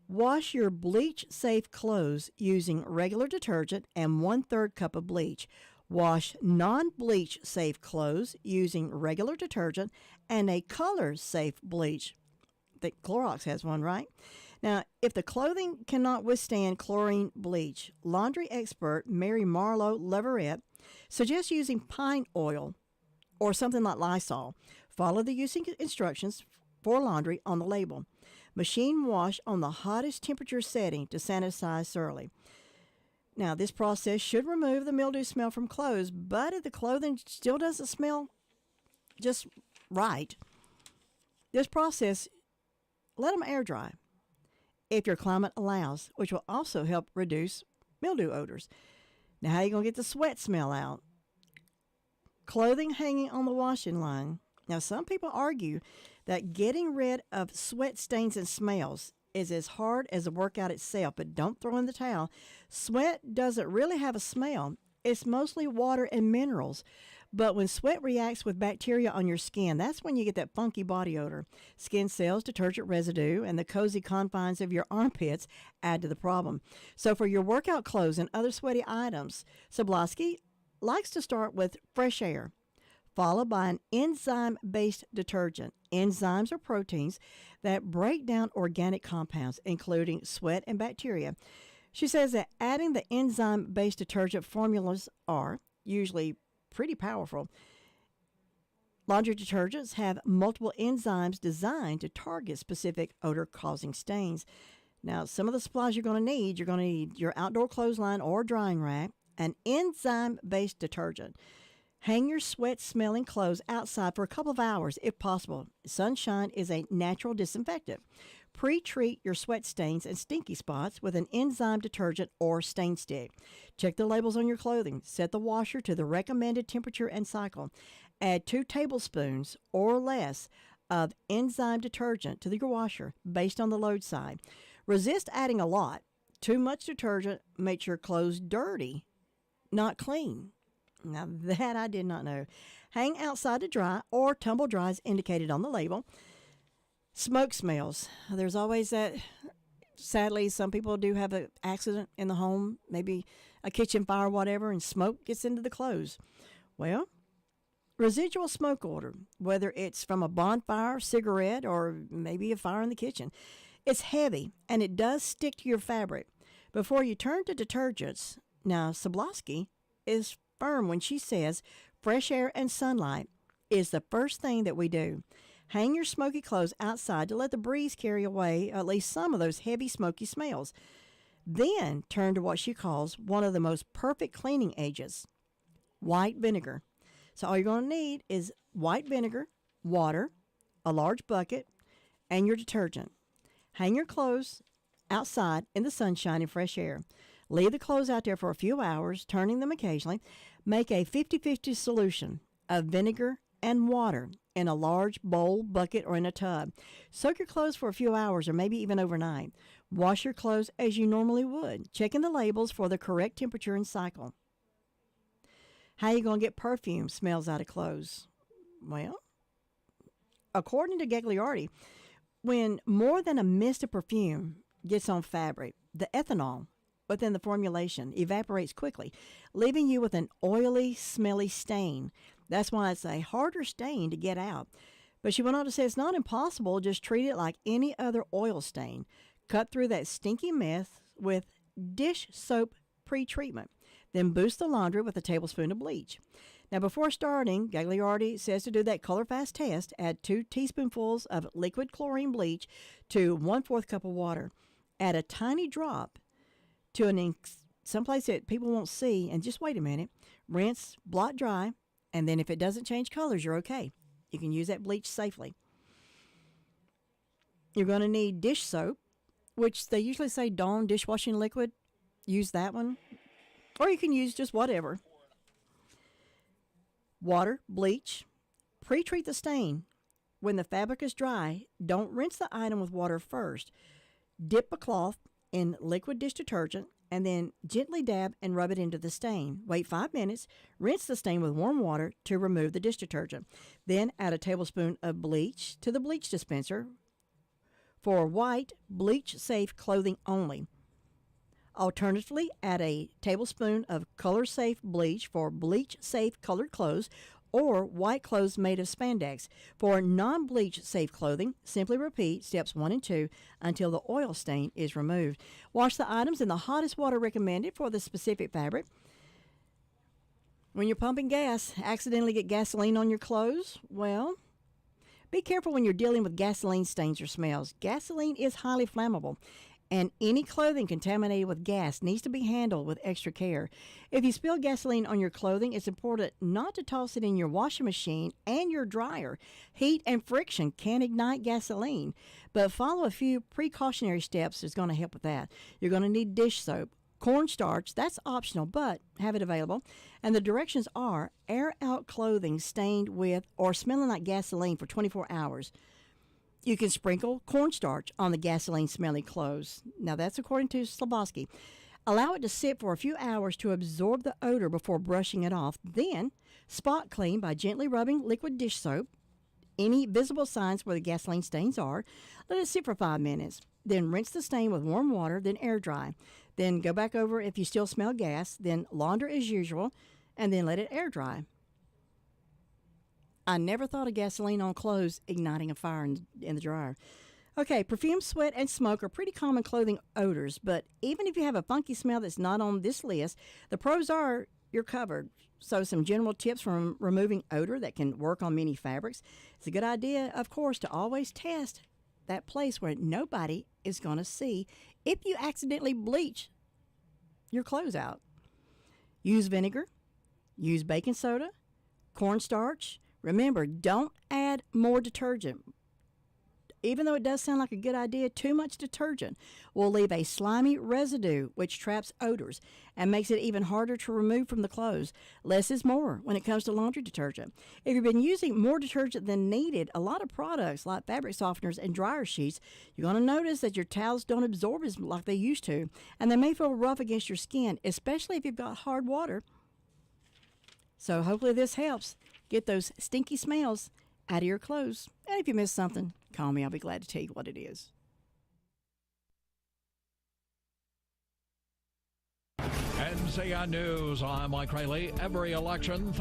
Wash your bleach-safe clothes using regular detergent and 1/3 cup of bleach. Wash non-bleach safe clothes using regular detergent and a color-safe bleach. I think Clorox has one, right? Now, if the clothing cannot withstand chlorine bleach, laundry expert Mary Marlowe Leverett suggests using pine oil or something like Lysol. Follow the using instructions for laundry on the label. Machine wash on the hottest temperature setting to sanitize thoroughly. Now, this process should remove the mildew smell from clothes, but if the clothing still doesn't smell just right, this process, let them air dry if your climate allows, which will also help reduce mildew odors. Now, how are you going to get the sweat smell out? Clothing hanging on the washing line. Now, some people argue that getting rid of sweat stains and smells is as hard as the workout itself, but don't throw in the towel. Sweat doesn't really have a smell. It's mostly water and minerals. But when sweat reacts with bacteria on your skin, that's when you get that funky body odor. Skin cells, detergent residue, and the cozy confines of your armpits add to the problem. So for your workout clothes and other sweaty items, Sabloski likes to start with fresh air, followed by an enzyme-based detergent. Enzymes are proteins that break down organic compounds, including sweat and bacteria. She says that adding the enzyme-based detergent formulas are usually pretty powerful. Laundry detergents have multiple enzymes designed to target specific odor-causing stains. Now, some of the supplies you're going to need your outdoor clothesline or drying rack, an enzyme-based detergent. Hang your sweat-smelling clothes outside for a couple of hours if possible. Sunshine is a natural disinfectant. Pre-treat your sweat stains and stinky spots with an enzyme detergent or stain stick. Check the labels on your clothing. Set the washer to the recommended temperature and cycle. Add 2 tablespoons or less of enzyme detergent to your washer based on the load side. Resist adding a lot. Too much detergent makes your clothes dirty, not clean. Now that I did not know. Hang outside to dry or tumble dry as indicated on the label. Smoke smells. There's always that. Sadly, some people do have an accident in the home, maybe a kitchen fire or whatever, and smoke gets into the clothes. Well, residual smoke odor, whether it's from a bonfire, cigarette, or maybe a fire in the kitchen, it's heavy and it does stick to your fabric. Before you turn to detergents, now Sabloski is firm when she says fresh air and sunlight is the first thing that we do. Hang your smoky clothes outside to let the breeze carry away at least some of those heavy smoky smells. Then turn to what she calls one of the most perfect cleaning agents, white vinegar. So all you're going to need is white vinegar, water, a large bucket, and your detergent. Hang your clothes outside in the sunshine and fresh air. Leave the clothes out there for a few hours, turning them occasionally. Make a 50-50 solution of vinegar and water in a large bowl, bucket, or in a tub. Soak your clothes for a few hours or maybe even overnight. Wash your clothes as you normally would, checking the labels for the correct temperature and cycle. How are you going to get perfume smells out of clothes? Well, according to Gagliardi, when more than a mist of perfume gets on fabric, the ethanol within the formulation evaporates quickly, leaving you with an oily, smelly stain. That's why it's a harder stain to get out. But she went on to say it's not impossible. Just treat it like any other oil stain. Cut through that stinky mess with dish soap pre-treatment. Then boost the laundry with a tablespoon of bleach. Now, before starting, Gagliardi says to do that color fast test. Add 2 teaspoonfuls of liquid chlorine bleach to 1/4 cup of water. Add a tiny drop to someplace that people won't see, and just wait a minute. Rinse, blot dry, and then if it doesn't change colors, you're okay. You can use that bleach safely. You're going to need dish soap, which they usually say Dawn dishwashing liquid. Use that one. Or you can use just whatever. Water, bleach. Pre-treat the stain. When the fabric is dry, don't rinse the item with water first. Dip a cloth in liquid dish detergent and then gently dab and rub it into the stain. Wait 5 minutes. Rinse the stain with warm water to remove the dish detergent. Then add a tablespoon of bleach to the bleach dispenser for white, bleach-safe clothing only. Alternatively, add a tablespoon of color-safe bleach for bleach-safe colored clothes or white clothes made of spandex. For non-bleach safe clothing, simply repeat steps 1 and 2 until the oil stain is removed. Wash the items in the hottest water recommended for the specific fabric. When you're pumping gas, accidentally get gasoline on your clothes? Well, be careful when you're dealing with gasoline stains or smells. Gasoline is highly flammable, and any clothing contaminated with gas needs to be handled with extra care. If you spill gasoline on your clothing, it's important not to toss it in your washing machine and your dryer. Heat and friction can ignite gasoline, but follow a few precautionary steps is going to help with that. You're going to need dish soap, cornstarch, that's optional, but have it available. And the directions are air out clothing stained with or smelling like gasoline for 24 hours. You can sprinkle cornstarch on the gasoline-smelling clothes. Now, that's according to Slabosky. Allow it to sit for a few hours to absorb the odor before brushing it off. Then, spot clean by gently rubbing liquid dish soap. Any visible signs where the gasoline stains are, let it sit for 5 minutes. Then rinse the stain with warm water, then air dry. Then go back over if you still smell gas, then launder as usual, and then let it air dry. I never thought of gasoline on clothes igniting a fire in the dryer. Okay, perfume, sweat, and smoke are pretty common clothing odors, but even if you have a funky smell that's not on this list, the pros are you're covered. So some general tips from removing odor that can work on many fabrics. It's a good idea, of course, to always test that place where nobody is going to see if you accidentally bleach your clothes out. Use vinegar, use baking soda, cornstarch. Remember, don't add more detergent. Even though it does sound like a good idea, too much detergent will leave a slimy residue which traps odors and makes it even harder to remove from the clothes. Less is more when it comes to laundry detergent. If you've been using more detergent than needed, a lot of products like fabric softeners and dryer sheets, you're going to notice that your towels don't absorb as like they used to, and they may feel rough against your skin, especially if you've got hard water. So hopefully this helps get those stinky smells out of your clothes. And if you missed something, call me. I'll be glad to tell you what it is. NCN News, I'm Mike Rayleigh. Every election